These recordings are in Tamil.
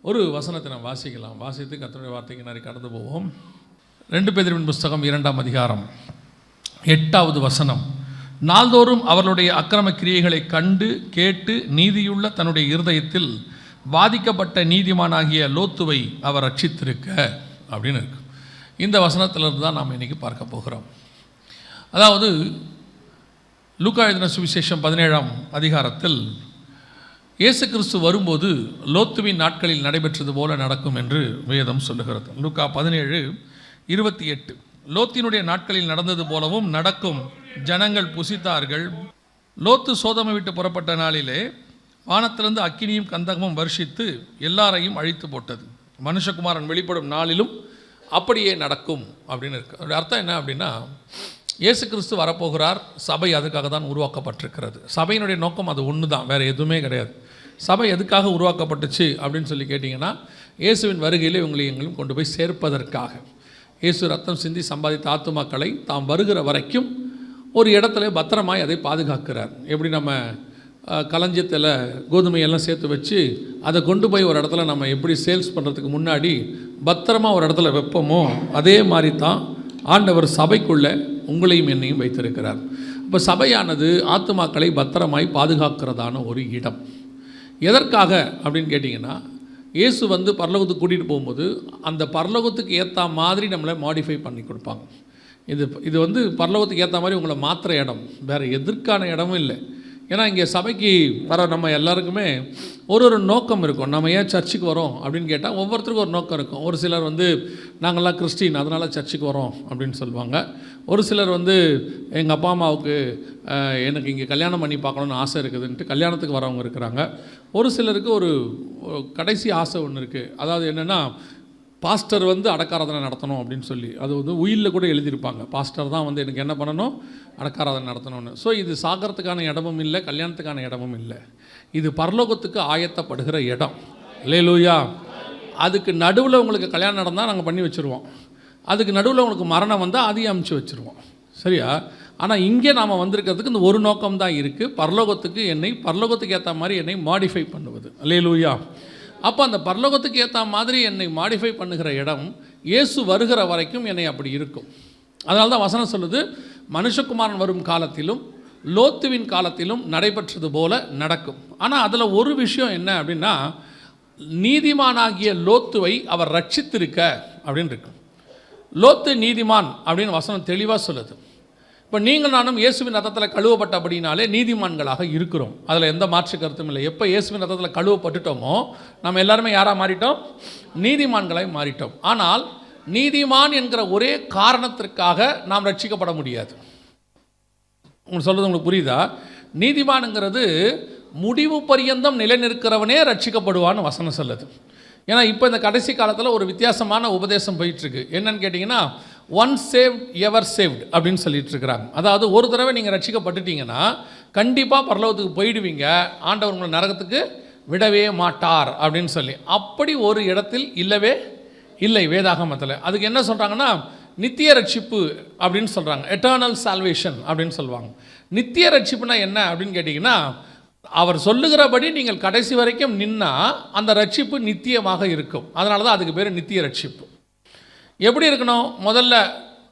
ஒரு வசனத்தை நாம் வாசிக்கலாம். வாசித்து கர்த்தருடைய வார்த்தைக்கு நிறைய கடந்து போவோம். 2 பேதுருவின் புஸ்தகம் 2ஆம் அதிகாரம் 8வது வசனம். நாள்தோறும் அவர்களுடைய அக்கிரம கிரியைகளை கண்டு கேட்டு நீதியுள்ள தன்னுடைய இருதயத்தில் பாதிக்கப்பட்ட நீதிமானாகிய லோத்துவை அவர் ரட்சித்திருக்க அப்படின்னு இருக்கு. இந்த வசனத்திலிருந்து தான் நாம் இன்றைக்கி பார்க்க போகிறோம். அதாவது லூக்கா எழுதின சுவிசேஷம் 17ஆம் அதிகாரத்தில் இயேசு கிறிஸ்து வரும்போது லோத்துவின் நாட்களில் நடைபெற்றது போல நடக்கும் என்று வேதம் சொல்லுகிறது. லூக்கா 17:28. லோத்தினுடைய நாட்களில் நடந்தது போலவும் நடக்கும், ஜனங்கள் புசித்தார்கள். லோத்து சோதமை விட்டு புறப்பட்ட நாளிலே வானத்திலிருந்து அக்கினியும் கந்தகமும் வருஷித்து எல்லாரையும் அழித்து போட்டது. மனுஷகுமாரன் வெளிப்படும் நாளிலும் அப்படியே நடக்கும் அப்படின்னு இருக்கு. அதோட அர்த்தம் என்ன அப்படின்னா, இயேசு கிறிஸ்து வரப்போகிறார். சபை அதுக்காக தான் உருவாக்கப்பட்டிருக்கிறது. சபையினுடைய நோக்கம் அது ஒன்று தான், வேறு எதுவுமே கிடையாது. சபை எதுக்காக உருவாக்கப்பட்டுச்சு அப்படின்னு சொல்லி கேட்டிங்கன்னா, இயேசுவின் வருகையிலே எங்களையும் கொண்டு போய் சேர்ப்பதற்காக. இயேசு ரத்தம் சிந்தி சம்பாதித்த ஆத்துமாக்களை தாம் வருகிற வரைக்கும் ஒரு இடத்துல பத்திரமாய் அதை பாதுகாக்கிறார். எப்படி நம்ம களஞ்சியத்தில் கோதுமையெல்லாம் சேர்த்து வச்சு அதை கொண்டு போய் ஒரு இடத்துல நம்ம எப்படி சேல்ஸ் பண்ணுறதுக்கு முன்னாடி பத்திரமாக ஒரு இடத்துல வைப்போமோ, அதே மாதிரி தான் ஆண்டவர் சபைக்குள்ளே உங்களையும் என்னையும் வைத்திருக்கிறார். இப்போ சபையானது ஆத்துமாக்களை பத்திரமாய் பாதுகாக்கிறதான ஒரு இடம். எதற்காக அப்படின்னு கேட்டிங்கன்னா, இயேசு பரலோகத்துக்கு கூட்டிகிட்டு போகும்போது அந்த பரலோகத்துக்கு ஏற்ற மாதிரி நம்மளை மாடிஃபை பண்ணி கொடுப்பாங்க. இது பரலோகத்துக்கு ஏற்ற மாதிரி உங்களை மாற்றுற இடம், வேறு எதற்கான இடமும் இல்லை. ஏன்னா இங்கே சபைக்கு வர நம்ம எல்லாருக்குமே ஒரு நோக்கம் இருக்கும். நம்ம ஏன் சர்ச்சுக்கு வரோம் அப்படின்னு கேட்டால் ஒவ்வொருத்தருக்கும் ஒரு நோக்கம் இருக்கும். ஒரு சிலர் நாங்கள்லாம் கிறிஸ்டின் அதனால் சர்ச்சுக்கு வரோம் அப்படின்னு சொல்லுவாங்க. ஒரு சிலர் எங்கள் அப்பா அம்மாவுக்கு எனக்கு இங்கே கல்யாணம் பண்ணி பார்க்கணுன்னு ஆசை இருக்குதுன்ட்டு கல்யாணத்துக்கு வரவங்க இருக்கிறாங்க. ஒரு சிலருக்கு ஒரு கடைசி ஆசை ஒன்று இருக்குது. அதாவது என்னென்னா, பாஸ்டர் அடக்காராதனை நடத்தணும் அப்படின்னு சொல்லி அது உயிலில் கூட எழுதியிருப்பாங்க. பாஸ்டர் தான் எனக்கு என்ன பண்ணணும், அடக்காராதனை நடத்தணும்னு. ஸோ இது சாகரத்துக்கான இடமும் இல்லை, கல்யாணத்துக்கான இடமும் இல்லை. இது பரலோகத்துக்கு ஆயத்தப்படுகிற இடம். அல்லேலூயா. அதுக்கு நடுவில் உங்களுக்கு கல்யாணம் நடந்தால் நாங்கள் பண்ணி வச்சுருவோம். அதுக்கு நடுவில் உங்களுக்கு மரணம் வந்தால் அதையும் அமுச்சு வச்சுருவோம். சரியா? ஆனால் இங்கே நாம் வந்திருக்கிறதுக்கு இந்த ஒரு நோக்கம் தான் இருக்குது. பரலோகத்துக்கு ஏற்ற மாதிரி என்னை மாடிஃபை பண்ணுவது. அல்லேலூயா. அப்போ அந்த பரலோகத்துக்கு ஏற்ற மாதிரி என்னை மாடிஃபை பண்ணுகிற இடம் இயேசு வருகிற வரைக்கும் என்னை அப்படி இருக்கும். அதனால தான் வசனம் சொல்லுது, மனுஷகுமாரன் வரும் காலத்திலும் லோத்துவின் காலத்திலும் நடைபெற்றது போல நடக்கும். ஆனால் அதில் ஒரு விஷயம் என்ன அப்படின்னா, நீதிமானாகிய லோத்துவை அவர் ரட்சித்திருக்க அப்படின்னு இருக்கு. லோத்து நீதிமான் அப்படின்னு வசனம் தெளிவாக சொல்லுது. இப்போ நீங்கள் நானும் இயேசுவின் ரத்தத்தில் கழுவப்பட்டபடினாலே நீதிமான்களாக இருக்கிறோம். அதில் எந்த மாற்று கருத்தும் இல்லை. எப்போ இயேசுவின் ரத்தத்தில் கழுவப்பட்டுட்டோமோ நம்ம எல்லாருமே யாராக மாறிட்டோம்? நீதிமான்களாக மாறிட்டோம். ஆனால் நீதிமான் என்கிற ஒரே காரணத்திற்காக நாம் ரட்சிக்கப்பட முடியாது. உங்களுக்கு சொல்கிறது உங்களுக்கு புரியுதா? நீதிமானுங்கிறது முடிவு பரியந்தம் நிலை நிற்கிறவனே ரட்சிக்கப்படுவான்னு வசனம் சொல்லுது. ஏன்னா இப்போ இந்த கடைசி காலத்தில் ஒரு வித்தியாசமான உபதேசம் போயிட்டுருக்கு. என்னன்னு கேட்டிங்கன்னா, ஒன் சேவ்ட் எவர் சேவ்ட் அப்படின்னு சொல்லிட்டு இருக்கிறாங்க. அதாவது ஒரு தடவை நீங்கள் ரட்சிக்கப்பட்டுட்டீங்கன்னா கண்டிப்பாக பரலோகத்துக்கு போயிடுவீங்க, ஆண்டவர் உங்களை நரகத்துக்கு விடவே மாட்டார் அப்படின்னு சொல்லி. அப்படி ஒரு இடத்தில் இல்லவே இல்லை வேதாகமத்தில். அதுக்கு என்ன சொல்கிறாங்கன்னா, நித்திய ரட்சிப்பு அப்படின்னு சொல்கிறாங்க. எட்டர்னல் சால்வேஷன் அப்படின்னு சொல்லுவாங்க. நித்திய ரட்சிப்புனா என்ன அப்படின்னு கேட்டிங்கன்னா, அவர் சொல்லுகிறபடி நீங்கள் கடைசி வரைக்கும் நின்னால் அந்த ரட்சிப்பு நித்தியமாக இருக்கும். அதனால தான் அதுக்கு பேர் நித்திய ரட்சிப்பு. எப்படி இருக்கணும்? முதல்ல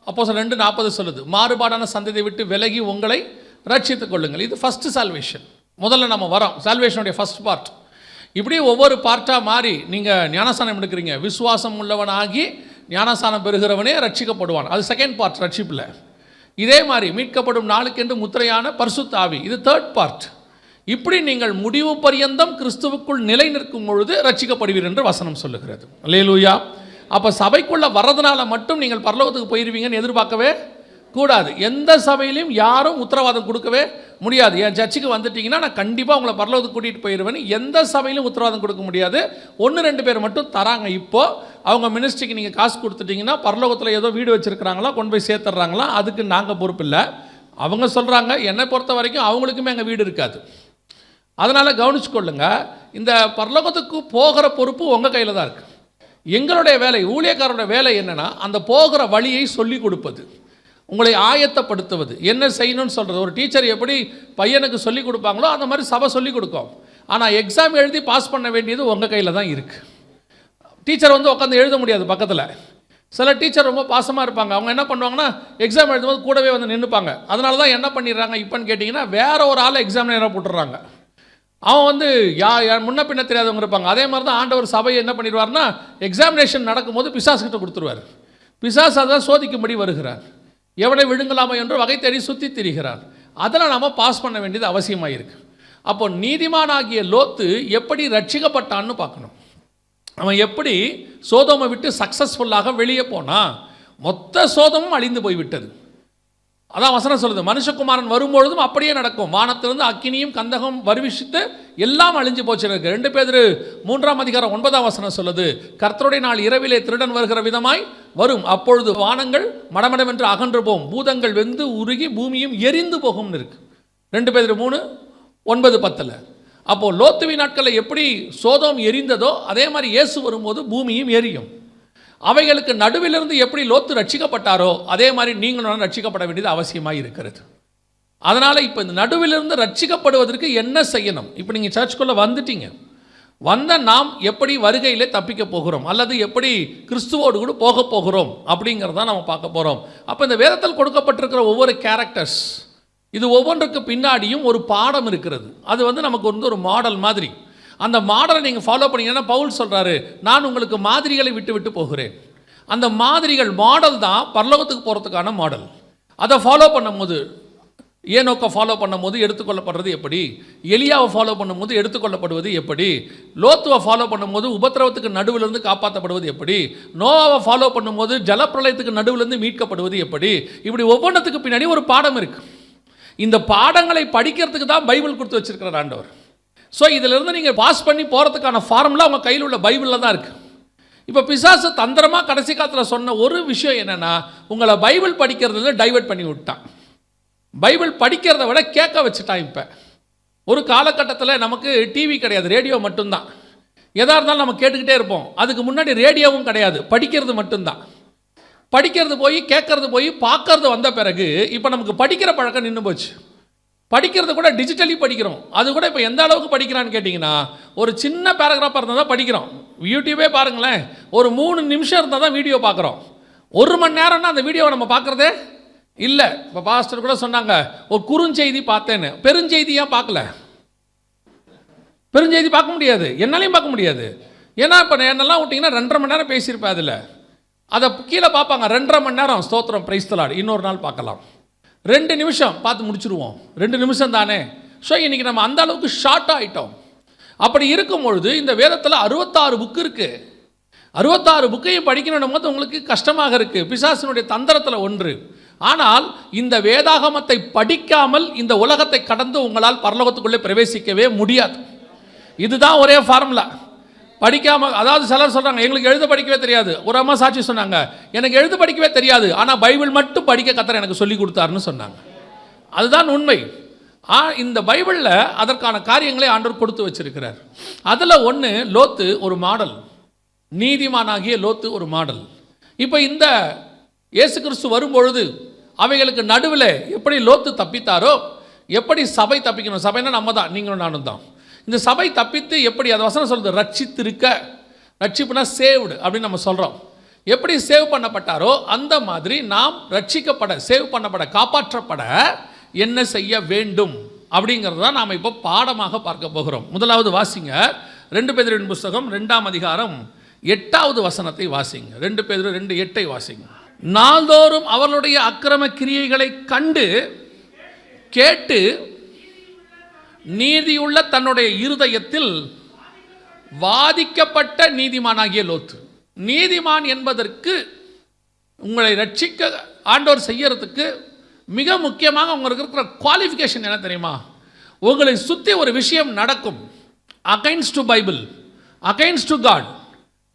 அப்போஸ்தலர் 2:40 சொல்லுது, மாறுபாடான சந்ததியை விட்டு விலகி உங்களை ரட்சித்துக் கொள்ளுங்கள். இது ஃபஸ்ட்டு சால்வேஷன். முதல்ல நம்ம வரோம், சால்வேஷனுடைய ஃபஸ்ட் பார்ட். இப்படி ஒவ்வொரு பார்ட்டாக மாறி நீங்கள் ஞானஸ்தானம் எடுக்கிறீங்க. விசுவாசம் உள்ளவனாகி ஞானஸ்தானம் பெறுகிறவனே ரட்சிக்கப்படுவான். அது செகண்ட் பார்ட் ரட்சிப்பில். இதே மாதிரி மீட்கப்படும் நாளுக்கென்று முத்திரையான பரிசுத்த ஆவி, இது தேர்ட் பார்ட். இப்படி நீங்கள் முடிவு பரியந்தம் கிறிஸ்துவுக்குள் நிலை நிற்கும் பொழுது ரட்சிக்கப்படுவீர் என்று வசனம் சொல்லுகிறது. அல்லேலூயா. அப்போ சபைக்குள்ளே வர்றதுனால மட்டும் நீங்கள் பரலோகத்துக்கு போயிடுவீங்கன்னு எதிர்பார்க்கவே கூடாது. எந்த சபையிலையும் யாரும் உத்தரவாதம் கொடுக்கவே முடியாது. என் சர்ச்சுக்கு வந்துட்டிங்கன்னா நான் கண்டிப்பாக உங்களை பரலோகத்துக்கு கூட்டிகிட்டு போயிடுவேன்னு எந்த சபையிலும் உத்தரவாதம் கொடுக்க முடியாது. 1-2 பேர் மட்டும் தராங்க. இப்போது அவங்க மினிஸ்ட்ரிக்கு நீங்கள் காசு கொடுத்துட்டிங்கன்னா பரலோகத்தில் ஏதோ வீடு வச்சுருக்கிறாங்களா, கொண்டு போய் சேர்த்துட்றாங்களா, அதுக்கு நாங்கள் பொறுப்பு இல்லை. அவங்க சொல்கிறாங்க, என்னை பொறுத்த வரைக்கும் அவங்களுக்குமே அங்கே வீடு இருக்காது. அதனால் கவனிச்சுக்கொள்ளுங்க, இந்த பரலோகத்துக்கு போகிற பொறுப்பு உங்கள் கையில் தான் இருக்குது. எங்களுடைய வேலை, ஊழியக்காரருடைய வேலை என்னென்னா, அந்த போகிற வழியை சொல்லி கொடுப்பது, உங்களை ஆயத்தப்படுத்துவது, என்ன செய்யணும்னு சொல்கிறது. ஒரு டீச்சர் எப்படி பையனுக்கு சொல்லிக் கொடுப்பாங்களோ அந்த மாதிரி சபை சொல்லிக் கொடுக்கும். ஆனால் எக்ஸாம் எழுதி பாஸ் பண்ண வேண்டியது உங்கள் கையில் தான் இருக்குது. டீச்சர் வந்து உட்காந்து எழுத முடியாது பக்கத்தில். சில டீச்சர் ரொம்ப பாசமாக இருப்பாங்க. அவங்க என்ன பண்ணுவாங்கன்னா எக்ஸாம் எழுதும்போது கூடவே வந்து நின்றுப்பாங்க. அதனால தான் என்ன பண்ணிடுறாங்க இப்போன்னு கேட்டிங்கன்னா, வேற ஒரு ஆளை எக்ஸாமினராக போட்டுடுறாங்க. அவன் வந்து முன்ன பின்ன தெரியாதவங்க இருப்பாங்க. அதே மாதிரி தான் ஆண்டவர் சபையை என்ன பண்ணிடுவார்னா, எக்ஸாமினேஷன் நடக்கும்போது பிசாசுக்கிட்ட கொடுத்துருவார். பிசாசு அதான் சோதிக்கும்படி வருகிறார். எவனை விழுங்கலாமா என்று வகை தேடி சுற்றி திரிகிறார். அதில் நம்ம பாஸ் பண்ண வேண்டியது அவசியமாக இருக்குது. அப்போ நீதிமானாகிய லோத்து எப்படி ரட்சிக்கப்பட்டான்னு பார்க்கணும். அவன் எப்படி சோதோமை விட்டு சக்ஸஸ்ஃபுல்லாக வெளியே போனான். மொத்த சோதமும் அழிந்து போய்விட்டது. அதான் வசனம் சொல்லுது, மனுஷகுமாரன் வரும்பொழுதும் அப்படியே நடக்கும். வானத்திலிருந்து அக்கினியும் கந்தகம் வருவிச்சிட்டு எல்லாம் அழிஞ்சு போச்சிருக்கு. 2 பேதுரு 3ஆம் அதிகாரம் 9ஆம் வசனம் சொல்லுது, கர்த்தருடைய நாள் இரவிலே திருடன் வருகிற விதமாய் வரும், அப்பொழுது வானங்கள் மடமடமென்று அகன்று போகும், பூதங்கள் வெந்து உருகி பூமியும் எரிந்து போகும்னு இருக்கு. 2 பேதுரு 3:9-10. அப்போது லோத்துவி நாட்களில் எப்படி சோதோம் எரிந்ததோ அதே மாதிரி இயேசு வரும்போது பூமியும் எரியும். அவைகளுக்கு நடுவிலிருந்து எப்படி லோத்து ரட்சிக்கப்பட்டாரோ அதே மாதிரி நீங்களும் ரட்சிக்கப்பட வேண்டியது அவசியமாக இருக்கிறது. அதனால் இப்போ இந்த நடுவிலிருந்து ரட்சிக்கப்படுவதற்கு என்ன செய்யணும்? இப்போ நீங்கள் சர்ச்சுக்குள்ளே வந்துட்டீங்க, வந்த நாம் எப்படி வருகையிலே தப்பிக்க போகிறோம் அல்லது எப்படி கிறிஸ்துவோடு கூட போக போகிறோம் அப்படிங்கிறதான் நம்ம பார்க்க போகிறோம். அப்போ இந்த வேதத்தில் கொடுக்கப்பட்டிருக்கிற ஒவ்வொரு கேரக்டர்ஸ், இது ஒவ்வொன்றுக்கு பின்னாடியும் ஒரு பாடம் இருக்கிறது. அது வந்து நமக்கு வந்து ஒரு மாடல் மாதிரி. அந்த மாடலை நீங்கள் ஃபாலோ பண்ணிங்கன்னா, பவுல் சொல்கிறாரு, நான் உங்களுக்கு மாதிரிகளை விட்டு விட்டு போகிறேன். அந்த மாதிரிகள் மாடல் தான் பரலோகத்துக்கு போகிறதுக்கான மாடல். அதை ஃபாலோ பண்ணும்போது, ஏனோக்கை ஃபாலோ பண்ணும்போது எடுத்துக்கொள்ளப்படுறது எப்படி, எலியாவை ஃபாலோ பண்ணும்போது எடுத்துக்கொள்ளப்படுவது எப்படி, லோத்துவை ஃபாலோ பண்ணும்போது உபத்திரவத்துக்கு நடுவிலிருந்து காப்பாற்றப்படுவது எப்படி, நோவாவை ஃபாலோ பண்ணும்போது ஜலப்பிரளயத்துக்கு நடுவிலிருந்து மீட்கப்படுவது எப்படி, இப்படி ஒவ்வொன்றத்துக்கு பின்னாடி ஒரு பாடம் இருக்குது. இந்த பாடங்களை படிக்கிறதுக்கு தான் பைபிள் கொடுத்து வச்சிருக்கிறார் ஆண்டவர். ஸோ இதிலிருந்து நீங்கள் பாஸ் பண்ணி போகிறதுக்கான ஃபார்முலா உங்கள் கையில் உள்ள பைபிளில் தான் இருக்குது. இப்போ பிசாசு தந்திரமாக கடைசி காலத்தில் சொன்ன ஒரு விஷயம் என்னென்னா, உங்களை பைபிள் படிக்கிறதுல டைவர்ட் பண்ணி விட்டான். பைபிள் படிக்கிறத விட கேட்க வச்சுட்டான். இப்போ ஒரு காலகட்டத்தில் நமக்கு டிவி கிடையாது, ரேடியோ மட்டும்தான். எதாக இருந்தாலும் நம்ம கேட்டுக்கிட்டே இருப்போம். அதுக்கு முன்னாடி ரேடியோவும் கிடையாது, படிக்கிறது மட்டும்தான். படிக்கிறது போய் கேட்கறது போய் பார்க்கறது வந்த பிறகு இப்போ நமக்கு படிக்கிற பழக்கம் நின்று போச்சு. படிக்கிறது கூட டிஜிட்டலி படிக்கிறோம். அது கூட இப்போ எந்த அளவுக்கு படிக்கிறான்னு கேட்டிங்கன்னா, ஒரு சின்ன பேராகிராஃபாக இருந்தால் தான் படிக்கிறோம். யூடியூபே பாருங்களேன், ஒரு 3 நிமிஷம் இருந்தால் தான் வீடியோ பார்க்குறோம். 1 மணி நேரம்னா அந்த வீடியோவை நம்ம பார்க்குறதே இல்லை. இப்போ பாஸ்டர் கூட சொன்னாங்க, ஒரு குறுஞ்செய்தி பார்த்தேன்னு. பெருஞ்செய்தியாக பார்க்கல, பெருஞ்செய்தி பார்க்க முடியாது, என்னாலையும் பார்க்க முடியாது. ஏன்னா இப்போ என்னெல்லாம் விட்டிங்கன்னா 2.5 மணி நேரம் பேசியிருப்பேன். அதில் அதை கீழே பார்ப்பாங்க, 2.5 மணி நேரம் ஸ்தோத்திரம் பிரைஸ் தி லார்ட், இன்னொரு நாள் பார்க்கலாம். 2 நிமிஷம் பார்த்து முடிச்சுருவோம், 2 நிமிஷம் தானே. ஸோ இன்றைக்கி நம்ம அந்த அளவுக்கு ஷார்ட்டாக ஆகிட்டோம். அப்படி இருக்கும் பொழுது இந்த வேதத்தில் 66 புக்கு இருக்குது. 66 புக்கையும் படிக்கணும் போது உங்களுக்கு கஷ்டமாக இருக்குது, பிசாசினுடைய தந்திரத்தில் ஒன்று. ஆனால் இந்த வேதாகமத்தை படிக்காமல் இந்த உலகத்தை கடந்து உங்களால் பரலோகத்துக்குள்ளே பிரவேசிக்கவே முடியாது. இதுதான் ஒரே ஃபார்முலா. படிக்காமல், அதாவது சிலர் சொல்கிறாங்க எங்களுக்கு எழுத படிக்கவே தெரியாது. ஒரு அம்மா சாட்சி சொன்னாங்க, எனக்கு எழுத படிக்கவே தெரியாது, ஆனால் பைபிள் மட்டும் படிக்க கர்த்தர் எனக்கு சொல்லி கொடுத்தாருன்னு சொன்னாங்க. அதுதான் உண்மை. இந்த பைபிளில் அதற்கான காரியங்களை ஆண்டவர் கொடுத்து வச்சிருக்கிறார். அதில் ஒன்று லோத்து ஒரு மாடல், நீதிமானாகிய லோத்து ஒரு மாடல். இப்போ இந்த இயேசு கிறிஸ்து வரும்பொழுது அவைகளுக்கு நடுவில் எப்படி லோத்து தப்பித்தாரோ, எப்படி சபை தப்பிக்கணும், சபைனா நம்ம தான், நீங்களும் நானும் தான். இந்த சபை தப்பித்து எப்படி, அது வசனம் சொல்லுது, ரட்சித்திருக்க, ரட்சிப்புனா சேவ்டு அப்படின்னு நம்ம சொல்கிறோம். எப்படி சேவ் பண்ணப்பட்டாரோ அந்த மாதிரி நாம் ரட்சிக்கப்பட, சேவ் பண்ணப்பட, காப்பாற்றப்பட என்ன செய்ய வேண்டும் அப்படிங்கிறது தான் நாம் இப்போ பாடமாக பார்க்க போகிறோம். முதலாவது வாசிங்க, 2 பேதுருவின் புஸ்தகம் 2ஆம் அதிகாரம் 8வது வசனத்தை வாசிங்க. 2 பேதுரு 2:8 வாசிங்க. நாள்தோறும் அவர்களுடைய அக்கிரம கிரியைகளை கண்டு கேட்டு நீதியுள்ள தன்னுடைய இருதயத்தில் வாதிக்கப்பட்ட நீதிமானாகிய லோத்து. நீதிமான் என்பதற்கு உங்களை ரட்சிக்க ஆண்டவர் செய்யறதுக்கு மிக முக்கியமாக உங்களுக்கு இருக்கிற குவாலிஃபிகேஷன் என்ன தெரியுமா? உங்களை சுற்றி ஒரு விஷயம் நடக்கும், against to Bible, against to God,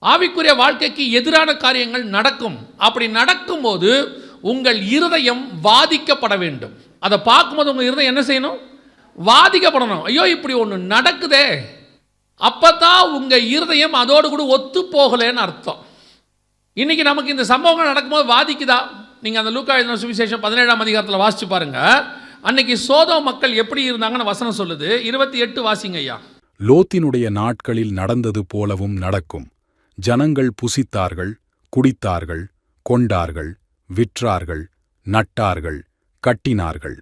ஆவிக்குரிய வாழ்க்கைக்கு எதிரான காரியங்கள் நடக்கும். அப்படி நடக்கும்போது உங்கள் இருதயம் வாதிக்கப்பட வேண்டும். அதை பார்க்கும்போது உங்கள் இருதயம் என்ன செய்யணும்? வாதிக்கப்படணும். ஐயோ இப்படி ஒன்று நடக்குதே, அப்போ தான் உங்கள் இருதயம் அதோடு கூட ஒத்து போகலைன்னு அர்த்தம். இன்றைக்கி நமக்கு இந்த சம்பவங்கள் நடக்கும்போது வாதிக்குதா? நீங்கள் அந்த லூக்கா எழுதின சுவிசேஷம் 17ஆம் அதிகாரத்தில் வாசித்து பாருங்கள். அன்னைக்கு சோதோம் மக்கள் எப்படி இருந்தாங்கன்னு வசனம் சொல்லுது. 28 வாசிங்க ஐயா. லோத்தினுடைய நாட்களில் நடந்தது போலவும் நடக்கும். ஜனங்கள் புசித்தார்கள், குடித்தார்கள், கொண்டார்கள், விற்றார்கள், நட்டார்கள், கட்டினார்கள்.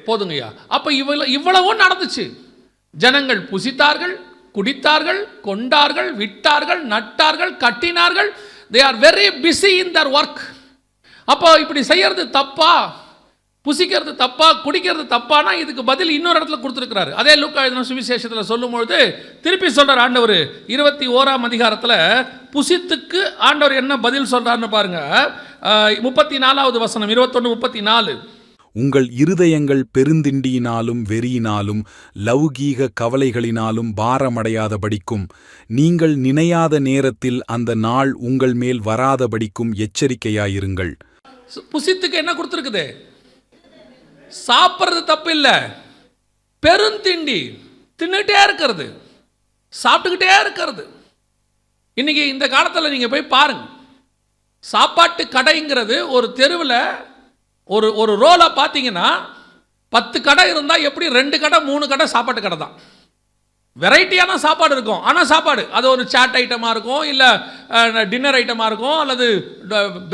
போதுங்கய்யா. அப்ப இவ்வளவும் நடந்துச்சு. ஜனங்கள் புசித்தார்கள், குடித்தார்கள், கொண்டார்கள், விட்டார்கள், நட்டார்கள், கட்டினார்கள். they are very busy in their work. அப்போ இப்படி செய்யறது தப்பா, புசிக்கிறது தப்பா, குடிக்கிறது தப்பானா இதுக்கு பதில் இன்னொரு இடத்துல கொடுத்துருக்கிறாரு. அதே லூக்கா எழுதின சுவிசேஷத்தில் சொல்லும்பொழுது திருப்பி சொல்றார் ஆண்டவர் 21ஆம் அதிகாரத்தில் புசித்துக்கு ஆண்டவர் என்ன பதில் சொல்றாருன்னு பாருங்க. 34வது வசனம் 21:34. உங்கள் இருதயங்கள் பெருந்திண்டியினாலும் வெறியினாலும் லௌகீக கவலைகளினாலும் பாரமடையாதபடிக்கும் நீங்கள் நினையாத நேரத்தில் அந்த நாள் உங்கள் மேல் வராதபடிக்கும் எச்சரிக்கையாயிருங்கள். புசித்துக்கு என்ன கொடுத்துருக்குது? சாப்பிட்றது தப்பு இல்லை, பெருந்திண்டி தின்னுட்டே இருக்கிறது, சாப்பிட்டுக்கிட்டே இருக்கிறது. இன்னைக்கு இந்த காலத்தில் நீங்கள் போய் பாருங்க, சாப்பாட்டு கடைங்கிறது ஒரு தெருவில் ஒரு ரோலை பார்த்தீங்கன்னா 10 கடை இருந்தால் எப்படி 2 கடை 3 கடை சாப்பாட்டு கடை தான். வெரைட்டியான சாப்பாடு இருக்கும். ஆனால் சாப்பாடு அது ஒரு சாட் ஐட்டமாக இருக்கும், இல்லை டின்னர் ஐட்டமாக இருக்கும், அல்லது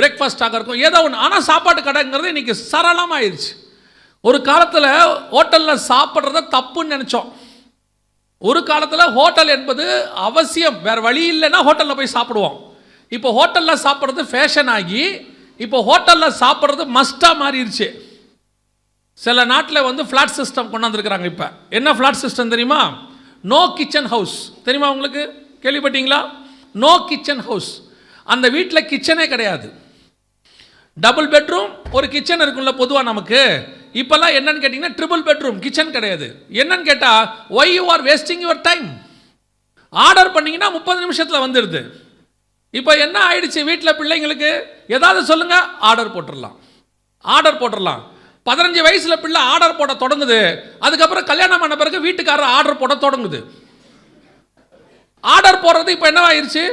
பிரேக்ஃபாஸ்டாக இருக்கும், ஏதோ ஒன்று. ஆனால் சாப்பாட்டு கடைங்கிறது இன்றைக்கி சரளமாகிடுச்சு. ஒரு காலத்தில் ஹோட்டலில் சாப்பிட்றத தப்புன்னு நினச்சோம். ஒரு காலத்தில் ஹோட்டல் என்பது அவசியம், வேறு வழி இல்லைன்னா ஹோட்டலில் போய் சாப்பிடுவோம். இப்போ ஹோட்டலில் சாப்பிட்றது ஃபேஷன் ஆகி இப்போ ஹோட்டலில் சாப்பிட்றது மஸ்ட்டாக மாறிடுச்சு. சில நாட்டில் வந்து ஃப்ளாட் சிஸ்டம் கொண்டாந்துருக்குறாங்க. இப்போ என்ன ஃப்ளாட் சிஸ்டம் தெரியுமா? No kitchen house. தெரியுமா உங்களுக்கு? கேள்விப்பட்டீங்களா? No kitchen house. அந்த வீட்டில் கிச்சனே கிடையாது. டபுள் பெட்ரூம் ஒரு கிச்சன் இருக்குல்ல பொதுவாக நமக்கு. இப்போல்லாம் என்னன்னு கேட்டிங்கன்னா ட்ரிபிள் பெட்ரூம், கிச்சன் கிடையாது. என்னன்னு கேட்டால் why you are wasting your time. Order பண்ணிங்கன்னா 30 நிமிஷத்தில் வந்துடுது. இப்போ என்ன ஆயிடுச்சு? வீட்டில் பிள்ளைங்களுக்கு ஏதாவது சொல்லுங்கள், ஆர்டர் போட்டுடலாம். 15 வயசில் பிள்ளை ஆர்டர் போட தொடங்குது. அதுக்கப்புறம் கல்யாணம் பண்ண பிறகு வீட்டுக்காரர் ஆர்டர் போட தொடங்குது. ஆர்டர் போடுறது இப்போ என்னவாயிருச்சு?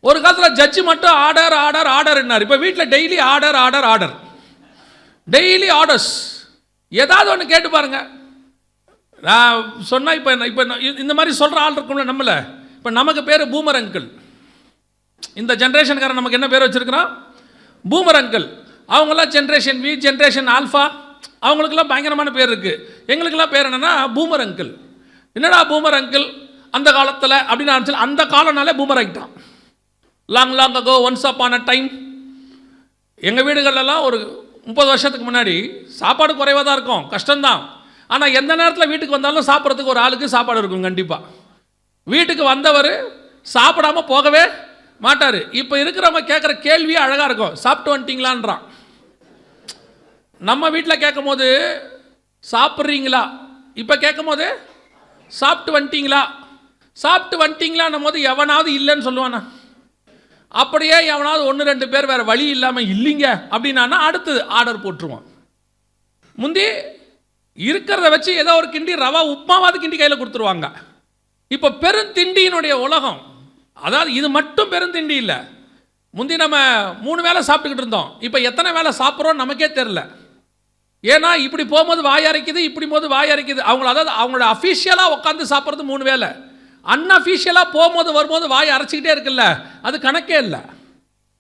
ஒரு காலத்தில் ஜட்ஜி மட்டும் ஆர்டர் ஆர்டர் ஆர்டர்னார். இப்போ வீட்டில் daily order order order, daily orders. ஏதாவது ஒன்று கேட்டு பாருங்க. நான் சொன்னால் இப்போ இந்த மாதிரி சொல்கிற ஆள் இருக்கும்ல நம்மள. இப்போ நமக்கு பேர் பூமர் அங்கிள். இந்த ஜென்ரேஷனுக்காரன் நமக்கு என்ன பேர் வச்சிருக்கிறான்? Boomer uncle. அவங்களாம் ஜென்ரேஷன் வி, ஜென்ரேஷன் ஆல்ஃபா, அவங்களுக்கெல்லாம் பயங்கரமான பேர் இருக்குது. எங்களுக்கெல்லாம் பேர் என்னென்னா பூமர் அங்கிள். என்னடா பூமர் அங்கிள் அந்த காலத்தில் அப்படின்னு ஆரம்பிச்சு, அந்த காலனாலே பூமர் ஆகிட்டான். Long long ago, once upon a time. எங்கள் வீடுகளெல்லாம் ஒரு 30 வருஷத்துக்கு முன்னாடி சாப்பாடு குறைவாக தான் இருக்கும், கஷ்டம்தான். ஆனால் எந்த நேரத்தில் வீட்டுக்கு வந்தாலும் சாப்பிட்றதுக்கு ஒரு ஆளுக்கு சாப்பாடு இருக்கும் கண்டிப்பாக. வீட்டுக்கு வந்தவர் சாப்பிடாமல் போகவே மாட்டார். இப்போ இருக்கிறவங்க கேட்குற கேள்வியே அழகாக இருக்கும். சாப்பிட்டு வந்துட்டீங்களான்றான். நம்ம வீட்டில் கேட்கும் போது சாப்பிட்றீங்களா, இப்போ கேட்கும் போது சாப்பிட்டு வந்துட்டீங்களான்னும் போது எவனாவது இல்லைன்னு சொல்லுவானா? அப்படியே எவனாவது 1-2 பேர் வேறு வழி இல்லாமல் இல்லைங்க அப்படின்னா அடுத்து ஆர்டர் போட்டுருவான். முந்தி இருக்கிறத வச்சு ஏதோ ஒரு கிண்டி ரவா உப்புமாவது கிண்டி கையில் கொடுத்துருவாங்க. இப்போ பெருந்திண்டியினுடைய உலகம். அதாவது இது மட்டும் பெருந்திண்டி இல்லை. முந்தி நம்ம 3 வேளை சாப்பிட்டுக்கிட்டு இருந்தோம். இப்போ எத்தனை வேளை சாப்பிட்றோம் நமக்கே தெரில. ஏன்னா இப்படி போகும்போது வாய் அரைக்குது, இப்படி போது வாய் அரைக்குது. அதாவது அவங்களோட அஃபிஷியலாக உட்காந்து சாப்பிட்றது 3 வேளை, அன்அஃபிஷியலாக போகும்போது வரும்போது வாய் அரைச்சிக்கிட்டே இருக்குல்ல, அது கணக்கே இல்லை.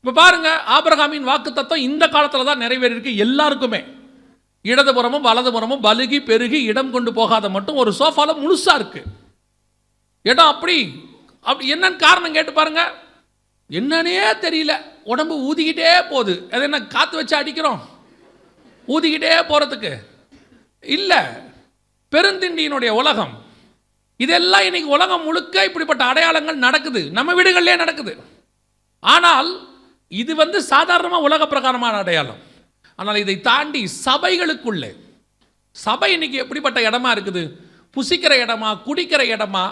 இப்போ பாருங்கள், ஆபிரகாமின் வாக்கு தத்துவம் இந்த காலத்தில் தான் நிறைவேறியிருக்கு எல்லாருக்குமே. இடதுபுறமும் வலதுபுறமும் பலுகி பெருகி இடம் கொண்டு போகாத மட்டும் ஒரு சோஃபாவில் முழுசாக இருக்குது இடம். அப்படி என்னன்னு காரணம் கேட்டு பாருங்க. என்னன்னே தெரியல, உடம்பு ஊதிக்கிட்டே போகுது. அது என்ன காற்று வச்சு அடிக்கிறோம் ஊதிக்கிட்டே போகிறதுக்கு இல்லை. பெருந்திண்டியினுடைய உலகம் இதெல்லாம் இன்னைக்கு உலகம் முழுக்க இப்படிப்பட்ட அடையாளங்கள் நடக்குது, நம்ம வீடுகளிலே நடக்குது. ஆனால் இது வந்து சாதாரணமாக உலக பிரகாரமான அடையாளம். ஆனால் இதை தாண்டி சபைகளுக்குள்ளே, சபை இன்னைக்கு எப்படிப்பட்ட இடமா இருக்குது? புசிக்கிற இடமா, குடிக்கிற இடமா,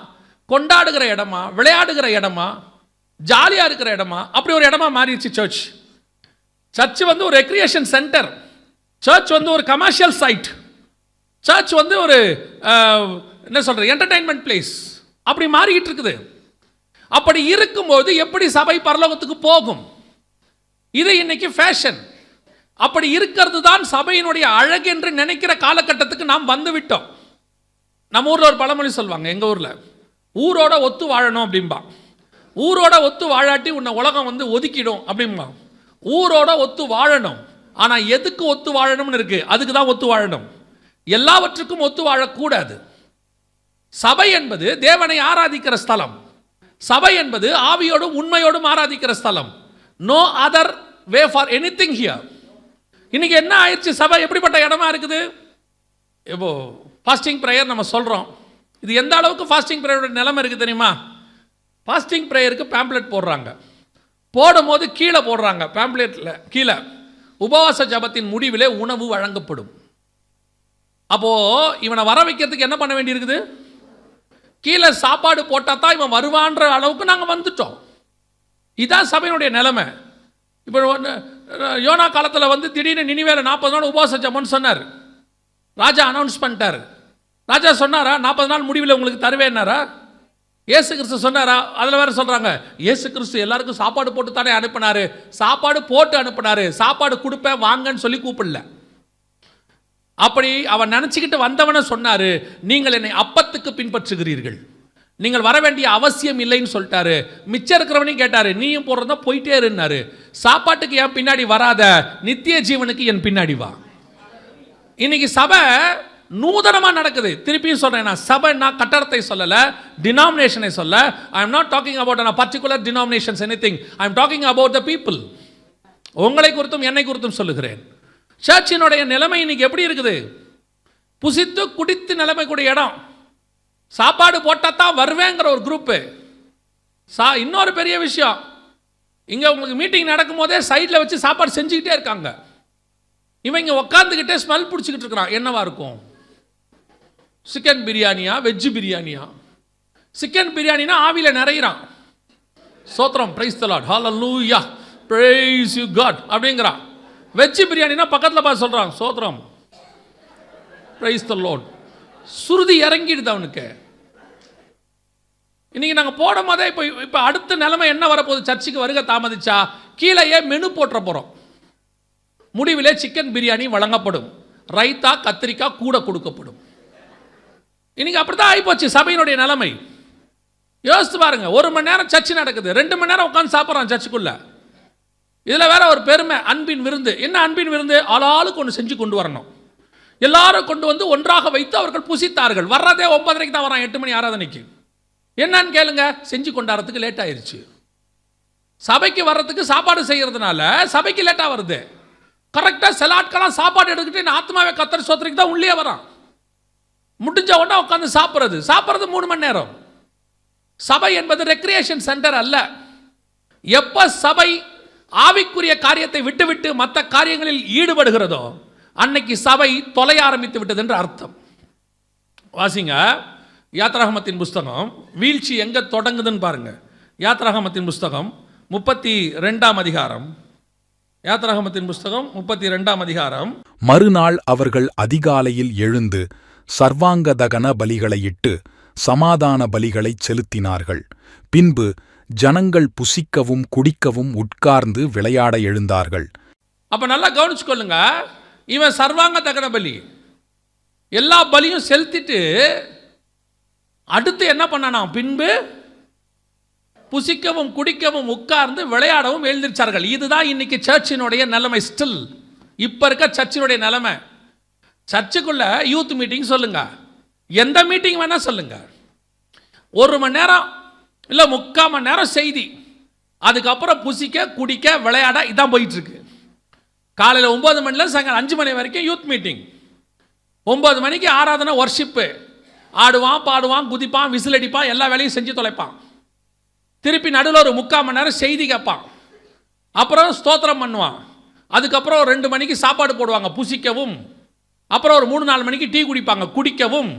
கொண்டாடுகிற இடமா, விளையாடுகிற இடமா, ஜாலியாக இருக்கிற இடமா? அப்படி ஒரு இடமா மாறிடுச்சு சர்ச். சர்ச் வந்து ஒரு ரெக்ரியேஷன் சென்டர், சர்ச் வந்து ஒரு கமர்ஷியல் சைட், சர்ச் வந்து ஒரு என்ன சொல்கிறது என்டர்டைன்மெண்ட் பிளேஸ், அப்படி மாறிக்கிட்டு இருக்குது. அப்படி இருக்கும்போது எப்படி சபை பரலோகத்துக்கு போகும்? இது இன்னைக்கு ஃபேஷன். அப்படி இருக்கிறது தான் சபையினுடைய அழகு என்று நினைக்கிற காலகட்டத்துக்கு நாம் வந்து விட்டோம். நம்ம ஊரில் ஒரு பழமொழி சொல்லுவாங்க, எங்கள் ஊரில் ஊரோட ஒத்து வாழணும் அப்படின்பா. ஊரோட ஒத்து வாழாட்டி உன்னை உலகம் வந்து ஒதுக்கிடும் அப்படிமா. ஊரோட ஒத்து வாழணும், ஆனால் எதுக்கு ஒத்து வாழணும்னு இருக்கு, அதுக்கு தான் ஒத்து வாழணும். எல்லாவற்றுக்கும் ஒத்து வாழக்கூடாது. சபை என்பது தேவனை ஆராதிக்கிற ஸ்தலம். சபை என்பது ஆவியோடும் உண்மையோடும் ஆராதிக்கிற ஸ்தலம். No other way for anything here. இன்னைக்கு என்ன ஆயிடுச்சு, சபை எப்படிப்பட்ட இடமா இருக்குது? இப்போ ஃபாஸ்டிங் ப்ரேயர் நம்ம சொல்கிறோம். இது எந்த அளவுக்கு ஃபாஸ்டிங் ப்ரேயரோட நிலைமை இருக்குது தெரியுமா? ஃபாஸ்டிங் ப்ரேயருக்கு பேம்ப்ளெட் போடுறாங்க. போடும்போது கீழே போடுறாங்க, பேம்ப்ளெட்டில் கீழே உபவாச ஜபத்தின் முடிவிலே உணவு வழங்கப்படும். அப்போது இவனை வர வைக்கிறதுக்கு என்ன பண்ண வேண்டியிருக்குது? கீழே சாப்பாடு போட்டால் தான் இவன் வருவான்ற அளவுக்கு நாங்கள் வந்துட்டோம். இதுதான் சபையினுடைய நிலைமை. இப்போ யோனா காலத்தில் வந்து திடீர்னு நினிவேல 40 நாள் உபவாச ஜபம்னு சொன்னார். ராஜா அனௌன்ஸ் பண்ணிட்டார். ராஜா சொன்னாரா 40 நாள் முடிவில் உங்களுக்கு தருவேன்னாரா? இயேசு கிறிஸ்து சொன்னாரா? அதில் வேறு சொல்கிறாங்க, இயேசு கிறிஸ்து எல்லாருக்கும் சாப்பாடு போட்டு தானே அனுப்பினார். சாப்பாடு போட்டு அனுப்பினார், சாப்பாடு கொடுப்பேன் வாங்கன்னு சொல்லி கூப்பிடல. அப்படி அவன் நினச்சிக்கிட்டு வந்தவனை சொன்னார், நீங்கள் என்னை அப்பத்துக்கு பின்பற்றுகிறீர்கள், நீங்கள் வர வேண்டிய அவசியம் இல்லைன்னு சொல்லிட்டாரு. மிச்சம் இருக்கிறவனையும் கேட்டார், நீயும் போடுறதா போயிட்டே இருந்தாரு. சாப்பாட்டுக்கு என் பின்னாடி வராத, நித்திய ஜீவனுக்கு என் பின்னாடி வா. இன்னைக்கு சபை நூதனமாக நடக்குது. திருப்பியும் சொல்கிறேன், நான் சபை நான் கட்டடத்தை சொல்லலை, டினாமினேஷனை சொல்ல. I am not talking about a particular denominations anything. I am talking about the people. உங்களை குறித்தும் என்னை குறித்தும் சொல்லுகிறேன். சர்ச்சினுடைய நிலைமை இன்னைக்கு எப்படி இருக்குது? புசித்து குடித்து நிலைமை கூடிய இடம். சாப்பாடு போட்டால் தான் வருவேங்கிற ஒரு குரூப்பு. இன்னொரு பெரிய விஷயம், இங்கே உங்களுக்கு மீட்டிங் நடக்கும் போதே சைடில் வச்சு சாப்பாடு செஞ்சுக்கிட்டே இருக்காங்க. இவன் இங்கே உட்காந்துக்கிட்டே ஸ்மெல் பிடிச்சிக்கிட்டு இருக்கிறான். என்னவா இருக்கும்? சிக்கன் பிரியாணியா, வெஜ்ஜு பிரியாணியா? சிக்கன் பிரியாணினா ஆவியில் நிறையிறான். சோத்திரம், praise the Lord, hallelujah, praise you God அப்படிங்கிறான். வெஜ்ஜு பிரியாணினா பக்கத்தில் பார்த்து சொல்கிறான், சோத்திரம், பிரைஸ் தி லார்ட். சுருதி இறங்கிடுது அவனுக்கு. இன்னைக்கு நாங்கள் போடும் போதே இப்போ அடுத்த நிலைமை என்ன வரப்போகுது? சர்ச்சுக்கு வருகை தாமதிச்சா கீழேயே மெனு போட்டுற போகிறோம். முடிவிலே சிக்கன் பிரியாணி வழங்கப்படும், ரைத்தா கத்திரிக்காய் கூட கொடுக்கப்படும். இன்னைக்கு அப்படித்தான் ஆகிப்போச்சு சபையினுடைய நிலைமை. யோசித்து பாருங்க, 1 மணி நேரம் சர்ச்சு நடக்குது, 2 மணி நேரம் உட்காந்து சாப்பிட்றான் சர்ச்சுக்குள்ள. இதில் வேற ஒரு பெருமை, அன்பின் விருந்து. என்ன அன்பின் விருந்து? ஆளாளுக்கு ஒன்று செஞ்சு கொண்டு வரணும். எல்லாரும் கொண்டு வந்து ஒன்றாக வைத்து அவர்கள் புசித்தார்கள். வர்றதே 9:30 தான் வரான், 8 மணி ஆராதனைக்கு. என்னன்னு கேளுங்க, செஞ்சு கொண்டாடுறதுக்கு லேட் ஆயிருச்சு. சபைக்கு வர்றதுக்கு சாப்பாடு செய்யறதுனால சபைக்கு லேட்டாக வருது. கரெக்டாக சில ஆட்களாம் சாப்பாடு எடுத்துக்கிட்டு ஆத்மாவே கத்தர் சோத்திரிக்கு தான் உள்ளே வரான். முடிஞ்ச உடனே உட்காந்து சாப்பிட்றது 3 மணி நேரம். சபை என்பது ரெக்ரியேஷன் சென்டர் அல்ல. எப்போ சபை ஆவிக்குரிய காரியத்தை விட்டுவிட்டு மற்ற காரியங்களில் ஈடுபடுகிறதோ அன்னைக்கு சபை தொலைய ஆரம்பித்து விட்டது என்று அர்த்தம். வாசிங்க, யாத்ராகமத்தின் புஸ்தகம் வீழ்ச்சி எங்கே தொடங்குதுன்னு பாருங்க. யாத்ராகமத்தின் புஸ்தகம் 32ஆம் அதிகாரம். யாத்ராகமத்தின் புஸ்தகம் 32ஆம் அதிகாரம். மறுநாள் அவர்கள் அதிகாலையில் எழுந்து சர்வாங்க தகன பலிகளையிட்டு சமாதான பலிகளைச் செலுத்தினார்கள். பின்பு ஜனங்கள் புசிக்கவும் குடிக்கவும் உட்கார்ந்து விளையாட எழுந்தார்கள். அப்ப நல்லா கவனிச்சுக்கொள்ளுங்க, இவன் சர்வாங்க தகன பலி எல்லா பலியும் செலுத்திட்டு அடுத்து என்ன பண்ணானா? பின்பு புசிக்கவும் குடிக்கவும் உட்கார்ந்து விளையாடவும் எழுந்திருச்சார்கள். இதுதான் இன்னைக்கு சர்ச்சினுடைய நிலைமை. ஸ்டில் இப்ப இருக்க சர்ச்சினுடைய நிலைமை. சர்ச்சுக்குள்ள யூத் மீட்டிங் சொல்லுங்க, எந்த மீட்டிங் வேணா சொல்லுங்க, 1 மணி நேரம் இல்லை 3/4 மணி நேரம் செய்தி, அதுக்கப்புறம் புசிக்க குடிக்க விளையாட இதான் போயிட்டு இருக்கு. காலையில் 9 மணில சாயங்காலம் 5 மணி வரைக்கும் யூத் மீட்டிங், 9 மணிக்கு ஆராதனை வர்ஷிப்பு, ஆடுவான் பாடுவான் குதிப்பான் விசில் அடிப்பான் எல்லா வேலையும் செஞ்சு தொலைப்பான். திருப்பி நடுவில் ஒரு 3/4 மணி நேரம் செய்தி கேட்பான், அப்புறம் ஸ்தோத்திரம் பண்ணுவான். அதுக்கப்புறம் 2 மணிக்கு சாப்பாடு போடுவாங்க புசிக்கவும், அப்புறம் ஒரு 3-4 மணிக்கு டீ குடிப்பாங்க குடிக்கவும்,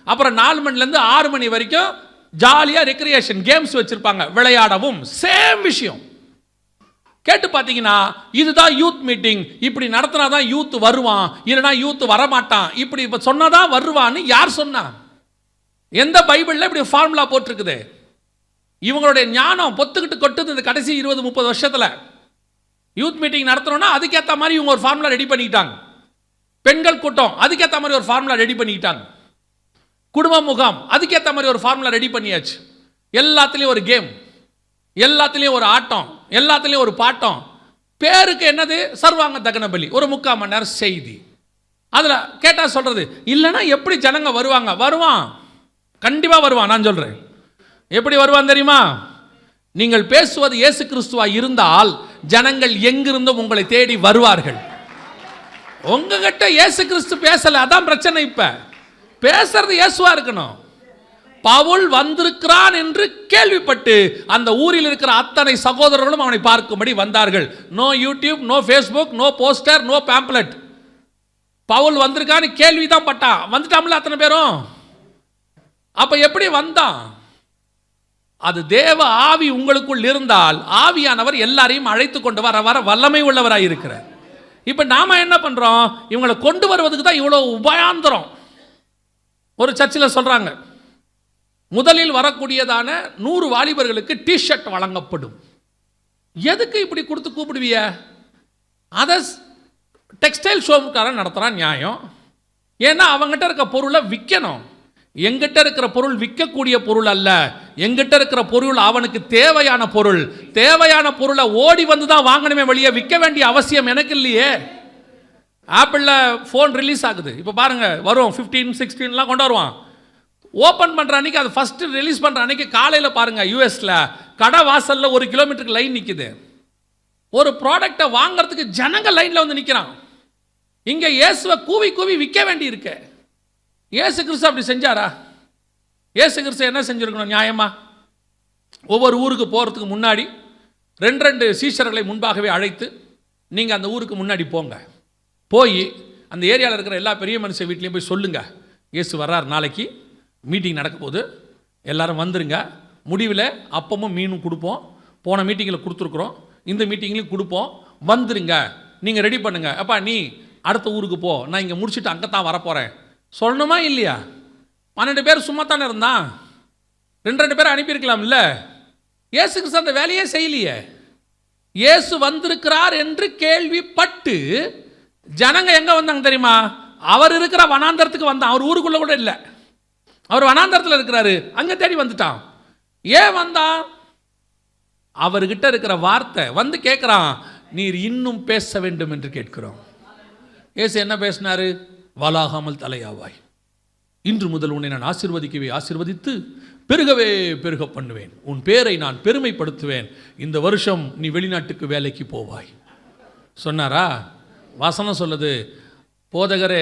அப்புறம் 4 மணிலேருந்து 6 மணி வரைக்கும் ஜாலியாக ரெக்ரியேஷன் கேம்ஸ் வச்சுருப்பாங்க விளையாடவும். சேம் விஷயம். கேட்டு பார்த்தீங்கன்னா இதுதான் யூத் மீட்டிங். இப்படி நடத்தினா தான் யூத் வருவான், இல்லைனா யூத் வரமாட்டான். இப்படி இப்போ சொன்னதான் வருவான்னு யார் சொன்னா? எந்த பைபிளில் இப்படி ஃபார்முலா போட்டிருக்குது? இவங்களுடைய ஞானம் பொத்துக்கிட்டு கொட்டுது. இந்த கடைசி 20-30 வருஷத்தில் யூத் மீட்டிங் நடத்தணும்னா அதுக்கேற்ற மாதிரி இவங்க ஒரு ஃபார்முலா ரெடி பண்ணிக்கிட்டாங்க. பெண்கள் கூட்டம் அதுக்கேற்ற மாதிரி ஒரு ஃபார்முலா ரெடி பண்ணிக்கிட்டாங்க. குடும்ப முகாம் அதுக்கேற்ற மாதிரி ஒரு ஃபார்முலா ரெடி பண்ணியாச்சு. எல்லாத்துலேயும் ஒரு கேம். எல்லாத்துலேயும் ஒரு ஆட்டம், எல்லாத்துலேயும் ஒரு பாட்டம். பேருக்கு என்னது? சர்வாங்க தகன பலி, ஒரு 3/4 மணி நேரம் செய்தி. அதில் கேட்டால் சொல்கிறது, இல்லைன்னா எப்படி ஜனங்க வருவாங்க? வருவான், கண்டிப்பாக வருவான். நான் சொல்கிறேன், எப்படி வருவான் தெரியுமா? நீங்கள் பேசுவது இயேசு கிறிஸ்துவா இருந்தால் ஜனங்கள் எங்கிருந்தும் உங்களை தேடி வருவார்கள். உங்ககிட்ட இயேசு கிறிஸ்து பேசல, அதான் பிரச்சனை. இப்ப பேசுறது இயேசுவா இருக்கணும். பவுல் வந்திருக்கிறான் என்று கேள்விப்பட்டு அந்த ஊரில் இருக்கிற அத்தனை சகோதரர்களும் அவனை பார்க்கும்படி வந்தார்கள். No YouTube, no Facebook, no poster, no pamphlet. Paul வந்திருக்கான்னு கேள்விதான் பட்டான். வந்துட்டாம்ல அத்தனை பேரும். அப்ப எப்படி வந்தான்? அது தேவ ஆவி உங்களுக்குள் இருந்தால் ஆவியானவர் எல்லாரையும் அழைத்து கொண்டு வர வர வல்லமை உள்ளவராய் இருக்கிறார். இப்ப நாம என்ன பண்றோம்? இவங்களை கொண்டு வருவதுக்கு தான் இவ்வளவு உபயாந்திரம். ஒரு சர்ச்சில் சொல்றாங்க, முதலில் வரக்கூடியதான 100 வாலிபர்களுக்கு டிஷர்ட் வழங்கப்படும். எதுக்கு இப்படி கொடுத்து கூப்பிடுவிய? அதை டெக்ஸ்டைல் ஷோக்காரன் நடத்துகிறான், நியாயம். ஏன்னா அவங்ககிட்ட இருக்க பொருளை விற்கணும். எங்கிட்ட இருக்கிற பொருள் விற்கக்கூடிய பொருள் அல்ல, எங்கிட்ட இருக்கிற பொருள் அவனுக்கு தேவையான பொருள். தேவையான பொருளை ஓடி வந்து தான் வாங்கணுமே வெளியே, விற்க வேண்டிய அவசியம் எனக்கு இல்லையே. ஆப்பிளில் ஃபோன் ரிலீஸ் ஆகுது, இப்போ பாருங்க, வரும் 15, 16 கொண்டு வருவான். ஓப்பன் பண்ணுற அன்னைக்கு, அது ஃபஸ்ட்டு ரிலீஸ் பண்ணுற அன்னைக்கு காலையில் பாருங்க, யூஎஸில் கடை வாசலில் 1 கிலோமீட்டருக்கு லைன் நிற்குது. ஒரு ப்ராடக்டை வாங்கிறதுக்கு ஜனங்க லைனில் வந்து நிற்கிறான். இங்கே இயேசுவை கூவி கூவி விற்க வேண்டி இருக்கு. இயேசு கிறிஸ்து அப்படி செஞ்சாரா? இயேசு கிறிஸ்து என்ன செஞ்சுருக்கணும் நியாயமா? ஒவ்வொரு ஊருக்கு போகிறதுக்கு முன்னாடி 2 சீஷர்களை முன்பாகவே அழைத்து, நீங்கள் அந்த ஊருக்கு முன்னாடி போங்க, போய் அந்த ஏரியாவில் இருக்கிற எல்லா பெரிய மனுஷன் வீட்லேயும் போய் சொல்லுங்கள், இயேசு வர்றார், நாளைக்கு மீட்டிங் நடக்க போகுது, எல்லாரும் வந்துருங்க. முடிவில் அப்பமும் மீனும் கொடுப்போம், போன மீட்டிங்கில் கொடுத்துருக்குறோம், இந்த மீட்டிங்லையும் கொடுப்போம், வந்துருங்க, நீங்கள் ரெடி பண்ணுங்க. அப்பா நீ அடுத்த ஊருக்கு போ, நான் இங்கே முடிச்சுட்டு அங்கே தான் வரப்போகிறேன் சொல்லணுமா இல்லையா? 12 பேர் சும்மா தானே இருந்தான், 2 பேர் அனுப்பியிருக்கலாம்ல. இயேசு கிறிஸ்து அந்த வேலையே செய்யலையே. இயேசு வந்திருக்கிறார் என்று கேள்விப்பட்டு ஜனங்க எங்க வந்தாங்க தெரியுமா? அவர் இருக்கிற வனாந்தரத்துக்கு வந்தான். அவர் ஊருக்குள்ள கூட இல்லை, அவர் வனாந்தரத்தில் இருக்கிறாரு, அங்கே தேடி வந்துட்டான். ஏன் வந்தான்? அவர்கிட்ட இருக்கிற வார்த்தை வந்து கேட்குறான், நீர் இன்னும் பேச வேண்டும் என்று கேட்கிறோம். இயேசு என்ன பேசினாரு? வாலாகாமல் தலையாவாய், இன்று முதல் உன்னை நான் ஆசீர்வதிக்கவே ஆசீர்வதித்து பெருகவே பெருக பண்ணுவேன், உன் பேரை நான் பெருமைப்படுத்துவேன், இந்த வருஷம் நீ வெளிநாட்டுக்கு வேலைக்கு போவாய் சொன்னாரா? வசனம் சொல்லுது, போதகரே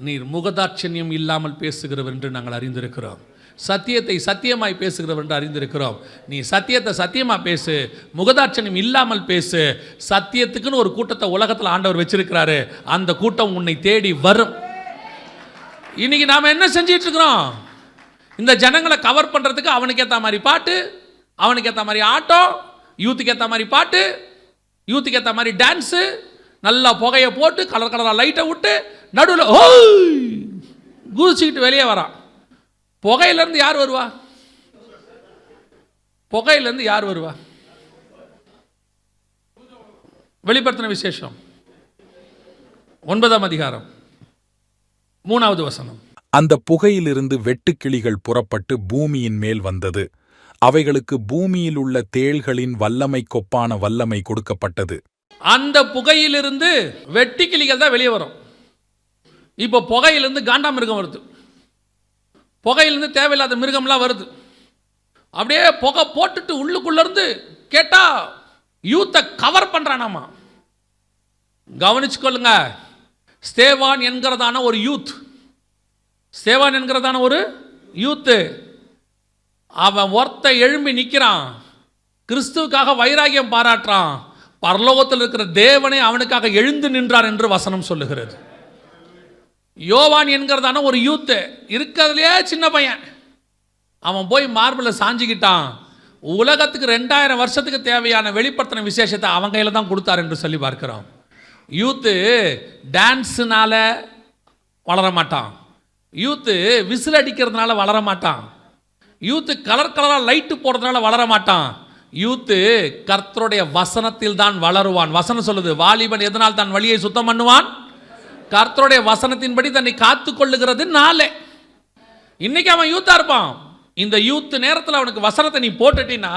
நீர் முகதாட்சண்யம் இல்லாமல் பேசுகிறவர் என்று நாங்கள் அறிந்திருக்கிறோம், சத்தியத்தை சத்தியமாய் பேசுகிறவர் என்று அறிந்திருக்கிறோம். நீ சத்தியத்தை சத்தியமாக பேசு, முகதாட்சண்யம் இல்லாமல் பேசு. சத்தியத்துக்குன்னு ஒரு கூட்டத்தை உலகத்தில் ஆண்டவர் வச்சிருக்கிறாரு, அந்த கூட்டம் உன்னை தேடி வரும். இன்னைக்கு நாம் என்ன செஞ்சிட்டு இருக்கிறோம்? இந்த ஜனங்களை கவர் பண்ணுறதுக்கு அவனுக்கு ஏற்ற மாதிரி பாட்டு, அவனுக்கு ஏற்ற மாதிரி ஆட்டம், யூத்துக்கு ஏற்ற மாதிரி பாட்டு, யூத்துக்கு ஏற்ற மாதிரி டான்ஸு, நல்லா புகையை போட்டு கலர் கலராக லைட்டை விட்டு நடுவில் குதிச்சுக்கிட்டு வெளியே வரான். புகையிலேருந்து யார் வருவா? புகையிலேருந்து யார் வருவா? வெளிப்படுத்தின விசேஷம் 9ஆம் அதிகாரம் 3வது வசனம். அந்த புகையிலிருந்து வெட்டுக்கிளிகள் புறப்பட்டு பூமியின் மேல் வந்தது. அவைகளுக்கு பூமியில் உள்ள தேள்களின் வல்லமை கொப்பான வல்லமை கொடுக்கப்பட்டது. அந்த புகையிலிருந்து வெட்டுக்கிளிகள் தான் வெளியே வரும். இப்போ புகையிலிருந்து காண்டாமிருகம் வருது, புகையிலிருந்து தேவையில்லாத மிருகம்லாம் வருது. அப்படியே புகை போட்டுட்டு உள்ளுக்குள்ளேருந்து கேட்டால் யூத்தை கவர் பண்ணுறானாமா. கவனிச்சுக்கொள்ளுங்க, ஸ்தேவான் என்கிறதான ஒரு யூத், ஸ்தேவான் என்கிறதான ஒரு யூத்து, அவன் ஒருத்த எழும்பி நிற்கிறான், கிறிஸ்துவுக்காக வைராகியம் பாராட்டுறான், பரலோகத்தில் இருக்கிற தேவனே அவனுக்காக எழுந்து நின்றார் என்று வசனம் சொல்லுகிறது. யோவான் என்கிறதான ஒரு யூத்து, இருக்கிறதுலையே சின்ன பையன், அவன் போய் மார்பில் சாஞ்சிக்கிட்டான். உலகத்துக்கு 2000 வருஷத்துக்கு தேவையான வெளிப்படுத்தின விசேஷத்தை அவன் கையில் தான் கொடுத்தார் என்று சொல்லி பார்க்கிறோம். யூத்து டான்ஸுனால வளர மாட்டான், யூத்து விசில் அடிக்கிறதுனால வளர மாட்டான், யூத்து கலர் கலராக லைட்டு போடுறதுனால வளர மாட்டான். யூத்து கர்த்தருடைய வசனத்தில் தான் வளருவான். வசனம் சொல்லுது, வாலிபன் எதனால் தான் வழியை சுத்தம் பண்ணுவான்? கர்த்தருடைய வசனத்தின்படி தன்னை காத்து கொள்ளுகிறது நாளே. இன்னைக்கு அவன் யூத்தா இருப்பான், இந்த யூத் நேரத்தில் அவனுக்கு வசனத்தை நீ போட்டுட்டீன்னா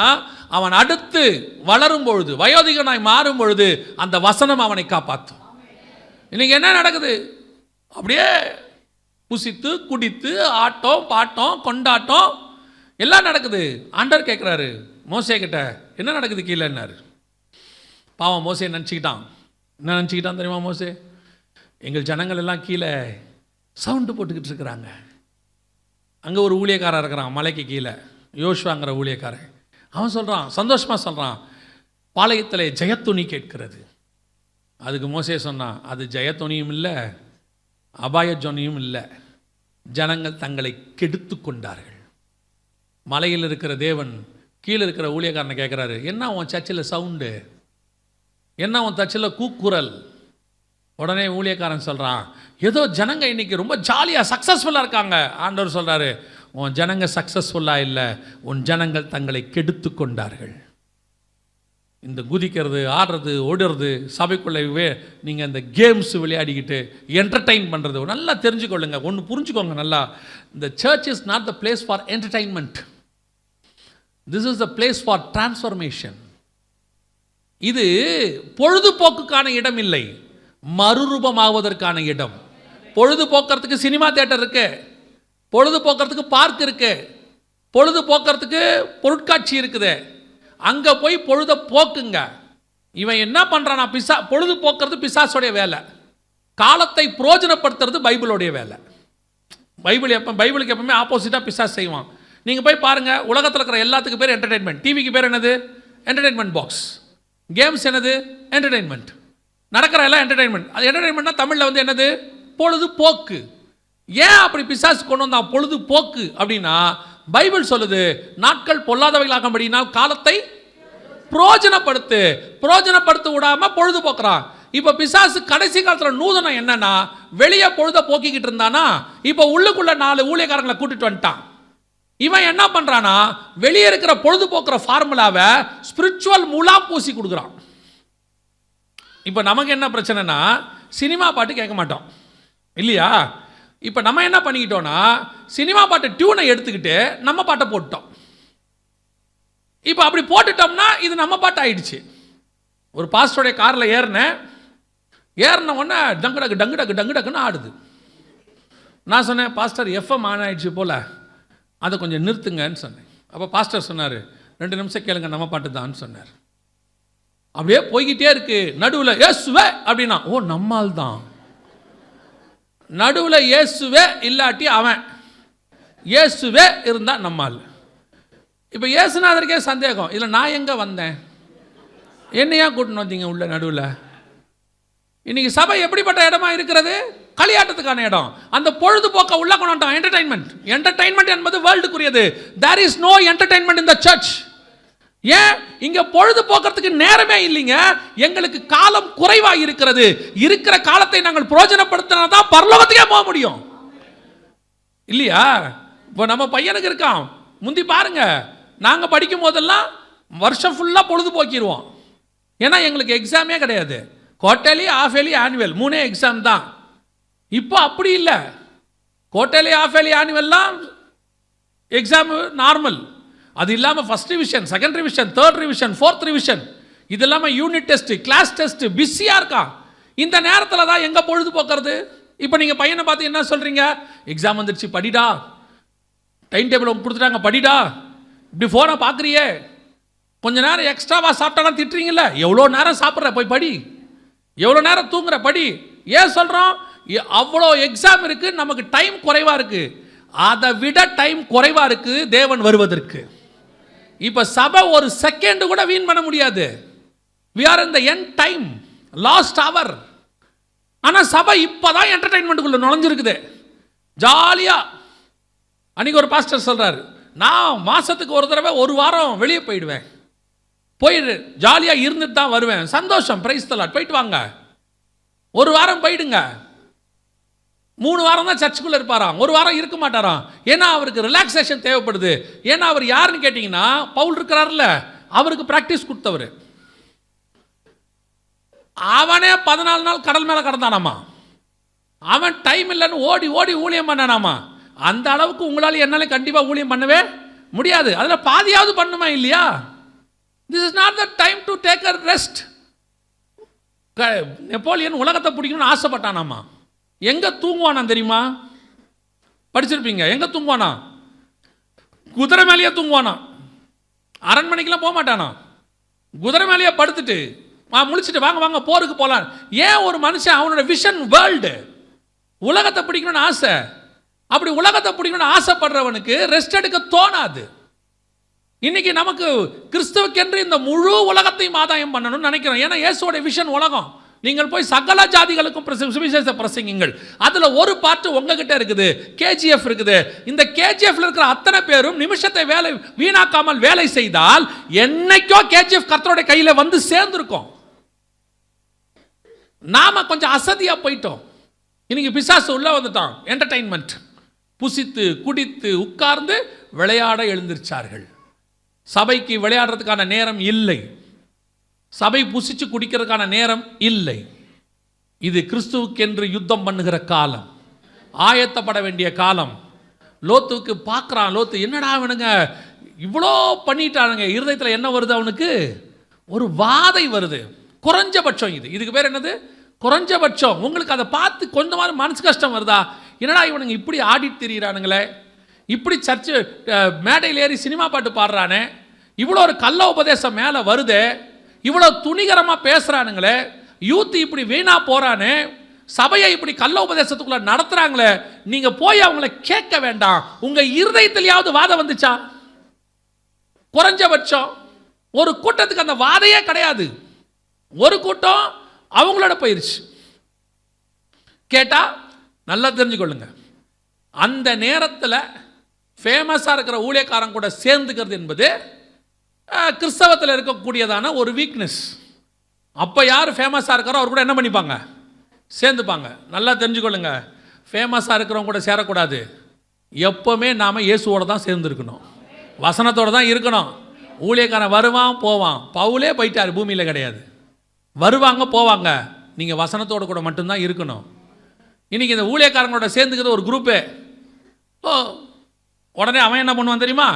அவன் அடுத்து வளரும் பொழுது, வயோதிகனாய் மாறும் பொழுது அந்த வசனம் அவனை காப்பாற்றும். இன்னைக்கு என்ன நடக்குது? அப்படியே புசித்து குடித்து ஆட்டம் பாட்டம் கொண்டாட்டம் எல்லாம் நடக்குது. ஆண்டவர் கேட்குறாரு மோசே கிட்ட, என்ன நடக்குது கீழேன்னாரு. பாவம் மோசே நினச்சிக்கிட்டான். என்ன நினச்சிக்கிட்டான் தெரியுமா மோசே? எங்கள் ஜனங்கள் எல்லாம் கீழே சவுண்டு போட்டுக்கிட்டு இருக்கிறாங்க. அங்கே ஒரு ஊழியக்காரன் இருக்கிறான் மலைக்கு கீழே, யோசுவாங்கிற ஊழியக்காரன். அவன் சொல்கிறான், சந்தோஷமாக சொல்கிறான், பாளையத்தில் ஜெயத்துணி கேட்கிறது. அதுக்கு மோசே சொன்னான், அது ஜெயத்துணியும் இல்லை அபாய ஜொனியும் இல்லை, ஜனங்கள் தங்களை கெடுத்து கொண்டார்கள். மலையில் இருக்கிற தேவன் கீழே இருக்கிற ஊழியக்காரனை கேட்குறாரு, என்ன உன் சர்ச்சில் சவுண்டு, என்ன உன் சர்ச்சில் கூக்குரல்? உடனே ஊழியக்காரன் சொல்கிறான், ஏதோ ஜனங்க இன்னைக்கு ரொம்ப ஜாலியாக சக்ஸஸ்ஃபுல்லாக இருக்காங்க. ஆண்டவர் சொல்கிறாரு, உன் ஜனங்க சக்ஸஸ்ஃபுல்லாக இல்லை, உன் ஜனங்கள் தங்களை கெடுத்து கொண்டார்கள். இந்த குதிக்கிறது ஆடுறது ஓடுறது சபைக்குள்ளே நீங்கள் இந்த கேம்ஸ் விளையாடிக்கிட்டு என்டர்டெயின் பண்ணுறது நல்லா தெரிஞ்சுக்கொள்ளுங்க. ஒன்று புரிஞ்சுக்கோங்க நல்லா, இந்த search is not the place for entertainment, this is the place for transformation. இது பொழுதுபோக்குக்கான இடம் இல்லை, மறுரூபமாவதற்கான இடம். பொழுதுபோக்குறதுக்கு சினிமா தியேட்டர் இருக்கு, பொழுதுபோக்குறதுக்கு பார்க் இருக்கு, பொழுதுபோக்குறதுக்கு பொருட்காட்சி இருக்குது. அங்கே போய் பொழுத போக்குங்க. இவன் என்ன பண்ணுறானா, பொழுதுபோக்குறது பிசாசுடைய வேலை, காலத்தை புரோஜனப்படுத்துறது பைபிளுடைய வேலை. பைபிளுக்கு எப்பவுமே ஆப்போசிட்டாக பிசாசு செய்வான். நீங்கள் போய் பாருங்கள், உலகத்தில் இருக்கிற எல்லாத்துக்கும் பேர் என்டர்டெயின்மெண்ட். டிவிக்கு பேர் என்னது? Entertainment box. கேம்ஸ் என்னது? என்டர்டெயின்மெண்ட். நடக்கிற எல்லாம் என்டர்டெயின்மெண்ட். அது என்டர்டெயின்மெண்ட்னா தமிழில் வந்து என்னது? பொழுதுபோக்கு. ஏன் அப்படி பிசாசு கொண்டு வந்தான் பொழுதுபோக்கு அப்படின்னா, பைபிள் சொல்லுது, நாட்கள் பொல்லாதவைகளாகும்படினால் காலத்தை புரோஜனப்படுத்த விடாம பொழுதுபோக்குறான். இப்போ பிசாசு கடைசி காலத்தில் நூதனம் என்னன்னா, வெளியே பொழுத போக்கிக்கிட்டு இருந்தானா, இப்போ உள்ளுக்குள்ள 4 ஊழியக்காரங்களை கூட்டிட்டு வந்துட்டான். இவன் என்ன பண்றானா, வெளியே இருக்கிற பொழுதுபோக்குற ஃபார்முலாவை ஸ்பிரிச்சுவல் முலா பூசி கொடுக்குறான். இப்போ நமக்கு என்ன பிரச்சனைனா, சினிமா பாட்டு கேட்க மாட்டோம் இல்லையா? இப்போ நம்ம என்ன பண்ணிக்கிட்டோம்னா, சினிமா பாட்டு டியூனை எடுத்துக்கிட்டு நம்ம பாட்டை போட்டோம். இப்போ அப்படி போட்டுட்டோம்னா இது நம்ம பாட்டு ஆயிடுச்சு. ஒரு பாஸ்டருடைய காரில் ஏறின உடனே டங்குன்னு ஆடுது. நான் சொன்னேன், பாஸ்டர் எஃப்எம் ஆன் ஆயிடுச்சு போல, அதை கொஞ்சம் நிறுத்துங்கன்னு சொன்னேன். அப்போ பாஸ்டர் சொன்னார், 2 நிமிஷம் கேளுங்க, நம்ம பாட்டு தான் சொன்னார். அப்படியே போய்கிட்டே இருக்கு. நடுவில் இயேசுவே அப்படின்னா, ஓ நம்மால் தான். நடுவில் இயேசுவே இல்லாட்டி அவன், இயேசுவே இருந்தா நம்மால். இப்போ இயேசுநாதருக்கே சந்தேகம், இதில் நான் எங்கே வந்தேன், என்னையா கூட்டின்னு வந்தீங்க உள்ள நடுவில்? இன்னைக்கு சபை எப்படிப்பட்ட இடமா இருக்கிறது? களியாட்டத்துக்கான இடம். அந்த பொழுதுபோக்க உள்ள கொண்டாட்டம், என்டர்டைன்மெண்ட் என்பது வேர்ல்டுக்குரியது. There is no entertainment in the church. ஏன்? இங்க பொழுதுபோக்குறதுக்கு நேரமே இல்லைங்க. எங்களுக்கு காலம் குறைவா இருக்கிறது. இருக்கிற காலத்தை நாங்கள் பிரயோஜனப்படுத்தினா தான் பரலோகத்துக்கே போக முடியும் இல்லையா? இப்போ நம்ம பையனுக்கு இருக்கான், முந்தி பாருங்க, நாங்க படிக்கும் போதெல்லாம் வருஷம் ஃபுல்லா பொழுதுபோக்கிடுவோம். ஏன்னா எங்களுக்கு எக்ஸாமே கிடையாது. Quarterly, half yearly, annual 3 exam தான். இப்போ அப்படி இல்லை. குவார்டர்லி, ஹாஃப் இயர்லி, ஆனுவல்லாம் எக்ஸாம் நார்மல். அது இல்லாமல் first revision, second revision, third revision, fourth revision, இது இல்லாமல் யூனிட் டெஸ்ட், கிளாஸ் டெஸ்ட், பிஸியாக இருக்கான். இந்த நேரத்தில் தான் எங்கே பொழுதுபோக்குறது? இப்போ நீங்கள் பையனை பார்த்து என்ன சொல்கிறீங்க? எக்ஸாம் வந்துடுச்சு படிடா, டைம் டேபிள் கொடுத்துட்டாங்க படிடா, இப்படி ஃபோனை பார்க்குறியே, கொஞ்ச நேரம் எக்ஸ்ட்ராவாக சாப்பிட்டாலும் திட்டுறீங்களே, எவ்வளோ நேரம் சாப்பிட்ற போய் படி, எவ்வளோ நேரம் தூங்குற படி. ஏன் சொல்கிறோம்? அவ்வளோ எக்ஸாம் இருக்குது, நமக்கு டைம் குறைவாக இருக்குது. அதை விட டைம் குறைவாக இருக்குது தேவன் வருவதற்கு. இப்போ சபை ஒரு செகண்ட் கூட வீண் பண்ண முடியாது. we are in the end time, last hour. ஆனால் சபை இப்போதான் என்டர்டைன்மெண்ட்டுக்குள்ளே நுழைஞ்சிருக்குது ஜாலியாக. அன்றைக்கி ஒரு பாஸ்டர் சொல்கிறார், நான் மாதத்துக்கு ஒரு தடவை 1 வாரம் வெளியே போயிடுவேன், போயிடு ஜாலியாக இருந்துட்டு தான் வருவேன். சந்தோஷம், பிரைஸ் தி லார்ட், போயிட்டு வாங்க. 1 வாரம் போயிடுங்க. 3 வாரம் தான் சர்ச்சுக்குள்ளே இருப்பாராம், 1 வாரம் இருக்க மாட்டாராம். ஏன்னா அவருக்கு ரிலாக்ஸேஷன் தேவைப்படுது. ஏன்னா அவர் யாருன்னு கேட்டிங்கன்னா, பவுல் இருக்கிறார்ல, அவருக்கு ப்ராக்டிஸ் கொடுத்தவர். அவனே 14 நாள் கடல் மேலே கடந்தானாமா. அவன் டைம் இல்லைன்னு ஓடி ஓடி ஊழியம் பண்ணானாமா. அந்த அளவுக்கு உங்களால் என்னால் கண்டிப்பாக ஊழியம் பண்ணவே முடியாது. அதில் பாதியாவது பண்ணுமா இல்லையா? This is not the time to take a rest. Napoleon உலகத்தை பிடிக்கணும்னு ஆசைப்பட்டானாமா. எங்கே தூங்குவானா தெரியுமா? படிச்சிருப்பீங்க. எங்கே தூங்குவானா? குதிரை மேலேயே தூங்குவானா. அரண்மனைக்கெல்லாம் போக மாட்டானா. குதிரை மேலேயே படுத்துட்டு முழிச்சிட்டு வாங்க வாங்க போருக்கு போகலாம். ஏன் ஒரு மனுஷன் அவனோட விஷன் வேர்ல்டு உலகத்தை பிடிக்கணும்னு ஆசை. அப்படி உலகத்தை பிடிக்கணும்னு ஆசைப்படுறவனுக்கு ரெஸ்ட் எடுக்க தோணாது. இன்னைக்கு நமக்கு கிறிஸ்துவுக்கென்று இந்த முழு உலகத்தையும் ஆதாயம் பண்ணணும்னு நினைக்கிறோம். ஏன்னா இயேசுவோட விஷன் உலகம். நீங்கள் போய் சகல ஜாதிகளுக்கும் சுவிசேஷ பிரசங்கிங்கள். அதில் ஒரு பார்ட் உங்ககிட்ட இருக்குது, கேஜிஎஃப் இருக்குது. இந்த கேஜிஎஃப்ல இருக்கிற அத்தனை பேரும் நிமிஷத்தை வேலை வீணாக்காமல் வேலை செய்தால் என்னைக்கோ கேஜிஎஃப் கர்த்தருடைய கையில் வந்து சேர்ந்துருக்கோம். நாம கொஞ்சம் அசதியா போயிட்டோம். இன்னைக்கு பிசாசு உள்ள வந்துட்டான். என்டர்டைன்மெண்ட், புசித்து குடித்து உட்கார்ந்து விளையாட எழுந்திருச்சார்கள். சபைக்கு விளையாடுறதுக்கான நேரம் இல்லை. சபை புசிச்சு குடிக்கிறதுக்கான நேரம் இல்லை. இது கிறிஸ்துவுக்கென்று யுத்தம் பண்ணுகிற காலம், ஆயத்தப்பட வேண்டிய காலம். லோத்துவுக்கு பார்க்குறான். லோத்து என்னடா அவனுங்க இவ்வளோ பண்ணிட்டானுங்க. இருதயத்தில் என்ன வருது அவனுக்கு? ஒரு வாதை வருது. குறைஞ்சபட்சம் இதுக்கு பேர் என்னது? குறைஞ்சபட்சம். உங்களுக்கு அதை பார்த்து கொஞ்சம் மாதிரி மனசு கஷ்டம் வருதா? என்னடா இவனுங்க இப்படி ஆடிட்டு திரியிறானுங்களே, இப்படி சர்ச்சு மேடையில் ஏறி சினிமா பாட்டு பாடுறானே, இவ்வளோ ஒரு கள்ள உபதேசம் மேலே வருதே, இவ்வளோ துணிகரமாக பேசுகிறானுங்களே, யூத் இப்படி வீணா போகிறானே, சபையை இப்படி கள்ள உபதேசத்துக்குள்ள நடத்துகிறாங்களே, நீங்கள் போய் அவங்கள கேட்க வேண்டாம். உங்கள் இருதயத்திலேயாவது வாதம் வந்துச்சா? குறைஞ்சபட்சம் ஒரு கூட்டத்துக்கு அந்த வாதையே கிடையாது. ஒரு கூட்டம் அவங்களோட போயிருச்சு. கேட்டால் நல்லா தெரிஞ்சுக்கொள்ளுங்க, அந்த நேரத்தில் ஃபேமஸாக இருக்கிற ஊழியக்காரன் கூட சேர்ந்துக்கிறது என்பது கிறிஸ்தவத்தில் இருக்கக்கூடியதான ஒரு வீக்னஸ். அப்போ யார் ஃபேமஸாக இருக்கிறோ அவர் கூட என்ன பண்ணிப்பாங்க? சேர்ந்துப்பாங்க. நல்லா தெரிஞ்சுக்கொள்ளுங்க, ஃபேமஸாக இருக்கிறவங்க கூட சேரக்கூடாது. எப்போவுமே நாம் இயேசுவோடு தான் சேர்ந்துருக்கணும், வசனத்தோடு தான் இருக்கணும். ஊழியக்காரன் வருவான் போவான். பவுலே போயிட்டார், பூமியில் கிடையாது. வருவாங்க போவாங்க. நீங்கள் வசனத்தோடு கூட மட்டும்தான் இருக்கணும். இன்றைக்கி இந்த ஊழியக்காரங்களோட சேர்ந்துக்கிறது ஒரு குரூப்பு. உடனே அவன் என்ன பண்ணுவான் தெரியுமா?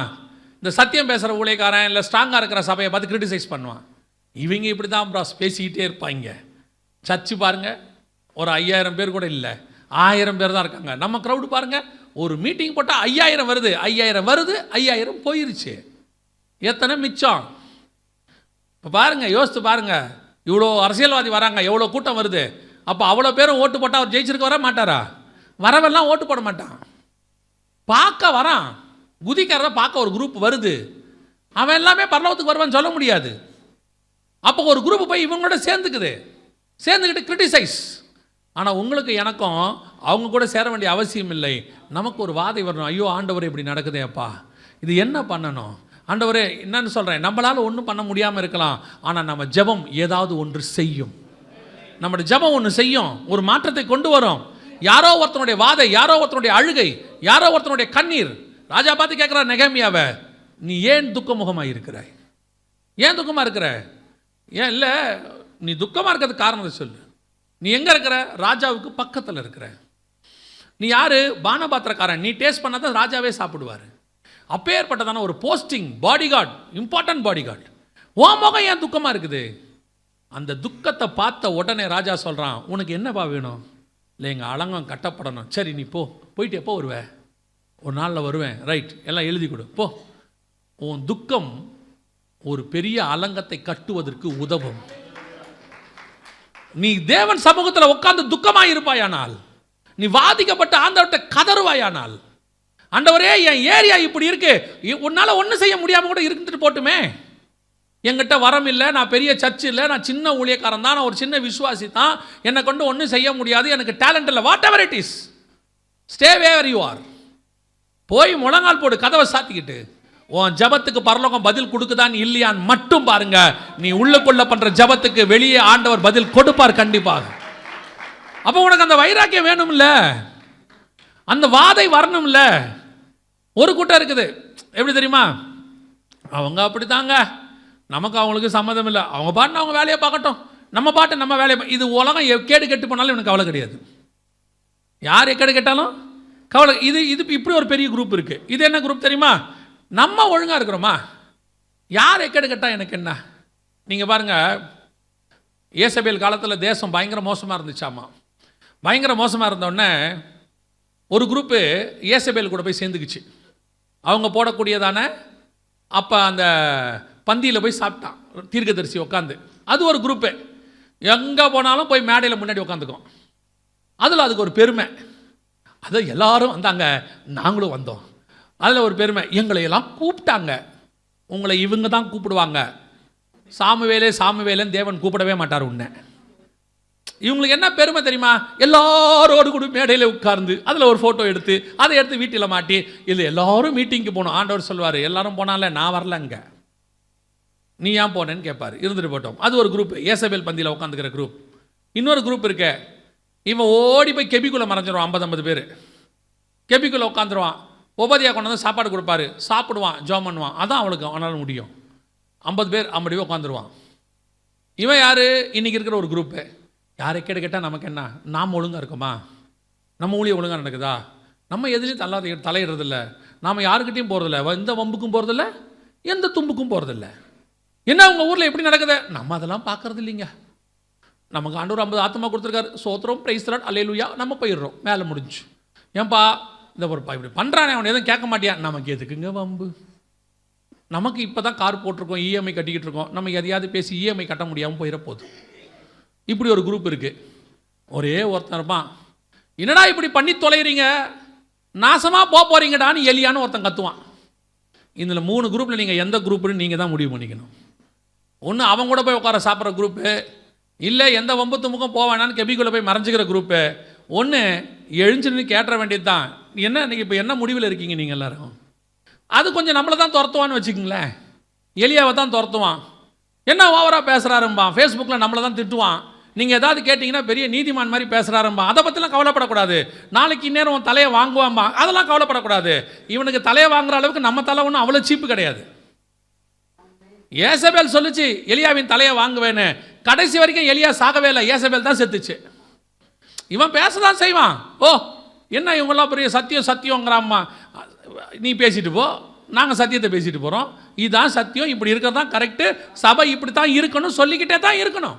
இந்த சத்தியம் பேசுகிற ஊழியக்காரன் இல்லை ஸ்ட்ராங்காக இருக்கிற சபையை பார்த்து கிரிட்டிசைஸ் பண்ணுவான். இவங்க இப்படி தான் ப்ராஸ் பேசிக்கிட்டே இருப்பாங்க. சர்ச்சு பாருங்கள், ஒரு 5000 பேர் கூட இல்லை, 1000 பேர் தான் இருக்காங்க. நம்ம க்ரௌடு பாருங்கள், ஒரு மீட்டிங் போட்டால் 5000 வருது, 5000 வருது, 5000 போயிருச்சு. எத்தனை மிச்சம்? இப்போ பாருங்கள், யோசித்து பாருங்கள். இவ்வளோ அரசியல்வாதி வராங்க, எவ்வளோ கூட்டம் வருது. அப்போ அவ்வளோ பேரும் ஓட்டு போட்டால் அவர் ஜெயிச்சிருக்க வர மாட்டாரா? வரவெல்லாம் ஓட்டு போட மாட்டான். பார்க்க வரான், குதிக்கிறத பார்க்க ஒரு குரூப் வருது. அவன் எல்லாமே பரலோகத்துக்கு வருவான்னு சொல்ல முடியாது. அப்போ ஒரு குரூப் போய் இவங்களோட சேர்ந்துக்கிட்டு கிரிட்டிசைஸ். ஆனால் உங்களுக்கு எனக்கும் அவங்க கூட சேர வேண்டிய அவசியம் இல்லை. நமக்கு ஒரு வாதை வரணும். ஐயோ ஆண்டவரே இப்படி நடக்குதே அப்பா, இது என்ன பண்ணணும்? ஆண்டவரே என்னன்னு சொல்கிறேன், நம்மளால் ஒன்றும் பண்ண முடியாமல் இருக்கலாம், ஆனால் நம்ம ஜெபம் ஏதாவது ஒன்று செய்யும். நம்முடைய ஜெபம் ஒன்று செய்யும், ஒரு மாற்றத்தை கொண்டு வரும். யாரோ ஒருத்தனுடைய வாதை, யாரோ ஒருத்தனுடைய அழுகை, யாரோ ஒருத்தனுடைய கண்ணீர். ராஜா பார்த்து கேட்குறார் நெகேமியாவை, நீ ஏன் துக்கமுகமாக இருக்கிறாய்? ஏன் துக்கமாக இருக்கிற? ஏன் இல்லை, நீ துக்கமாக இருக்கிறதுக்கு காரணத்தை சொல்லு. நீ எங்கே இருக்கிற? ராஜாவுக்கு பக்கத்தில் இருக்கிற. நீ யார்? பானபாத்திரக்காரன். நீ டேஸ்ட் பண்ணாதான் ராஜாவே சாப்பிடுவார். அப்பேற்பட்டதான ஒரு போஸ்டிங், பாடிகார்டு, இம்பார்ட்டன்ட் பாடிகார்டு. உன் முகம் ஏன் துக்கமாக இருக்குது? அந்த துக்கத்தை பார்த்த உடனே ராஜா சொல்கிறான், உனக்கு என்னப்பா வேணும்? இல்லை எங்கள் அலங்கம் கட்டப்படணும். சரி நீ போயிட்டு எப்போ வருவேன்? ஒரு நாளில் வருவேன். ரைட், எல்லாம் எழுதி கொடு போ. உன் துக்கம் ஒரு பெரிய அலங்கத்தை கட்டுவதற்கு உதவும். நீ தேவன் சமூகத்தில் உட்கார்ந்து துக்கமாக இருப்பாயானால், நீ வாதிக்கப்பட்ட ஆண்டவர்கிட்ட கதறுவாயானால், ஆண்டவரே என் ஏரியா இப்படி இருக்கு, உன்னால் ஒன்றும் செய்ய முடியாமல் கூட இருந்துட்டு போட்டுமே, என்கிட்ட வரம் இல்லை, நான் பெரிய சர்ச் இல்லை, நான் சின்ன ஊழியக்காரன் தான், நான் ஒரு சின்ன விசுவாசி தான், என்னை கொண்டு ஒன்றும் செய்ய முடியாது, எனக்கு டேலண்ட் இல்லை, whatever it is, stay where you are. போய் முழங்கால் போடு, கதவை சாத்திக்கிட்டு. உன் ஜபத்துக்கு பரலோகம் பதில் கொடுக்குதான் இல்லையான்னு மட்டும் பாருங்க. நீ உள்ளுக்குள்ள பண்ற ஜபத்துக்கு வெளியே ஆண்டவர் பதில் கொடுப்பார் கண்டிப்பாக. அப்போ உனக்கு அந்த வைராக்கியம் வேணும்ல, அந்த வாதை வரணும்ல. ஒரு கூட்டம் இருக்குது, எப்படி தெரியுமா? அவங்க அப்படித்தாங்க, நமக்கு அவங்களுக்கு சம்மதம் இல்லை, அவங்க பாட்டு அவங்க வேலையை பார்க்கட்டும், நம்ம பாட்டு நம்ம வேலையை. இது உலகம் கேடு கெட்டு போனாலும் எனக்கு கவலை கிடையாது. யார் கேடு கெட்டாலும் கவலை. இது இப்படி ஒரு பெரிய குரூப் இருக்குது. இது என்ன குரூப் தெரியுமா? நம்ம ஒழுங்காக இருக்கிறோமா? யார் எக்கெடு கேட்டால் எனக்கு என்ன? நீங்கள் பாருங்கள், ஏசபேல் காலத்தில் தேசம் பயங்கர மோசமாக இருந்துச்சாமா. பயங்கர மோசமாக இருந்தோடனே ஒரு குரூப்பு ஏசபேல் கூட போய் சேர்ந்துக்குச்சு. அவங்க போடக்கூடியதான அப்போ அந்த பந்தியில் போய் சாப்பிட்டான் தீர்க்கதரிசி உட்காந்து. அது ஒரு குரூப்பு. எங்கே போனாலும் போய் மேடையில் முன்னாடி உட்காந்துக்கும். அதில் அதுக்கு ஒரு பெருமை. அது எல்லாரும் வந்தாங்க, நாங்களும் வந்தோம். அதில் ஒரு பெருமை, எங்களையெல்லாம் கூப்பிட்டாங்க. உங்களை இவங்க தான் கூப்பிடுவாங்க. சாமுவேலேன்னு தேவன் கூப்பிடவே மாட்டார் உன்னை. இவங்களுக்கு என்ன பெருமை தெரியுமா? எல்லாரோடு கூட மேடையில் உட்கார்ந்து அதில் ஒரு ஃபோட்டோ எடுத்து அதை எடுத்து வீட்டில் மாட்டி, இல்லை எல்லாரும் மீட்டிங்க்கு போகணும். ஆண்டவர் சொல்வார், எல்லாரும் போனால நான் வரலங்க, நீ ஏன் போனேன்னு கேட்பார். இருந்துட்டு போட்டோம். அது ஒரு குரூப், ஏசபேல் பந்தியில் உட்காந்துக்கிற குரூப். இன்னொரு குரூப் இருக்க, இவன் ஓடி போய் கெபிக்குள்ளே மறைஞ்சிருவான். 50 பேர் கெபிக்குள்ளே உட்காந்துருவான். உபதியாக கொண்டு வந்து சாப்பாடு கொடுப்பாரு, சாப்பிடுவான், ஜோம் பண்ணுவான். அதான் அவனுக்கு அவனால் முடியும். 50 பேர் அப்படியே உட்காந்துருவான். இவன் யார்? இன்றைக்கி இருக்கிற ஒரு குரூப்பு. யாரை கேட்டால் நமக்கு என்ன? நாம் ஒழுங்காக இருக்கோமா? நம்ம ஊழியம் ஒழுங்காக நடக்குதா? நம்ம எதுலேயும் தலையிடுறதில்ல. நாம் யாருக்கிட்டையும் போகிறதில்ல, எந்த வம்புக்கும் போகிறதில்ல, எந்த தும்புக்கும் போகிறதில்ல. என்ன உங்கள் ஊரில் எப்படி நடக்குது? நம்ம அதெல்லாம் பார்க்குறது இல்லைங்க. நமக்கு ஆண்டவர் 50 ஆத்மா கொடுத்துருக்காரு, சோத்திரம், பிரைஸ் லார்ட், அல்லேலூயா, நம்ம போயிடுறோம், மேலே முடிஞ்சு. ஏன்பா இந்த ஒரு இப்படி பண்ணுறானே, அவன் எதுவும் கேட்க மாட்டியா? நமக்கு எதுக்குங்க வம்பு? நமக்கு இப்போ தான் கார் போட்டிருக்கோம், இஎம்ஐ கட்டிக்கிட்டு இருக்கோம், நம்ம எதையாவது பேசி இஎம்ஐ கட்ட முடியாமல் போயிட போகுது. இப்படி ஒரு குரூப் இருக்குது. ஒரே ஒருத்தன் இருப்பான், என்னடா இப்படி பண்ணி தொலைகிறீங்க, நாசமாக போகிறீங்கடான்னு எலியான்னு ஒருத்தன் கத்துவான். இதில் 3 குரூப்பில் நீங்கள் எந்த குரூப்புன்னு நீங்கள் தான் முடிவு பண்ணிக்கணும். ஒன்று அவன் கூட போய் உட்கார சாப்பிட்ற குரூப்பு, இல்லை எந்த வம்பத்து முகம் போவேனான்னு கெபிக்குள்ளே போய் மறைஞ்சிக்கிற குரூப்பு. ஒன்று எழுஞ்சுன்னு கேட்டுற வேண்டியது தான், என்ன இன்றைக்கி இப்போ என்ன முடிவில் இருக்கீங்க நீங்கள் எல்லோரும்? அது கொஞ்சம் நம்மளை தான் துரத்துவான்னு வச்சுக்கோங்களேன். எலியாவை தான் துரத்துவான். என்ன ஓவராக பேசுகிறாரும்பா, ஃபேஸ்புக்கில் நம்மளை தான் திட்டுவான். நீங்கள் ஏதாவது கேட்டிங்கன்னா பெரிய நீதிமான் மாதிரி பேசுகிறாரும்பா. அதை பற்றிலாம் கவலைப்படக்கூடாது. நாளைக்கு இந்நேரம் தலையை வாங்குவாம்பா, அதெல்லாம் கவலைப்படக்கூடாது. இவனுக்கு தலையை வாங்குற அளவுக்கு நம்ம தலை ஒன்றும் அவ்வளோ சீப்பு கிடையாது. ஏசபேல் சொல்லுச்சு எலியாவின் தலையை வாங்குவேன்னு. கடைசி வரைக்கும் எலியா சாகவே இல்லை, ஏசபேல் தான் செத்துச்சு. இவன் பேசதான் செய்வான். ஓ என்ன இவங்கெல்லாம் பெரிய சத்தியங்கிறாம்மா, நீ பேசிட்டு போ, நாங்கள் சத்தியத்தை பேசிட்டு போகிறோம், இதுதான் சத்தியம், இப்படி இருக்கிறது தான் கரெக்டு, சபை இப்படி தான் இருக்கணும் சொல்லிக்கிட்டே தான் இருக்கணும்.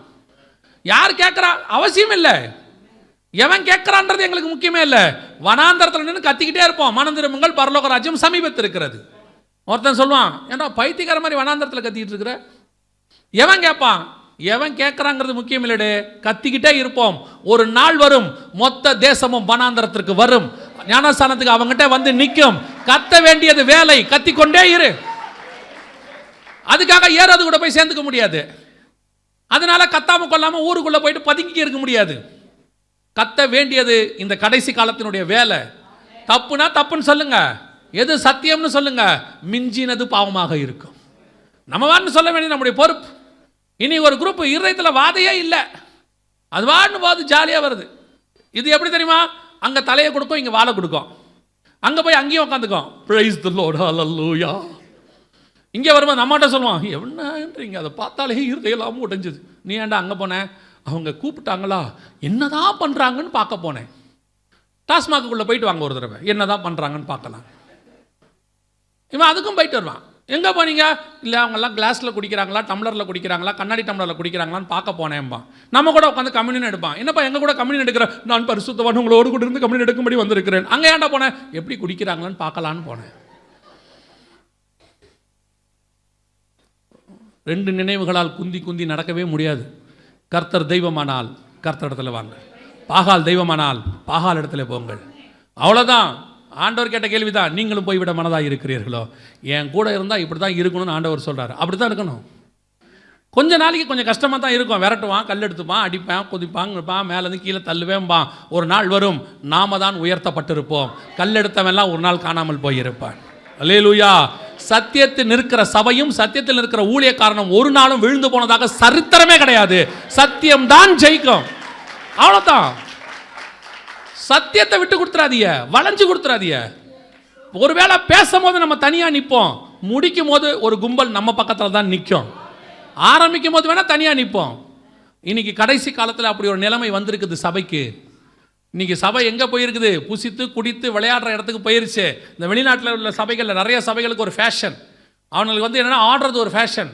யார் கேட்குறா அவசியம் இல்லை, எவன் கேட்குறான்றது எங்களுக்கு முக்கியமே இல்லை. வனாந்தரத்தில் நின்று கத்திக்கிட்டே இருப்போம், மனம் திரும்புங்கள் பரலோக ராஜ்யம் சமீபத்தில் இருக்கிறது. ஒருத்தன் சொல்லுவான், ஏன்னா பைத்தியக்கார மாதிரி வனாந்தரத்தில் கத்திக்கிட்டு இருக்கிற. எவன் கேட்பான்? எவன் கேட்குறாங்கிறது முக்கியம் இல்லைடே, கத்திக்கிட்டே இருப்போம். ஒரு நாள் வரும், மொத்த தேசமும் வனாந்தரத்திற்கு வரும், ஞானஸ்தானத்துக்கு அவங்ககிட்ட வந்து நிற்கும். கத்த வேண்டியது வேலை, கத்திக்கொண்டே இரு. அதுக்காக ஏறாது கூட போய் சேர்ந்துக்க முடியாது. அதனால கத்தாம கொள்ளாம ஊருக்குள்ள போயிட்டு பதுங்கி இருக்க முடியாது. கத்த வேண்டியது இந்த கடைசி காலத்தினுடைய வேலை. தப்புனா தப்புன்னு சொல்லுங்க, எது சத்தியம்னு சொல்லுங்க, மிஞ்சினது பாவமாக இருக்கும். நம்ம வான்னு சொல்ல வேண்டியது நம்முடைய பொறுப்பு. இனி ஒரு குரூப் இருதயத்தில் வாதையே இல்லை, அது வான்னு போது ஜாலியாக வருது. இது எப்படி தெரியுமா? அங்கே தலையை கொடுக்கும், இங்கே வாழை கொடுக்கும், அங்கே போய் அங்கேயும் உட்காந்துக்கும், பிரைஸ் தி லார்ட் ஹல்லேலூயா. இங்கே வரும்போது நம்மகிட்ட சொல்லுவான், என்னன்றீங்க, அதை பார்த்தாலே இருதயெல்லாம் உடைஞ்சுது. நீ ஏன்டா அங்கே போனேன்? அவங்க கூப்பிட்டாங்களா, என்னதான் பண்ணுறாங்கன்னு பார்க்க போனேன். டாஸ்மாக்குள்ளே போயிட்டு வாங்க ஒரு தடவை, என்னதான் பண்ணுறாங்கன்னு பார்க்கலாம். இவன் அதுக்கும் போயிட்டு வருவான். எங்கே போனீங்க? இல்லை அவங்கெல்லாம் கிளாஸில் குடிக்கிறாங்களா, டம்ளரில் குடிக்கிறாங்களா, கண்ணாடி டம்ளரில் குடிக்கிறாங்களான்னு பார்க்க போனேன்பா. நம்ம கூட உட்காந்து கம்யூனியன் எடுப்பான். என்னப்பா எங்கள் கூட கம்யூனியன் எடுக்கிறேன்? நான் பரிசுத்தவான் உங்களோடு கூட இருந்து கம்யூனியன் எடுக்கும்படி வந்திருக்கிறேன். அங்கே ஏன்டா போனேன்? எப்படி குடிக்கிறாங்களான்னு பார்க்கலான்னு போனேன். 2 நினைவுகளால் குந்தி குந்தி நடக்கவே முடியாது. கர்த்தர் தெய்வமானால் கர்த்தர் இடத்துல வாங்க, பாகால் தெய்வமானால் பாகால் இடத்துல போங்கள். அவ்வளோதான். ஆண்டவர் கேட்ட கேள்வி தான், நீங்களும் போய்விட மனதாக இருக்கிறீர்களோ? என் கூட இருந்தால் இப்படி தான் இருக்கணும்னு ஆண்டவர் சொல்கிறார். அப்படி தான் இருக்கணும். கொஞ்ச நாளைக்கு கொஞ்சம் கஷ்டமாக தான் இருக்கும். விரட்டுவான், கல் எடுத்துப்பான், அடிப்பான், குதிப்பான், மேலேருந்து கீழே தள்ளுவேன்பான். ஒரு நாள் வரும், நாம தான் உயர்த்தப்பட்டிருப்போம். கல் எடுத்தவெல்லாம் ஒரு நாள் காணாமல் போயிருப்பான். அல்லேலூயா. சத்தியத்தில் நிற்கிற சபையும் சத்தியத்தில் நிற்கிற ஊழியக்காரனும் ஒரு நாளும் விழுந்து போனதாக சரித்திரமே கிடையாது. சத்தியம் தான் ஜெயிக்கும். அவ்வளோதான். சத்தியத்தை விட்டு கொடுத்துறாதீங்க, வளைஞ்சு கொடுத்துறாதீங்க. ஒருவேளை பேசும்போது நம்ம தனியாக நிற்போம், முடிக்கும் போது ஒரு கும்பல் நம்ம பக்கத்தில் தான் நிற்கும். ஆரம்பிக்கும் போது வேணால் தனியாக நிற்போம். இன்னைக்கு கடைசி காலத்தில் அப்படி ஒரு நிலைமை வந்திருக்குது சபைக்கு. இன்றைக்கி சபை எங்கே போயிருக்குது? புசித்து குடித்து விளையாடுற இடத்துக்கு போயிருச்சு. இந்த வெளிநாட்டில் உள்ள சபைகளில் நிறைய சபைகளுக்கு ஒரு ஃபேஷன், அவங்களுக்கு வந்து என்னென்னா ஆடுறது ஒரு ஃபேஷன்.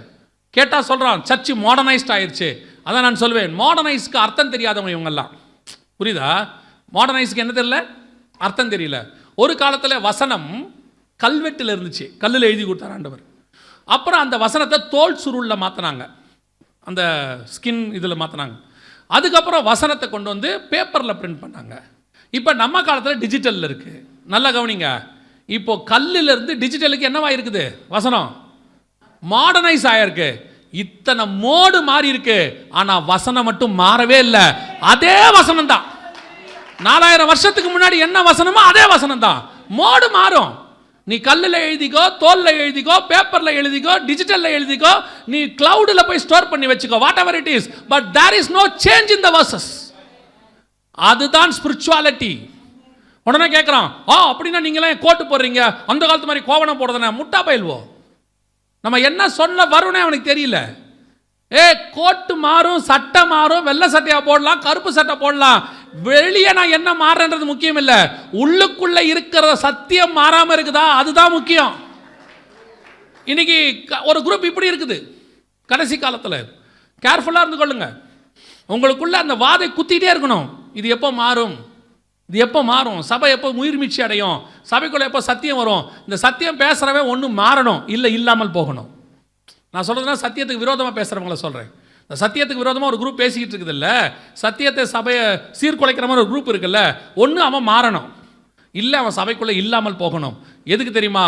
கேட்டால் சொல்கிறான் சர்ச்சு மாடர்னைஸ்ட் ஆயிடுச்சு. அதான் நான் சொல்வேன், மாடர்னைஸ்க்கு அர்த்தம் தெரியாதவங்க இவங்கெல்லாம். புரியுதா? மாடர்னைஸ்க்கு என்ன தெரியல, அர்த்தம் தெரியல. ஒரு காலத்தில் வசனம் கல்வெட்டில் இருந்துச்சு, கல்லில் எழுதி கொடுத்தார் ஆண்டவர். அப்புறம் அந்த வசனத்தை தோல் சுருளில் மாற்றினாங்க, அந்த ஸ்கின் இதில் மாற்றினாங்க. அதுக்கப்புறம் வசனத்தை கொண்டு வந்து பேப்பரில் பிரிண்ட் பண்ணாங்க. இப்போ நம்ம காலத்தில் டிஜிட்டலில் இருக்குது. நல்லா கவனிங்க, இப்போ கல்லிலிருந்து டிஜிட்டலுக்கு என்னவா இருக்குது? வசனம் மாடர்னைஸ் ஆயிருக்கு. இத்தனை மோடு மாறி இருக்கு, ஆனால் வசனம் மட்டும் மாறவே இல்லை. அதே வசனம் தான். 4000 வருஷத்துக்கு முன்னாடி என்ன வசனமோ அதே வசனம் தான். மோடு மாறும். நீ கல்லில் எழுதிக்கோ, தோலில் எழுதிக்கோ, பேப்பரில் எழுதிக்கோ, டிஜிட்டலில் எழுதிக்கோ, நீ கிளவுடில் போய் ஸ்டோர் பண்ணி வச்சுக்கோ, whatever it is, but there is no change in the verses. அதுதான் ஸ்பிரிச்சுவாலிட்டி. உடனே கேட்குறான், அப்படின்னா நீங்களே கோட்டு போடுறீங்க, அந்த காலத்து மாதிரி கோவணம் போடுறதுனா முட்டா பயில்வோ. நம்ம என்ன சொல்ல வரும்னே அவனுக்கு தெரியல. கோட்டு மாறும், சட்டை மாறும், வெள்ளை சட்டையா போடலாம், கருப்பு சட்டை போடலாம். வெளியே நான் என்ன மாறுறது முக்கியம் இல்லை, உள்ளுக்குள்ள இருக்கிற சத்தியம் மாறாம இருக்குதா, அதுதான் முக்கியம். இன்னைக்கு ஒரு குரூப் இப்படி இருக்குது. கடைசி காலத்தில் கேர்ஃபுல்லாக இருந்து கொள்ளுங்க. உங்களுக்குள்ள அந்த வாதை குத்திட்டே இருக்கணும். இது எப்போ மாறும், இது எப்போ மாறும், சபை எப்போ முயற்சி அடையும், சபைக்குள்ள எப்போ சத்தியம் வரும். இந்த சத்தியம் பேசுகிறவன் ஒன்று மாறணும், இல்லை இல்லாமல் போகணும். நான் சொல்கிறதுனா சத்தியத்துக்கு விரோதமாக பேசுகிறவங்கள சொல்கிறேன். இந்த சத்தியத்துக்கு விரோதமாக ஒரு குரூப் பேசிக்கிட்டு இருக்குது இல்லை, சத்தியத்தை சபையை சீர்குலைக்கிற மாதிரி ஒரு குரூப் இருக்குல்ல, ஒன்று அவன் மாறணும், இல்லை அவன் சபைக்குள்ளே இல்லாமல் போகணும். எதுக்கு தெரியுமா?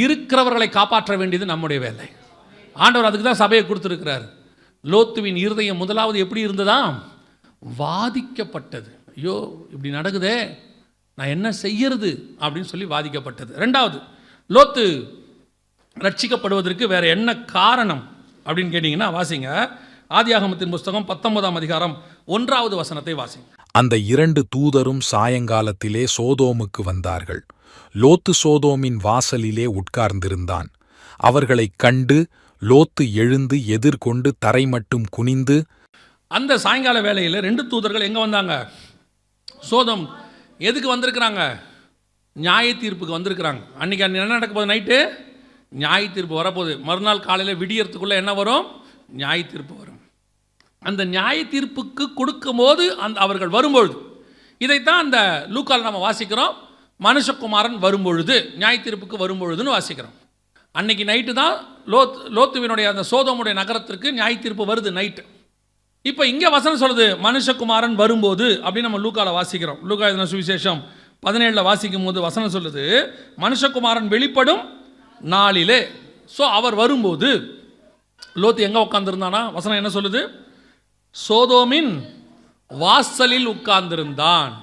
இருக்கிறவர்களை காப்பாற்ற வேண்டியது நம்முடைய வேலை. ஆண்டவர் அதுக்கு தான் சபையை கொடுத்துருக்கிறார். லோத்துவின் இருதயம் முதலாவது எப்படி இருந்ததா? வாதிக்கப்பட்டது. ஐயோ இப்படி நடக்குதே, நான் என்ன செய்யறது அப்படின்னு சொல்லி வாதிக்கப்பட்டது. ரெண்டாவது, லோத்து ரட்சிக்கப்படுவதற்கு வேற என்ன காரணம் அப்படின்னு கேட்டிங்கன்னா, வாசிங்க ஆதியாகமத்தின் புஸ்தகம் 19ஆம் அதிகாரம் 1வது வசனத்தை வாசிங்க. அந்த 2 தூதரும் சாயங்காலத்திலே சோதோமுக்கு வந்தார்கள். லோத்து சோதோமின் வாசலிலே உட்கார்ந்திருந்தான். அவர்களைக் கண்டு லோத்து எழுந்து எதிர்கொண்டு தரை மட்டும் குனிந்து. அந்த சாயங்கால வேளையில் 2 தூதர்கள் எங்கே வந்தாங்க? சோதோம். எதுக்கு வந்திருக்கிறாங்க? நியாய தீர்ப்புக்கு வந்திருக்கிறாங்க. அன்றைக்கி என்ன நடக்க போகுது? நைட்டு நியாய தீர்ப்பு வரப்போகுது. மறுநாள் காலையில் விடியறதுக்குள்ளே என்ன வரும்? நியாய தீர்ப்பு வரும். அந்த நியாய தீர்ப்புக்கு கொடுக்கும்போது அவர்கள் வரும்பொழுது, இதைத்தான் அந்த லூக்கால் நம்ம வாசிக்கிறோம், மனுஷகுமாரன் வரும்பொழுது, நியாய தீர்ப்புக்கு வரும்பொழுதுன்னு வாசிக்கிறோம். அன்னைக்கு நைட்டு தான் லோத்துவினுடைய அந்த சோதோமுடைய நகரத்திற்கு நியாய தீர்ப்பு வருது நைட்டு. இப்போ இங்கே வசனம் சொல்லுது மனுஷகுமாரன் வரும்போது அப்படின்னு நம்ம லூக்கால வாசிக்கிறோம். லூக்கா எழுதின சுவிசேஷம் 17 வாசிக்கும் போது வசனம் சொல்லுது மனுஷகுமாரன் வெளிப்படும் நாளிலே. ஸோ அவர் வரும்போது லோத்து எங்கே உட்கார்ந்துருந்தானா? வசனம் என்ன சொல்லுது? சோதோமின் வாசலில் உட்கார்ந்திருந்தான்.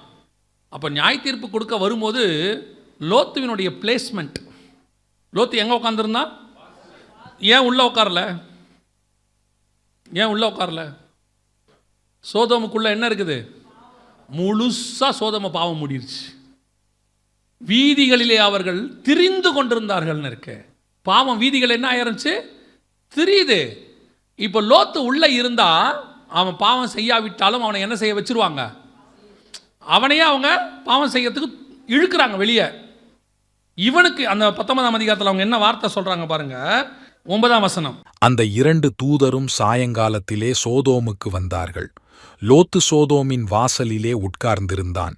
அப்போ நியாய தீர்ப்பு கொடுக்க வரும்போது லோத்துவினுடைய பிளேஸ்மெண்ட், லோத்து எங்கே உட்கார்ந்துருந்தான்? ஏன் உள்ள உட்காரல? ஏன் உள்ள உட்காரல? சோதோமுக்குள்ள என்ன இருக்குது? முழுசா சோதோம பாவம் முடிருச்சு. வீதிகளிலே அவர்கள் திரிந்து கொண்டிருந்தார்கள்னு இருக்கு. பாவம் வீதிகள் என்ன ஆயிருச்சு? திரியுது. இப்போ லோத்து உள்ள இருந்தா அவன் பாவம் செய்யாவிட்டாலும் அவனை என்ன செய்ய வச்சிருவாங்க? அவனையே அவங்க பாவம் செய்யறதுக்கு இழுக்கிறாங்க வெளியே. இவனுக்கு அந்த 19ஆம் அதிகாரத்தில் அவங்க என்ன வார்த்தை சொல்றாங்க பாருங்க, 9ஆம் வசனம். அந்த 2 தூதரும் சாயங்காலத்திலே சோதோமுக்கு வந்தார்கள். லோத்து சோதோமின் வாசலிலே உட்கார்ந்திருந்தான்.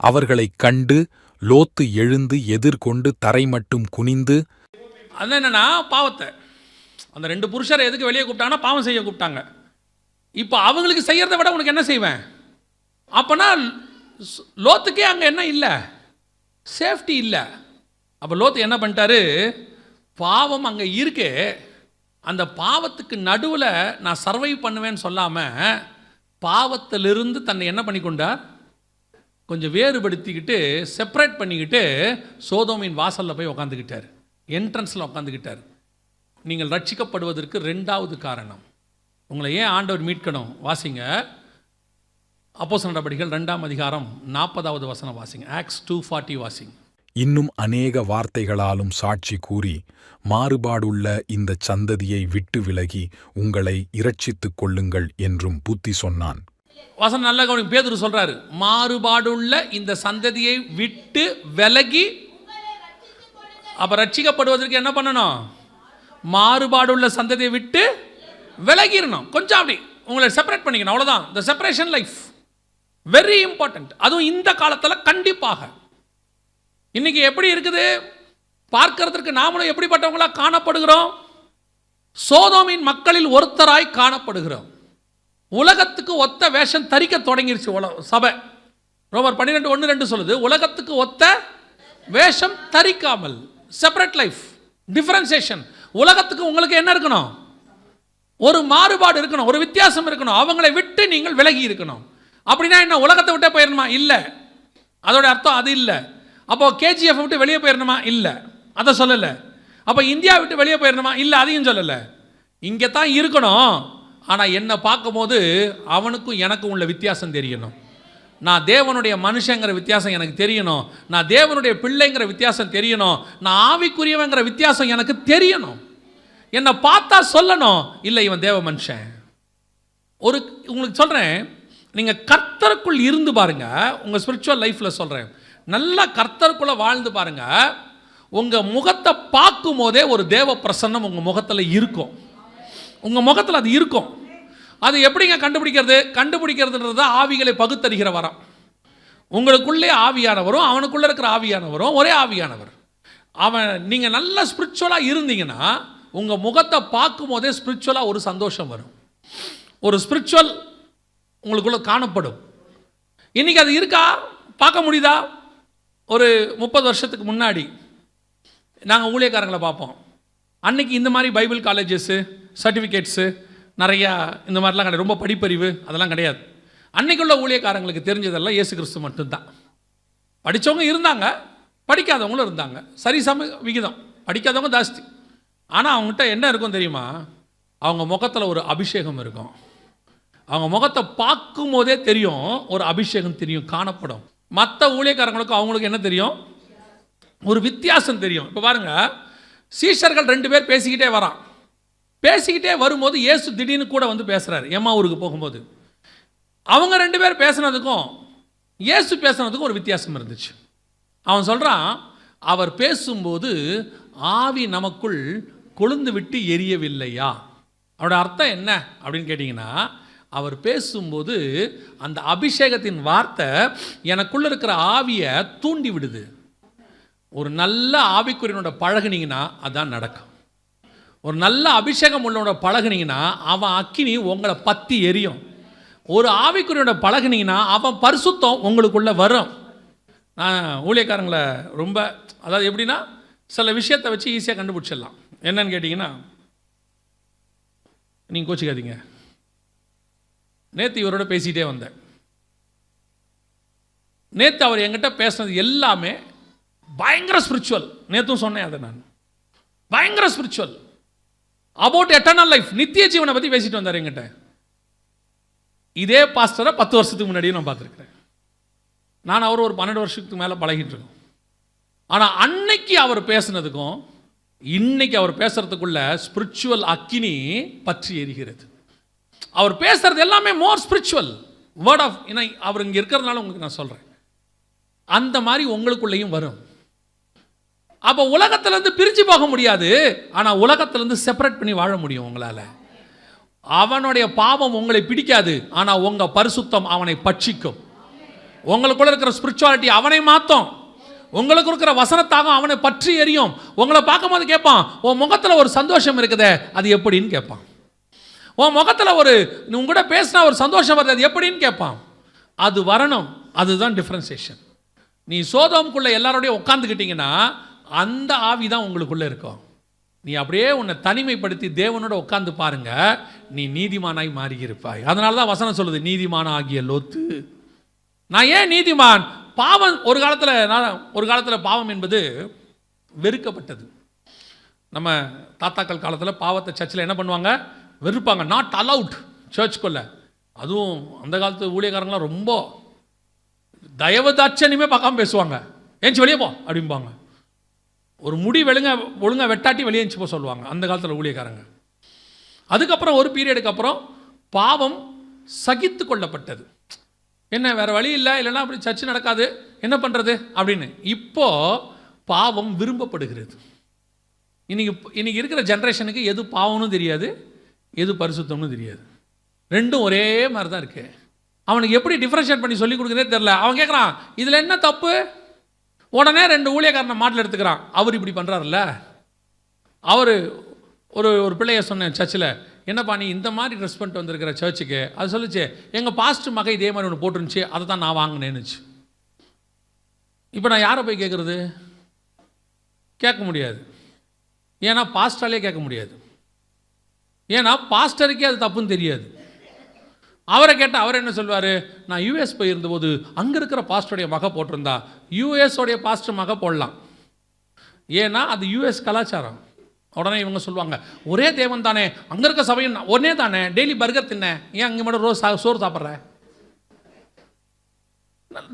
அவர்களைக் கண்டு லோத்து எழுந்து எதிர்கொண்டு தரை மட்டும் குனிந்து. அது என்னன்னா பாவத்தை அந்த 2 புருஷரை எதுக்கு வெளியே கூப்பிட்டாங்கன்னா பாவம் செய்ய கூப்பிட்டாங்க. இப்போ அவங்களுக்கு செய்யறதை விட உனக்கு என்ன செய்வேன்? அப்போனா லோத்துக்கே அங்கே என்ன இல்லை? சேஃப்டி இல்லை. அப்போ லோத்து என்ன பண்ணிட்டாரு? பாவம் அங்கே இருக்கு, அந்த பாவத்துக்கு நடுவில் நான் சர்வை பண்ணுவேன்னு சொல்லாமல் பாவத்திலிருந்து தன்னை என்ன பண்ணி கொண்டார்? கொஞ்சம் வேறுபடுத்திக்கிட்டு செப்பரேட் பண்ணிக்கிட்டு சோதோமின் வாசலில் போய் உட்காந்துக்கிட்டார், என்ட்ரன்ஸில் உட்காந்துக்கிட்டார். நீங்கள் ரட்சிக்கப்படுவதற்கு 2வது காரணம். உங்களை ஏன் ஆண்டவர் மீட்கணும்? வாசிங்க அப்போஸ்தலர் நடபடிகள் 2ஆம் அதிகாரம் 40வது வசனம் வாசிங்க. ஆக்ட்ஸ் 2:40 வாசிங்க. இன்னும் அநேக வார்த்தைகளாலும் சாட்சி கூறி மாறுபாடுள்ள இந்த சந்ததியை விட்டு விலகி உங்களை இரட்சித்துக் கொள்ளுங்கள் என்றும் புத்தி சொன்னான். வசனம் நல்ல கவனி. பேதுரு சொல்றாரு, மாறுபாடுள்ள இந்த சந்ததியை விட்டு விலகி. அப்ப ரட்சிக்கப்படுவதற்கு என்ன பண்ணணும்? மாறுபாடுள்ள சந்ததியை விட்டு விலகிடணும். கொஞ்சம் அப்படி உங்களை செப்பரேட் பண்ணிக்கணும், அவ்வளவுதான். இந்த செப்பரேஷன் லைஃப் வெரி இம்பார்ட்டன்ட். அதுவும் இந்த காலத்தில் கண்டிப்பாக. இன்னைக்கு எப்படி இருக்குது பார்க்கிறதுக்கு நாமளும் எப்படிப்பட்டவங்களா காணப்படுகிறோம்? சோதோமின் மக்களில் ஒருத்தராய் காணப்படுகிறோம். உலகத்துக்கு ஒத்த வேஷம் தரிக்க தொடங்கிருச்சு சபை. ரோமர் 12:1-2 சொல்லுது, உலகத்துக்கு ஒத்த வேஷம் தரிக்காமல். Separate life, differentiation. உலகத்துக்கு உங்களுக்கு என்ன இருக்கணும்? ஒரு மாறுபாடு இருக்கணும், ஒரு வித்தியாசம் இருக்கணும். அவங்களை விட்டு நீங்கள் விலகி இருக்கணும். அப்படின்னா என்ன? உலகத்தை விட்டே போயிடணுமா? இல்லை, அதோட அர்த்தம் அது இல்லை. அப்போ கேஜிஎஃப் விட்டு வெளியே போயிடணுமா? இல்லை, அதை சொல்லலை. அப்போ இந்தியா விட்டு வெளியே போயிடணுமா? இல்லை, அதையும் சொல்லலை. இங்கே தான் இருக்கணும். ஆனால் என்னை பார்க்கும்போது அவனுக்கும் எனக்கும் உள்ள வித்தியாசம் தெரியணும். நான் தேவனுடைய மனுஷங்கிற வித்தியாசம் எனக்கு தெரியணும். நான் தேவனுடைய பிள்ளைங்கிற வித்தியாசம் தெரியணும். நான் ஆவிக்குரியவங்கிற வித்தியாசம் எனக்கு தெரியணும். என்னை பார்த்தா சொல்லணும், இல்லை இவன் தேவ மனுஷன். உங்களுக்கு சொல்கிறேன், நீங்கள் கர்த்தருக்குள் இருந்து பாருங்க. உங்கள் ஸ்பிரிச்சுவல் லைஃப்பில் சொல்கிறேன், நல்லா கர்த்தருக்குள்ளே வாழ்ந்து பாருங்க. உங்கள் முகத்தை பார்க்கும் போதே ஒரு தேவ பிரசன்னம் உங்கள் முகத்தில் இருக்கும். உங்கள் முகத்தில் அது இருக்கும். அது எப்படிங்க கண்டுபிடிக்கிறது? கண்டுபிடிக்கிறதுன்றது ஆவிகளை பகுத்தறிகிற வரம். உங்களுக்குள்ளே ஆவியானவரும் அவனுக்குள்ளே இருக்கிற ஆவியானவரும் ஒரே ஆவியானவர். அவன் நீங்கள் நல்லா ஸ்பிரிச்சுவலாக இருந்தீங்கன்னா உங்கள் முகத்தை பார்க்கும் போதே ஸ்பிரிச்சுவலாக ஒரு சந்தோஷம் வரும். ஒரு ஸ்பிரிச்சுவல் உங்களுக்குள்ள காணப்படும். இன்றைக்கி அது இருக்கா? பார்க்க முடியுதா? ஒரு 30 வருஷத்துக்கு முன்னாடி நாங்கள் ஊழியக்காரங்களை பார்ப்போம். அன்றைக்கி இந்த மாதிரி பைபிள் காலேஜஸ்ஸு, சர்டிஃபிகேட்ஸு நிறையா இந்த மாதிரிலாம் கிடையாது. ரொம்ப படிப்பறிவு அதெல்லாம் கிடையாது. அன்றைக்குள்ள ஊழியக்காரங்களுக்கு தெரிஞ்சதெல்லாம் இயேசு கிறிஸ்து மட்டும்தான். படித்தவங்க இருந்தாங்க, படிக்காதவங்களும் இருந்தாங்க. சரிசம விகிதம். படிக்காதவங்க ஜாஸ்தி. ஆனால் அவங்ககிட்ட என்ன இருக்கும் தெரியுமா? அவங்க முகத்தில் ஒரு அபிஷேகம் இருக்கும். அவங்க முகத்தை பார்க்கும் போதே தெரியும், ஒரு அபிஷேகம் தெரியும், காணப்படும். மற்ற ஊழியக்காரங்களுக்கும் அவங்களுக்கு என்ன தெரியும்? ஒரு வித்தியாசம் தெரியும். இப்போ பாருங்கள், சீஷர்கள் 2 பேர் பேசிக்கிட்டே வரான். பேசிக்கிட்டே வரும்போது இயேசு திடீர்னு கூட வந்து பேசுகிறார். எம்மா ஊருக்கு போகும்போது அவங்க 2 பேர் பேசுனதுக்கும் இயேசு பேசுனதுக்கும் ஒரு வித்தியாசம் இருந்துச்சு. அவன் சொல்கிறான், அவர் பேசும்போது ஆவி நமக்குள் கொழுந்து விட்டு எரியவில்லையா? அவரோட அர்த்தம் என்ன அப்படின்னு கேட்டிங்கன்னா, அவர் பேசும்போது அந்த அபிஷேகத்தின் வார்த்தை எனக்குள்ளே இருக்கிற ஆவியை தூண்டி விடுது. ஒரு நல்ல ஆவிக்குரியனோட பழகுனீங்கன்னா அதான் நடக்கும். ஒரு நல்ல அபிஷேகம் உள்ளவனோட பழகுனீங்கன்னா அவன் அக்கினி உங்களை பற்றி எரியும். ஒரு ஆவிக்குரியனோட பழகுனீங்கன்னா அவன் பரிசுத்தம் உங்களுக்குள்ளே வரும். நான் ஊழியக்காரங்களை ரொம்ப, அதாவது எப்படின்னா, சில விஷயத்தை வச்சு ஈஸியாக கண்டுபிடிச்சிடலாம். என்னன்னு கேட்டிங்கன்னா, நீங்கள் கோச்சிக்காதீங்க. நேற்று இவரோட பேசிகிட்டே வந்தேன். நேற்று அவர் என்கிட்ட பேசுனது எல்லாமே பயங்கர ஸ்பிரிச்சுவல். நேற்றும் சொன்னேன் அதை நான். பயங்கர ஸ்பிரிச்சுவல், அபவுட் எட்டர்னல் லைஃப், நித்திய ஜீவனை பற்றி பேசிட்டு வந்தார் என்கிட்ட. இதே பாஸ்டரை 10 வருஷத்துக்கு முன்னாடியே நான் பார்த்துருக்கிறேன். நான் அவர் ஒரு 12 வருஷத்துக்கு மேலே பழகிட்டு இருக்கோம். ஆனால் அன்னைக்கு அவர் பேசுனதுக்கும் இன்னைக்கு அவர் பேசுறதுக்குள்ள ஸ்பிரிச்சுவல் அக்கினி பற்றி எரிகிறது. அவர் பேசுறது எல்லாமே மோர் ஸ்பிரிச்சுவல் வேர்ட் ஆஃப். அவர் இங்கே இருக்கிறதுனால உங்களுக்கு நான் சொல்கிறேன், அந்த மாதிரி உங்களுக்குள்ளேயும் வரும். அப்போ உலகத்திலேருந்து பிரிஞ்சு போக முடியாது, ஆனால் உலகத்திலேருந்து செப்பரேட் பண்ணி வாழ முடியும் உங்களால். அவனுடைய பாவம் உங்களை பிடிக்காது, ஆனால் உங்கள் பரிசுத்தம் அவனை பட்சிக்கும். உங்களுக்குள்ள இருக்கிற ஸ்பிரிச்சுவாலிட்டி அவனை மாற்றும். உங்களுக்கு இருக்கிற வசனத்தாகவும் அவனை பற்றி எரியும். உங்களை பார்க்கும்போது கேட்பான், உன் முகத்தில் ஒரு சந்தோஷம் இருக்குதே அது எப்படின்னு கேட்பான். உன் முகத்தில் ஒரு உங்கள்கிட்ட பேசினா ஒரு சந்தோஷம் வருது அது எப்படின்னு கேட்பான். அது வரணும். அதுதான் டிஃப்ரென்சியேஷன். நீ சோதோமுக்குள்ளே எல்லாரோடையும் உட்காந்துக்கிட்டீங்கன்னா அந்த ஆவி தான் உங்களுக்குள்ளே இருக்கும். நீ அப்படியே உன்னை தனிமைப்படுத்தி தேவனோட உட்காந்து பாருங்க, நீ நீதிமானாய் மாறி இருப்பாய். அதனால தான் வசனம் சொல்லுது, நீதிமான ஆகிய லோத்து. நான் ஏன் நீதிமான்? பாவம் ஒரு காலத்தில் பாவம் என்பது வெறுக்கப்பட்டது. நம்ம தாத்தாக்கள் காலத்தில் பாவத்தை சர்ச்சில் என்ன பண்ணுவாங்க? வெறுப்பாங்க. நாட் அலவுட் சர்ச்சுக்குள்ள. அதுவும் அந்த காலத்து ஊழியக்காரங்களாம் ரொம்ப தயவதாட்சணியுமே பார்க்காம பேசுவாங்க. ஏஞ்சி வெளியே போ அப்படிம்பாங்க. ஒரு முடி ஒழுங்காக வெட்டாட்டி வெளியே எழுந்து போக சொல்லுவாங்க அந்த காலத்தில் ஊழியக்காரங்க. அதுக்கப்புறம் ஒரு பீரியடுக்கு அப்புறம் பாவம் சகித்து கொள்ளப்பட்டது. என்ன வேறு வழி இல்லை, இல்லைன்னா அப்படி சர்ச்சு நடக்காது, என்ன பண்ணுறது அப்படின்னு. இப்போது பாவம் விரும்பப்படுகிறது. இன்னைக்கு இருக்கிற ஜென்ரேஷனுக்கு எது பாவம்னு தெரியாது, எது பரிசுத்தம்னு தெரியாது. ரெண்டும் ஒரே மாதிரி தான் இருக்கு. அவனுக்கு எப்படி டிஃப்ரென்ஷியேட் பண்ணி சொல்லி கொடுக்குறதே தெரில. அவன் கேட்குறான், இதில் என்ன தப்பு? உடனே 2 ஊழியக்காரனை மாட்டில் எடுத்துக்கிறான். அவர் இப்படி பண்ணுறாருல்ல. அவர் ஒரு பிள்ளைய சொன்னேன் சர்ச்சில், என்னப்பா நீ இந்த மாதிரி ட்ரெஸ் பண்ணிட்டு வந்திருக்கிற சர்ச்சுக்கு. அது சொல்லிச்சு, எங்கள் பாஸ்டர் மகன் இதே மாதிரி ஒன்று போட்டுருந்துச்சு, அதை தான் நான் வாங்கினேன்னுச்சு. இப்போ நான் யாரை போய் கேட்குறது? கேட்க முடியாது. ஏன்னா பாஸ்டராலே கேட்க முடியாது. ஏன்னா பாஸ்டருக்கே அது தப்புன்னு தெரியாது. அவரை கேட்டால் அவர் என்ன சொல்வார்? நான் யூஎஸ் போயிருந்தபோது அங்கே இருக்கிற பாஸ்டருடைய மக போட்டிருந்தா யூஎஸோடைய பாஸ்டர் மக போடலாம். ஏன்னா அது யூஎஸ் கலாச்சாரம். உடனே இவங்க சொல்லுவாங்க, ஒரே தேவன் தானே, அங்கே இருக்க சபையும் ஒன்னே தானே, டெய்லி பர்கர் தின்ன, ஏன் அங்கே மட்டும் சோறு சாப்பிட்ற?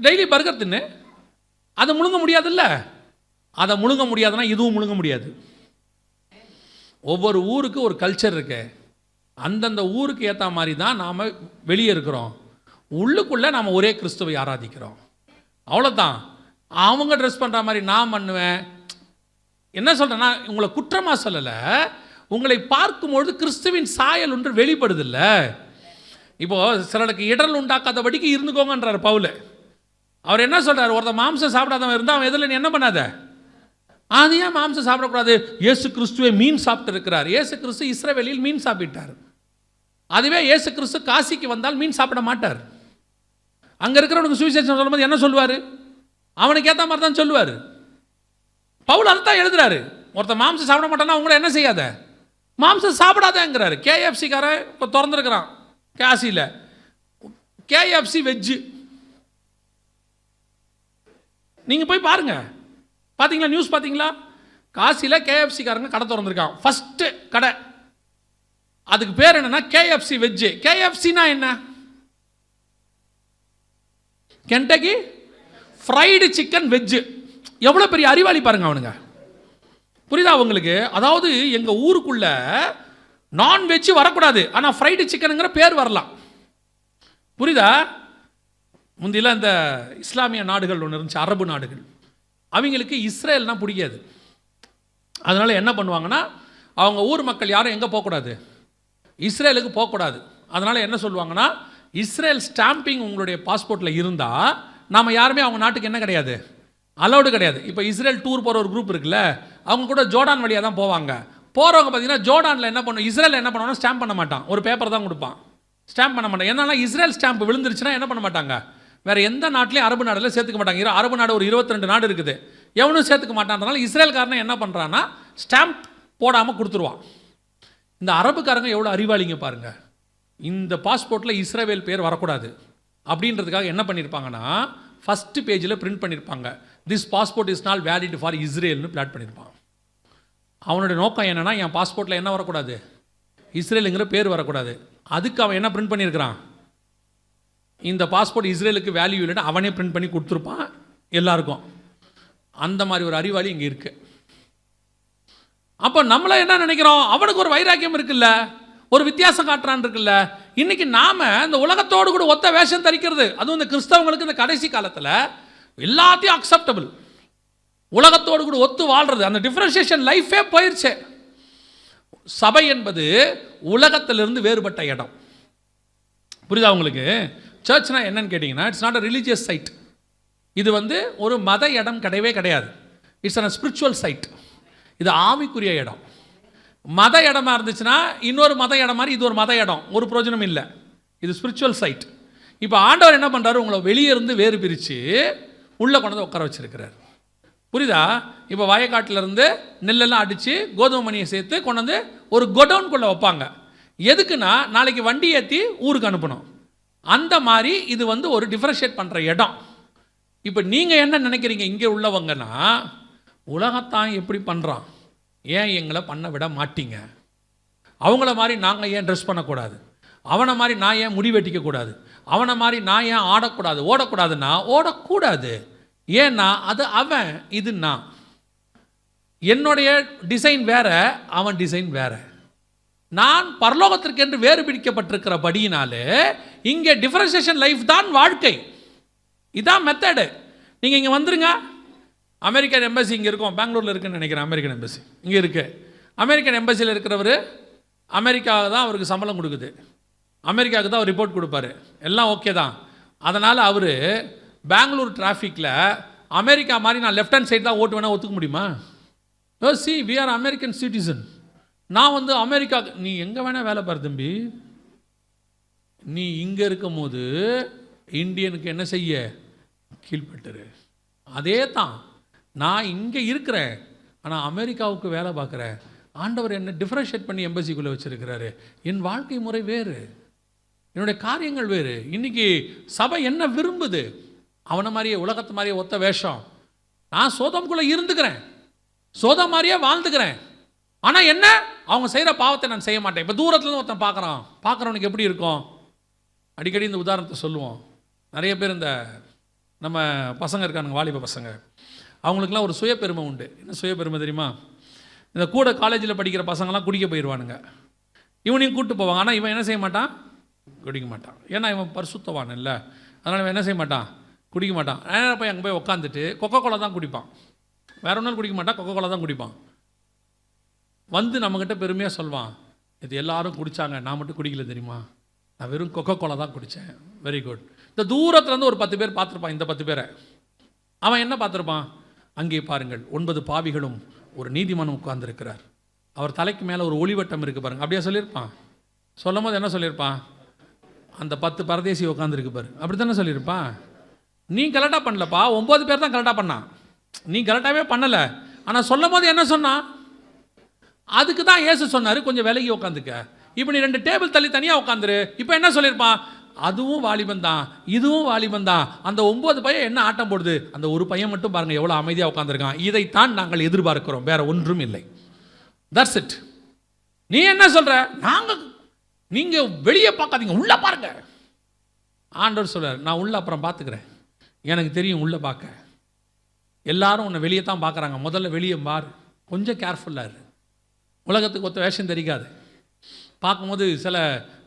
டெய்லி பர்கர் தின்னு, அதை முழுங்க முடியாதுல்ல. அதை முழுங்க முடியாதுன்னா இதுவும் முழுங்க முடியாது. ஒவ்வொரு ஊருக்கு ஒரு கல்ச்சர் இருக்கு. அந்தந்த ஊருக்கு ஏற்ற மாதிரி தான் நாம் வெளியே இருக்கிறோம். உள்ளுக்குள்ளே நாம் ஒரே கிறிஸ்துவை ஆராதிக்கிறோம். அவ்வளோதான். அவங்க ட்ரெஸ் பண்ணுற மாதிரி நான் பண்ணுவேன். என்ன சொல்கிறேன்னா, உங்களை குற்றமாக சொல்லலை, உங்களை பார்க்கும்பொழுது கிறிஸ்துவின் சாயல் ஒன்று வெளிப்படுதில்ல. இப்போது சிலருக்கு இடர் உண்டாக்காதபடிக்கு இருந்துக்கோங்கன்றார் பவுல். அவர் என்ன சொல்கிறார்? ஒருத்தர் மாம்சம் சாப்பிடாதவன் இருந்தால் அவன் எதில் நீ என்ன பண்ணாத? அது ஏன் மாம்சம் சாப்பிடக்கூடாது? இயேசு கிறிஸ்துவே மீன் சாப்பிட்டு இருக்கிறார். இயேசு கிறிஸ்து இஸ்ரவேலில் மீன் சாப்பிட்டார். அதுவே இயேசு கிறிஸ்து காசிக்கு வந்தால் மீன் சாப்பிட மாட்டார். அங்கே இருக்கிறவனுக்கு சுவிசேஷம் சொல்லும்போது என்ன சொல்லுவார்? அவனுக்கு ஏற்ற மாதிரி தான் சொல்லுவார். பவுல் அதுதான் எழுதுறாரு. ஒருத்தர் மாம்சம் சாப்பிட மாட்டான்னா உங்களை என்ன செய்யாத, மாம்சம் சாப்பிடாதேங்கிறாரு. கேஎஃப்சிக்காரன் இப்போ திறந்துருக்கிறான் காசியில், கேஎஃப்சி வெஜ்ஜு. நீங்கள் போய் பாருங்க, பார்த்தீங்களா? நியூஸ் பார்த்தீங்களா? காசியில் கேஎஃப்சிக்காரங்க கடை திறந்துருக்கான், ஃபஸ்ட்டு கடை. அதுக்கு பேர் என்னன்னா கேஎஃப்சி வெஜ்ஜு. கேஎஃப்சினா என்ன? Kentucky fried chicken veg. எவ்வளோ பெரிய அறிவாளி பாருங்க அவனுங்க. புரியுதா உங்களுக்கு? அதாவது எங்கள் ஊருக்குள்ள நான்வெஜ்ஜு வரக்கூடாது, ஆனால் ஃப்ரைடு சிக்கனுங்கிற பேர் வரலாம். புரியுதா? முந்தியெல்லாம் இந்த இஸ்லாமிய நாடுகள் ஒன்று இருந்துச்சு, அரபு நாடுகள். அவங்களுக்கு இஸ்ரேல்னா பிடிக்காது. அதனால் என்ன பண்ணுவாங்கன்னா, அவங்க ஊர் மக்கள் யாரும் எங்கே போகக்கூடாது, இஸ்ரேலுக்கு போகக்கூடாது. அதனால் என்ன சொல்லுவாங்கன்னா, இஸ்ரேல் ஸ்டாம்பிங் உங்களுடைய பாஸ்போர்ட்டில் இருந்தால் நாம் யாருமே அவங்க நாட்டுக்கு என்ன கிடையாது, அலௌடு கிடையாது. இப்போ இஸ்ரேல் டூர் போகிற ஒரு குரூப் இருக்குல்ல, அவங்க கூட ஜோர்டான் வழியாக தான் போவாங்க. போகிறவங்க பார்த்தீங்கன்னா ஜோர்டானில் என்ன பண்ணும், இஸ்ரேலில் என்ன பண்ணுவாங்கன்னா ஸ்டாம்ப் பண்ண மாட்டான், ஒரு பேப்பர் தான் கொடுப்பான், ஸ்டாம்ப் பண்ண மாட்டான். என்னன்னா இஸ்ரேல் ஸ்டாம்ப் விழுந்துருச்சுன்னா என்ன பண்ண மாட்டாங்க, வேறு எந்த நாட்டிலையும் அரபு நாடுல சேர்த்துக்க மாட்டாங்க. அரபு நாடு ஒரு 22 நாடு இருக்குது, எவனும் சேர்த்துக்க மாட்டான்றதுனால இஸ்ரேல்காரனை என்ன பண்ணுறான்னா ஸ்டாம்ப் போடாமல் கொடுத்துருவான். இந்த அரபுக்காரங்க எவ்வளோ அறிவாளிங்க பாருங்கள். இந்த பாஸ்போர்ட்டில் இஸ்ரேல் பேர் வரக்கூடாது அப்படின்றதுக்காக என்ன பண்ணியிருப்பாங்கன்னா, ஃபஸ்ட்டு பேஜில் பிரிண்ட் பண்ணியிருப்பாங்க, this passport is not valid for இஸ்ரேல்னு பிளாட் பண்ணியிருப்பான். அவனுடைய நோக்கம் என்னென்னா, என் பாஸ்போர்ட்டில் என்ன வரக்கூடாது, இஸ்ரேலுங்கிற பேர் வரக்கூடாது. அதுக்கு அவன் என்ன பிரிண்ட் பண்ணியிருக்கிறான், இந்த பாஸ்போர்ட் இஸ்ரேலுக்கு வேல்யூ இல்லைன்னு அவனே பிரிண்ட் பண்ணி கொடுத்துருப்பான் எல்லாருக்கும். அந்த மாதிரி ஒரு அறிவாளி இங்கே இருக்கு. அப்போ நம்மள என்ன நினைக்கிறோம், அவனுக்கு ஒரு வைராக்கியம் இருக்குல்ல, ஒரு வித்தியாசம் காட்டுறான் இருக்குல்ல. இன்னைக்கு நாம இந்த உலகத்தோடு கூட ஒத்த வேஷம் தரிக்கிறது, அதுவும் இந்த கிறிஸ்தவங்களுக்கு இந்த கடைசி காலத்தில் எல்லாத்தையும் அக்செப்டபிள், உலகத்தோடு கூட ஒத்து வாழ்றது, அந்த டிஃபரன்ஷியேஷன் லைஃபே போயிடுச்சு. சபை என்பது உலகத்திலிருந்து வேறுபட்ட இடம். புரியுதா உங்களுக்கு? சர்ச்னா என்னன்னு கேட்டிங்கன்னா, it's not a religious site. இது ஒரு மத இடம் கிடையவே கிடையாது. It's a spiritual site. இது ஆவிக்குரிய இடம். மத இடமா இருந்துச்சுன்னா இன்னொரு மத இடம் மாதிரி இது ஒரு மத இடம், ஒரு பிரயோஜனம் இல்லை. இது ஸ்பிரிச்சுவல் சைட். இப்போ ஆண்டவர் என்ன பண்ணுறாரு, உங்களை வெளியே இருந்து வேறு பிரித்து உள்ளே கொண்டு வந்து உட்கார வச்சிருக்கிறார். புரியுதா? இப்போ வயக்காட்டிலேருந்து நெல்லெல்லாம் அடித்து கோதுமை மணியை சேர்த்து கொண்டு வந்து ஒரு கொடவுன்குள்ளே வைப்பாங்க. எதுக்குன்னா நாளைக்கு வண்டி ஏற்றி ஊருக்கு அனுப்பணும். அந்த மாதிரி இது ஒரு டிஃபரன்ஷியேட் பண்ணுற இடம். இப்போ நீங்கள் என்ன நினைக்கிறீங்க இங்கே உள்ளவங்கன்னா, உலகத்தான் எப்படி பண்ணுறான், ஏன் எங்களை பண்ண விட மாட்டீங்க, அவங்கள மாதிரி நாங்கள் ஏன் ட்ரெஸ் பண்ணக்கூடாது, அவனை மாதிரி நான் ஏன் முடி வெட்டிக்கக்கூடாது, அவனை மாதிரி நான் ஏன் ஆடக்கூடாது, ஓடக்கூடாதுன்னா ஓடக்கூடாது. ஏன்னா அது அவன், இது நான். என்னுடைய டிசைன் வேற, அவன் டிசைன் வேற. நான் பரலோகத்திற்கென்று வேறு பிடிக்கப்பட்டிருக்கிறபடியினாலே இங்கே டிஃபரன்சியேஷன் லைஃப் தான் வாழ்க்கை. இதான் மெத்தடு. நீங்கள் இங்கே வந்துருங்க, அமெரிக்கன் எம்பசி இங்கே இருக்கும், பெங்களூரில் இருக்குன்னு நினைக்கிறேன். அமெரிக்கன் எம்பசி இங்கே இருக்குது. அமெரிக்கன் எம்பசியில் இருக்கிறவர் அமெரிக்காவுக்கு தான் அவருக்கு சம்பளம் கொடுக்குது, அமெரிக்காவுக்கு தான் அவர் ரிப்போர்ட் கொடுப்பாரு, எல்லாம் ஓகே தான். அதனால் அவர் பெங்களூர் டிராஃபிக்கில் அமெரிக்கா மாதிரி நான் லெஃப்ட் ஹேண்ட் சைடு தான் ஓட்டு வேணால் ஒத்துக்க முடியுமா? See we are American citizen. நான் வந்து அமெரிக்கா, நீ எங்கே வேணால் வேலை பாரு தம்பி, நீ இங்கே இருக்கும் போது இந்தியனுக்கு என்ன செய்ய, கீழ்பட்டுரு. அதே தான் நான் இங்கே இருக்கிறேன், ஆனால் அமெரிக்காவுக்கு வேலை பார்க்குறேன். ஆண்டவர் என்ன டிஃப்ரென்ஷியேட் பண்ணி எம்பசிக்குள்ளே வச்சுருக்கிறாரு. என் வாழ்க்கை முறை வேறு, என்னுடைய காரியங்கள் வேறு. இன்றைக்கி சபை என்ன விரும்புது? அவனை மாதிரியே, உலகத்து மாதிரியே ஒத்த வேஷம். நான் சோதம்குள்ளே இருந்துக்கிறேன், சோதம் மாதிரியே வாழ்ந்துக்கிறேன். ஆனால் என்ன, அவங்க செய்கிற பாவத்தை நான் செய்ய மாட்டேன். இப்போ தூரத்துலேருந்து ஒருத்தன் பார்க்குறவனுக்கு எப்படி இருக்கும்? அடிக்கடி இந்த உதாரணத்தை சொல்லுவோம். நிறைய பேர் இந்த நம்ம பசங்க இருக்கானுங்க, வாலிப பசங்க, அவங்களுக்குலாம் ஒரு சுயப்பெருமை உண்டு. என்ன சுயப்பெருமை தெரியுமா? இந்த கூட காலேஜில் படிக்கிற பசங்கள்லாம் குடிக்க போயிடுவானுங்க, இவனையும் கூப்பிட்டு போவாங்க. ஆனால் இவன் என்ன செய்ய மாட்டான், குடிக்க மாட்டான். ஏன்னா இவன் பரிசுத்தவான் இல்லை, அதனால் இவன் என்ன செய்ய மாட்டான், குடிக்க மாட்டான். நேராக போய் அங்கே போய் உட்காந்துட்டு கொக்கோ கோலா தான் குடிப்பான், வேற ஒன்றும் குடிக்க மாட்டான், கொக்கோ கோலா தான் குடிப்பான். வந்து நம்மக்கிட்ட பெருமையாக சொல்வான், இது எல்லாரும் குடித்தாங்க, நான் மட்டும் குடிக்கல தெரியுமா, நான் வெறும் கொக்கோ கோலா தான் குடித்தேன். Very good. இந்த தூரத்துலேருந்து ஒரு 10 பேர் பார்த்துருப்பான். இந்த 10 பேரை அவன் என்ன பார்த்துருப்பான்? அங்கே பாருங்கள், 9 பாவிகளும் ஒரு நீதிமானும் உட்கார்ந்துருக்கிறார், அவர் தலைக்கு மேலே ஒரு ஒளிவட்டம் இருக்குது பாருங்கள், அப்படியே சொல்லியிருப்பான். சொல்லும் போது என்ன சொல்லியிருப்பான்? அந்த 10 பரதேசி உட்காந்துருக்கு பாரு, அப்படி தானே சொல்லியிருப்பான். நீ கரெக்டாக பண்ணலப்பா, 9 பேர் தான் கரெக்டாக பண்ணான், நீ கரெக்டாகவே பண்ணலை. ஆனால் சொல்லும் போது என்ன சொன்னான்? அதுக்கு தான் இயேசு சொன்னார், கொஞ்சம் விலகி உட்காந்துக்க, இப்போ நீ 2 டேபிள் தள்ளி தனியாக உட்காந்துரு. இப்போ என்ன சொல்லியிருப்பான்? அதுவும் வாலிபன் தான், இதுவும் வாலிபன் தான். அந்த 9 பையன் என்ன ஆட்டம் போடுது, அந்த ஒரு பையன் மட்டும் பாருங்கள் எவ்வளோ அமைதியாக உட்காந்துருக்கான். இதைத்தான் நாங்கள் எதிர்பார்க்கிறோம், வேற ஒன்றும் இல்லை. That's it. நீ என்ன சொல்கிற? நீங்கள் வெளியே பார்க்காதீங்க, உள்ளே பாருங்க. ஆண்டவர் சொல்றார், நான் உள்ள அப்புறம் பார்த்துக்கிறேன், எனக்கு தெரியும் உள்ளே பார்க்க. எல்லாரும் உன்னை வெளியே தான் பார்க்குறாங்க, முதல்ல வெளியே பாரு, கொஞ்சம் கேர்ஃபுல்லாக இரு. உலகத்துக்கு ஒத்த வேஷம் தெரியாது. பார்க்கும்போது சில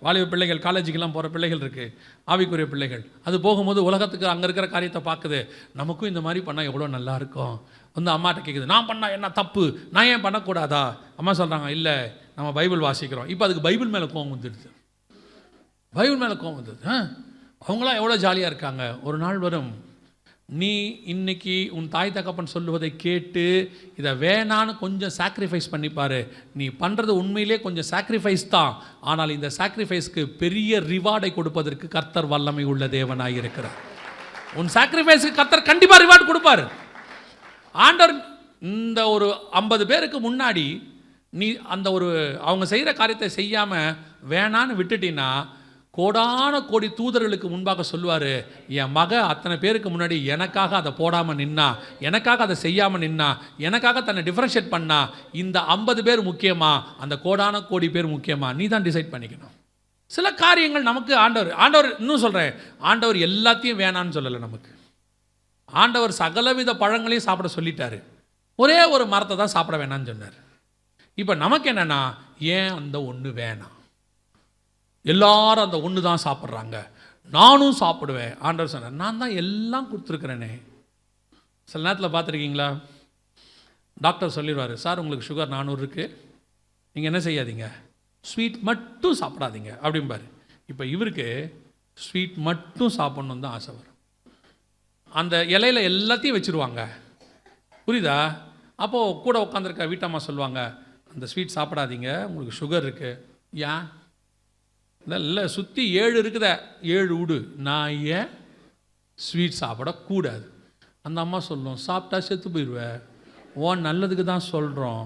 வாலிப பிள்ளைகள், காலேஜுக்கெல்லாம் போகிற பிள்ளைகள் இருக்குது, ஆவிக்குரிய பிள்ளைகள், அது போகும்போது உலகத்துக்கு அங்கே இருக்கிற காரியத்தை பார்க்குது, நமக்கும் இந்த மாதிரி பண்ணால் எவ்வளோ நல்லா இருக்கும். வந்து அம்மாட்ட கேட்குது, நான் பண்ணால் என்ன தப்பு, நான் ஏன் பண்ணக்கூடாதா? அம்மா சொல்கிறாங்க, இல்லை நம்ம பைபிள் வாசிக்கிறோம். இப்போ அதுக்கு பைபிள் மேலே கோவம் வந்துடுது, பைபிள் மேலே கோவம் வந்துடுது. அவங்களாம் எவ்வளோ ஜாலியாக இருக்காங்க. ஒரு நாள் வரும், நீ இன்னைக்கு உன் தாய் தகப்பன் சொல்லுவதை கேட்டு இதை வேணான்னு கொஞ்சம் சாக்ரிஃபைஸ் பண்ணிப்பார். நீ பண்ணுறது உண்மையிலே கொஞ்சம் சாக்ரிஃபைஸ் தான், ஆனால் இந்த சாக்ரிஃபைஸ்க்கு பெரிய ரிவார்டை கொடுப்பதற்கு கர்த்தர் வல்லமை உள்ள தேவனாக இருக்கிறார். உன் சாக்ரிஃபைஸ்க்கு கர்த்தர் கண்டிப்பாக ரிவார்டு கொடுப்பார். ஆண்டவர் இந்த ஒரு 50 பேருக்கு முன்னாடி நீ அந்த ஒரு அவங்க செய்கிற காரியத்தை செய்யாமல் வேணான்னு விட்டுட்டீன்னா, கோடான கோடி தூதர்களுக்கு முன்பாக சொல்லுவார், என் மக அத்தனை பேருக்கு முன்னாடி எனக்காக அதை போடாமல் நின்னா, எனக்காக அதை செய்யாமல் நின்னா, எனக்காக தன்னை டிஃப்ரென்ஷியேட் பண்ணா, இந்த 50 பேர் முக்கியமா, அந்த கோடான கோடி பேர் முக்கியமா, நீ தான் டிசைட் பண்ணிக்கணும். சில காரியங்கள் நமக்கு ஆண்டவர் இன்னும் சொல்கிறேன், ஆண்டவர் எல்லாத்தையும் வேணான்னு சொல்லலை. நமக்கு ஆண்டவர் சகலவித பழங்களையும் சாப்பிட சொல்லிட்டாரு, ஒரே ஒரு மரத்தை தான் சாப்பிட வேணான்னு சொன்னார். இப்போ நமக்கு என்னென்னா, ஏன் அந்த ஒன்று வேணாம், எல்லாரும் அந்த ஒன்று தான் சாப்பிட்றாங்க, நானும் சாப்பிடுவேன். ஆண்டவர் சொன்னார், நான் தான் எல்லாம் கொடுத்துருக்குறேனே. சில நேரத்தில் பார்த்துருக்கீங்களா, டாக்டர் சொல்லிடுவார், சார் உங்களுக்கு சுகர் 400 இருக்குது, நீங்கள் என்ன செய்யாதீங்க, ஸ்வீட் மட்டும் சாப்பிடாதீங்க அப்படிம்பார். இப்போ இவருக்கு ஸ்வீட் மட்டும் சாப்பிட்ணுன்னு தான் ஆசை வரும். அந்த இலையில் எல்லாத்தையும் வச்சுருவாங்க, புரியுதா? அப்போது கூட உட்காந்துருக்க வீட்டம்மா சொல்லுவாங்க, அந்த ஸ்வீட் சாப்பிடாதீங்க, உங்களுக்கு சுகர் இருக்குது. ஏன் இல்லை, சுற்றி 7 இருக்குத, 7 விடு, நான் ஏன் ஸ்வீட் சாப்பிடக்கூடாது? அந்த அம்மா சொல்லும், சாப்பிட்டா செத்து போயிடுவேன், உன் நல்லதுக்கு தான் சொல்கிறோம்,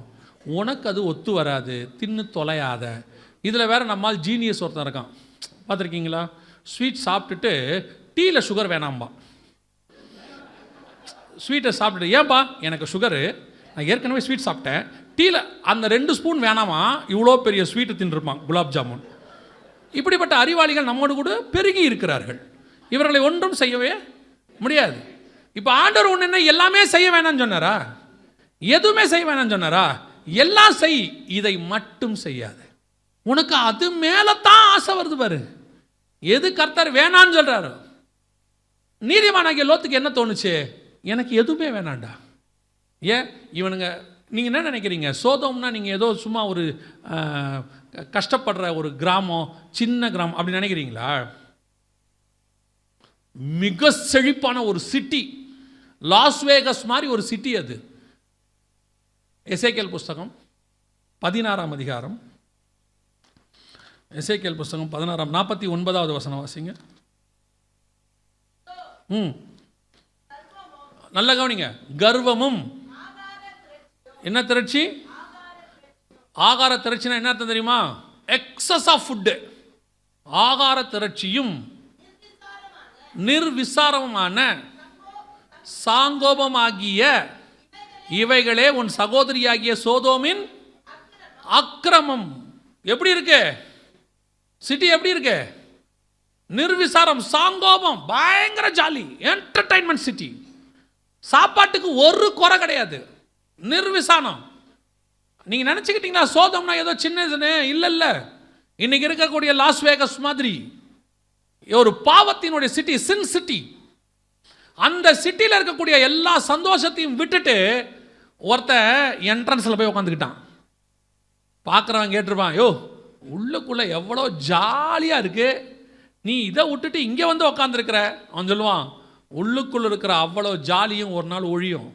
உனக்கு அது ஒத்து வராது, தின்னு தொலையாத. இதில் வேறு நம்மால் ஜீனியஸ் ஒருத்தன் இருக்கான், பார்த்துருக்கீங்களா? ஸ்வீட் சாப்பிட்டுட்டு டீயில் சுகர் வேணாம்பா, ஸ்வீட்டை சாப்பிட்டுட்டு, ஏன்பா எனக்கு சுகரு, நான் ஏற்கனவே ஸ்வீட் சாப்பிட்டேன், டீயில் அந்த 2 ஸ்பூன் வேணாமா, இவ்வளோ பெரிய ஸ்வீட்டு தின்னுருப்பான், குலாப் ஜாமுன். இப்படிப்பட்ட அறிவாளிகள் நம்மோடு கூட பெருகி இருக்கிறார்கள். இவர்களை ஒன்றும் செய்யவே முடியாது. இப்போ ஆண்டவர் ஒன்று என்ன, எல்லாமே செய்ய வேணாம்னு சொன்னாரா? எதுவுமே செய்ய வேணாம்னு சொன்னாரா? எல்லாம் செய், இதை மட்டும் செய்யாது. உனக்கு அது மேலே தான் ஆசை வருது பாரு. எது கர்த்தர் வேணான்னு சொல்கிறாரு. நீதிமானாகிய லோத்துக்கு என்ன தோணுச்சு? எனக்கு எதுவுமே வேணாண்டா. ஏன் இவனுங்க, நீங்கள் என்ன நினைக்கிறீங்க? சோதோம்னா நீங்கள் ஏதோ சும்மா ஒரு கஷ்டப்படுற ஒரு கிராமம், சின்ன கிராமம் அப்படி நினைக்கிறீங்களா? மிக செழிப்பான ஒரு சிட்டி, லாஸ் வேகஸ் மாதிரி ஒரு சிட்டி அது. எசேக்கியேல் புஸ்தகம் 16ஆம் அதிகாரம், எசேக்கியேல் புஸ்தகம் 16 49வது வசனம் வாசிங்க. நல்ல கவனிங்க. கர்வமும் என்ன திரட்சி? ஆகார திரட்சினா என்ன அர்த்தம் தெரியுமா? Excess of food. ஆகார திரட்சியும் நிர்விசாரமான சாங்கோபமாகிய இவைகளே உன் சகோதரியாகிய சோதோமின் அக்கிரமம். எப்படி இருக்கு சிட்டி? எப்படி இருக்கு? நிர்விசாரம், சாங்கோபம், பயங்கர ஜாலி, என்டர்டைன்மெண்ட் சிட்டி. சாப்பாட்டுக்கு ஒரு குறை கிடையாது, நிர்விசாரம். நீங்கள் நினச்சிக்கிட்டீங்களா சோதம்னா ஏதோ சின்னதுன்னு? இல்லை. இன்னைக்கு இருக்கக்கூடிய லாஸ் வேகஸ் மாதிரி ஒரு பாவத்தினுடைய சிட்டி, சின் சிட்டி. அந்த சிட்டியில் இருக்கக்கூடிய எல்லா சந்தோஷத்தையும் விட்டுட்டு ஒருத்தன் என்ட்ரன்ஸில் போய் உட்காந்துக்கிட்டான். பார்க்குறவன் கேட்டிருப்பான், யோ உள்ளுக்குள்ளே எவ்வளோ ஜாலியாக இருக்கு, நீ இதை விட்டுட்டு இங்கே வந்து உக்காந்துருக்கிற. அவன் சொல்லுவான், உள்ளுக்குள்ளே இருக்கிற அவ்வளோ ஜாலியும் ஒரு நாள் ஒழியும்,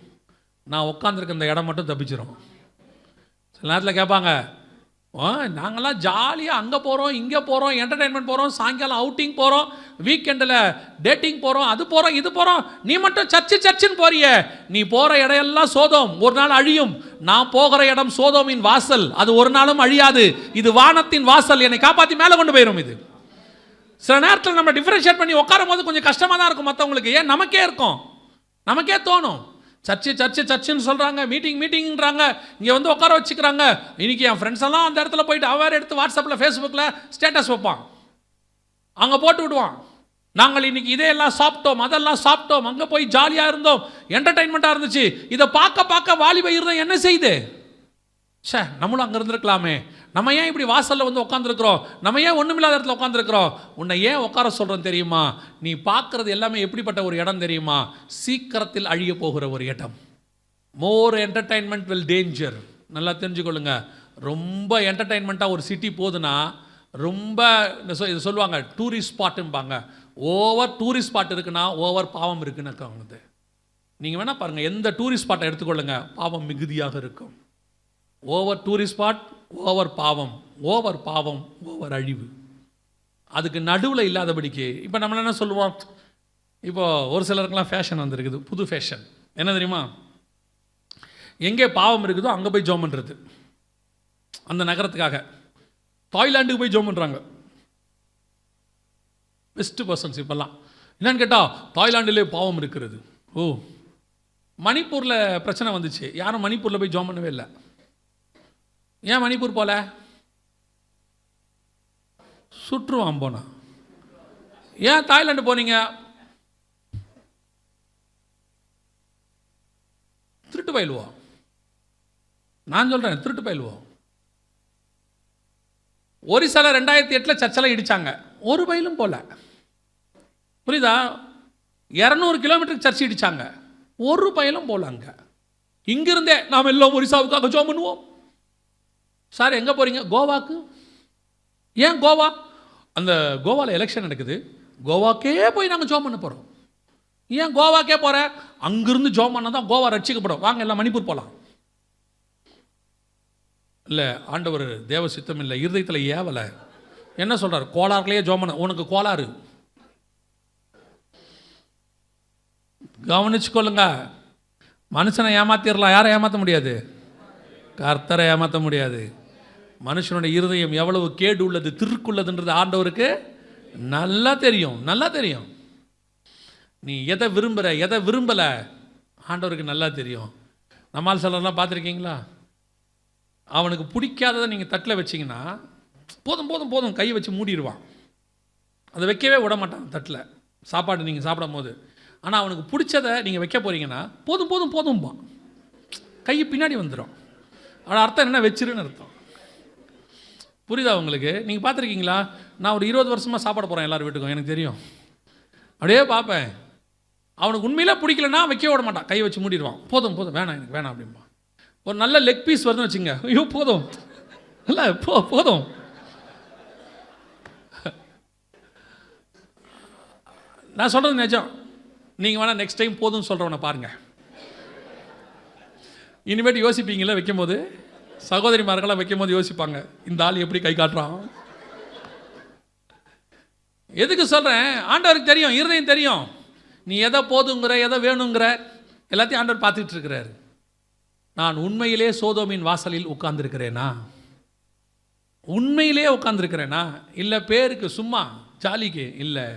நான் உட்காந்துருக்க இந்த இடம் மட்டும் தப்பிச்சிடும். சில நேரத்தில் கேட்பாங்க, நாங்கள்லாம் ஜாலியாக அங்கே போகிறோம், இங்கே போகிறோம், என்டர்டெயின்மெண்ட் போகிறோம், சாயங்காலம் அவுட்டிங் போகிறோம், வீக்கெண்டில் டேட்டிங் போகிறோம், அது போகிறோம், இது போகிறோம், நீ மட்டும் சர்ச்சுன்னு போறிய. நீ போகிற இடம் எல்லாம் சோதோம், ஒரு நாள் அழியும். நான் போகிற இடம் சோதோமின் வாசல், அது ஒரு நாளும் அழியாது. இது வானத்தின் வாசல், என்னை காப்பாற்றி மேலே கொண்டு போயிடும். இது சில நேரத்தில் நம்ம டிஃபரன்ஷியேட் பண்ணி உட்காரும் போது கொஞ்சம் கஷ்டமாக தான் இருக்கும் மற்றவங்களுக்கு. ஏன்? நமக்கே இருக்கும், நமக்கே தோணும். சர்ச்சுன்னு சொல்கிறாங்க, மீட்டிங்ன்றாங்க, இங்கே வந்து உட்கார வச்சுக்கிறாங்க. இன்றைக்கி என் ஃப்ரெண்ட்ஸ் எல்லாம் அந்த இடத்துல போயிட்டு அவர் எடுத்து வாட்ஸ்அப்பில் ஃபேஸ்புக்கில் ஸ்டேட்டஸ் வைப்பான், அங்கே போட்டு விடுவான், நாங்கள் இன்றைக்கி இதையெல்லாம் சாப்பிட்டோம், அதெல்லாம் சாப்பிட்டோம், அங்கே போய் ஜாலியாக இருந்தோம், என்டர்டைன்மெண்ட்டாக இருந்துச்சு. இதை பார்க்க வாலிப இருந்தோம் என்ன செய்யுது? நம்மளும் அங்கே இருந்திருக்கலாமே, நம்ம ஏன் இப்படி வாசலில் வந்து உட்காந்துருக்குறோம், நம்ம ஏன் ஒன்றுமில்லாத இடத்துல உட்காந்துருக்குறோம்? உன்னை ஏன் உட்கார சொல்கிறேன்னு தெரியுமா? நீ பார்க்குறது எல்லாமே எப்படிப்பட்ட ஒரு இடம் தெரியுமா? சீக்கிரத்தில் அழிய போகிற ஒரு இடம். மோர் என்டர்டைன்மெண்ட் வில் டேஞ்சர். நல்லா தெரிஞ்சுக்கொள்ளுங்க. ரொம்ப என்டர்டைன்மெண்ட்டாக ஒரு சிட்டி போகுதுன்னா, ரொம்ப இது சொல்லுவாங்க டூரிஸ்ட் ஸ்பாட்டும்பாங்க. ஓவர் டூரிஸ்ட் ஸ்பாட் இருக்குன்னா ஓவர் பாவம் இருக்குன்னு இருக்காங்க. நீங்கள் வேணால் பாருங்கள், எந்த டூரிஸ்ட் ஸ்பாட்டை எடுத்துக்கொள்ளுங்க, பாவம் மிகுதியாக இருக்கும். ஓவர் டூரிஸ்ட் ஸ்பாட், ஓவர் பாவம், ஓவர் அழிவு. அதுக்கு நடுவில் இல்லாதபடிக்கு இப்போ நம்ம என்ன சொல்லுவோம்? இப்போது ஒரு சிலருக்கெல்லாம் ஃபேஷன் வந்துருக்குது, புது ஃபேஷன். என்ன தெரியுமா? எங்கே பாவம் இருக்குதோ அங்கே போய் ஜோம் பண்ணுறது. அந்த நகரத்துக்காக தாய்லாண்டுக்கு போய் ஜோம் பண்ணுறாங்க பெஸ்ட் பர்சன்ஸ். இப்போல்லாம் என்னன்னு கேட்டால் தாய்லாண்டிலே பாவம் இருக்கிறது. மணிப்பூரில் பிரச்சனை வந்துச்சு, யாரும் மணிப்பூரில் போய் ஜோம் பண்ணவே இல்லை. ஏன் மணிப்பூர் போல? சுற்றுவான் போனா. ஏன் தாய்லாந்து போனீங்க? திருட்டு பயிலுவோம். நான் சொல்கிறேன், திருட்டு பயிலுவோம். ஒரிசால 2008 சர்ச்செல்லாம் இடிச்சாங்க, ஒரு பயிலும் போல. புரியுதா? 200 கிலோமீட்டருக்கு சர்ச்சை இடிச்சாங்க, ஒரு பயிலும் போல. அங்கே இங்கிருந்தே நாம் எல்லாம் ஒரிசாவுக்காக ஜோம் பண்ணுவோம். சார் எங்கே போகிறீங்க? கோவாக்கு. ஏன் கோவா? அந்த கோவாவில் எலெக்ஷன் நடக்குது, கோவாக்கே போய் நாங்கள் ஜோம் பண்ண போகிறோம். ஏன் கோவாக்கே போகிற? அங்கிருந்து ஜோம் பண்ணால் தான் கோவா ரட்சிக்கப்படும். வாங்க எல்லாம் மணிப்பூர் போகலாம். இல்லை, ஆண்டவர் தேவ சித்தம் இல்லை, இருதயத்தில் ஏவலை. என்ன சொல்கிறார்? கோளாறுலேயே ஜோம் பண்ண. உனக்கு கோளாறு, கவனிச்சுக்கொள்ளுங்க. மனுஷனை ஏமாத்திடலாம், யாரை ஏமாற்ற முடியாது? கர்த்தரை ஏமாற்ற முடியாது. மனுஷனுடைய இருதயம் எவ்வளவு கேடு உள்ளது, திருக்குள்ளதுன்றது ஆண்டவருக்கு நல்லா தெரியும், நல்லா தெரியும். நீ எதை விரும்புகிற, எதை விரும்பலை, ஆண்டவருக்கு நல்லா தெரியும். நம்மால் சிலர்லாம் பார்த்துருக்கீங்களா? அவனுக்கு பிடிக்காததை நீங்கள் தட்டில் வச்சிங்கன்னா போதும் கையை வச்சு மூடிடுவான். அதை வைக்கவே விட மாட்டான் தட்டில், சாப்பாடு நீங்கள் சாப்பிடும் போது. ஆனால் அவனுக்கு பிடிச்சதை நீங்கள் வைக்க போகிறீங்கன்னா போதும்பான், கை பின்னாடி வந்துடும். அவன் அர்த்தம் என்ன? வச்சிருன்னு அர்த்தம். புரியுதா உங்களுக்கு? நீங்கள் பார்த்துருக்கீங்களா? நான் ஒரு 20 வருஷமாக சாப்பாடு போகிறேன் எல்லார் வீட்டுக்கும், எனக்கு தெரியும். அப்படியே பார்ப்பேன். அவனுக்கு உண்மையிலே பிடிக்கலன்னா வைக்க விட மாட்டான், கை வச்சு மூடிடுவான். போதும் போதும், வேணாம் எனக்கு வேணாம் அப்படின்பா. ஒரு நல்ல லெக் பீஸ் வருதுன்னு வச்சுங்க, ஐயோ போதும் இல்லை போதும். நான் சொல்கிறது நிஜம். நீங்கள் வேணால் நெக்ஸ்ட் டைம் போதும்னு சொல்கிறவனை பாருங்கள். இனிமேட்டு யோசிப்பீங்களா வைக்கும் போது? சகோதரிமார்களாக வைக்கும் போது யோசிப்பாங்க, இந்த ஆள் எப்படி கை காட்டுறான். எதுக்கு சொல்கிறேன்? ஆண்டவருக்கு தெரியும், இருதயம் தெரியும். நீ எதை போதுங்கிற, எதை வேணுங்கிற எல்லாத்தையும் ஆண்டவர் பார்த்துக்கிட்டு இருக்கிறார். நான் உண்மையிலே சோதோமின் வாசலில் உட்கார்ந்துருக்கிறேனா? உண்மையிலே உட்கார்ந்துருக்கிறேனா? இல்லை பேருக்கு சும்மா ஜாலிக்கு? இல்லை,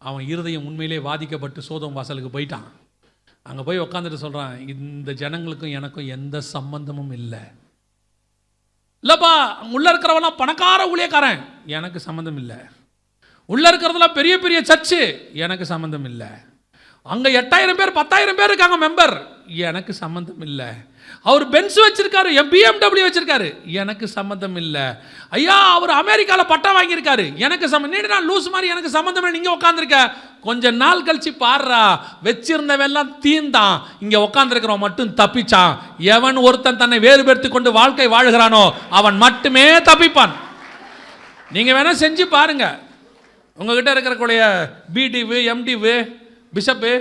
அவன் இருதயம் உண்மையிலே வாதிக்கப்பட்டு சோதோம் வாசலுக்கு போயிட்டான். அங்கே போய் உட்காந்துட்டு சொல்கிறான், இந்த ஜனங்களுக்கும் எனக்கும் எந்த சம்பந்தமும் இல்லை. இல்லைப்பா, உள்ளே இருக்கிறவெல்லாம் பணக்கார ஊழியக்காரன், எனக்கு சம்மந்தம் இல்லை. உள்ளே இருக்கிறதுலாம் பெரிய பெரிய சர்ச்சு, எனக்கு சம்மந்தம் இல்லை. அங்கே 8000 பேர் 10,000 பேர் இருக்காங்க மெம்பர், எனக்கு சம்மந்தம் இல்லை. அவர் பென்ஸ் வச்சிருக்காரு, BMW வச்சிருக்காரு, எனக்கு சம்மந்தம் இல்லை. ஐயா அவர் அமெரிக்காவில் பட்டம் வாங்கியிருக்காரு, எனக்கு சம்மந்தம். நான் லூஸ் மாதிரி எனக்கு சம்மந்தம் இல்லை. நீங்கள் உட்காந்துருக்க கொஞ்ச நாள் கழிச்சு பாடுறா, வச்சிருந்தவெல்லாம் தீந்தான், இங்கே உட்காந்துருக்கிறவன் மட்டும் தப்பிச்சான். எவன் ஒருத்தன் தன்னை வேறுபடுத்தி கொண்டு வாழ்க்கை வாழ்கிறானோ அவன் மட்டுமே தப்பிப்பான். நீங்கள் வேணா செஞ்சு பாருங்க. உங்ககிட்ட இருக்கக்கூடிய பிடிவு, எம்டிவு, பிஷப்பு,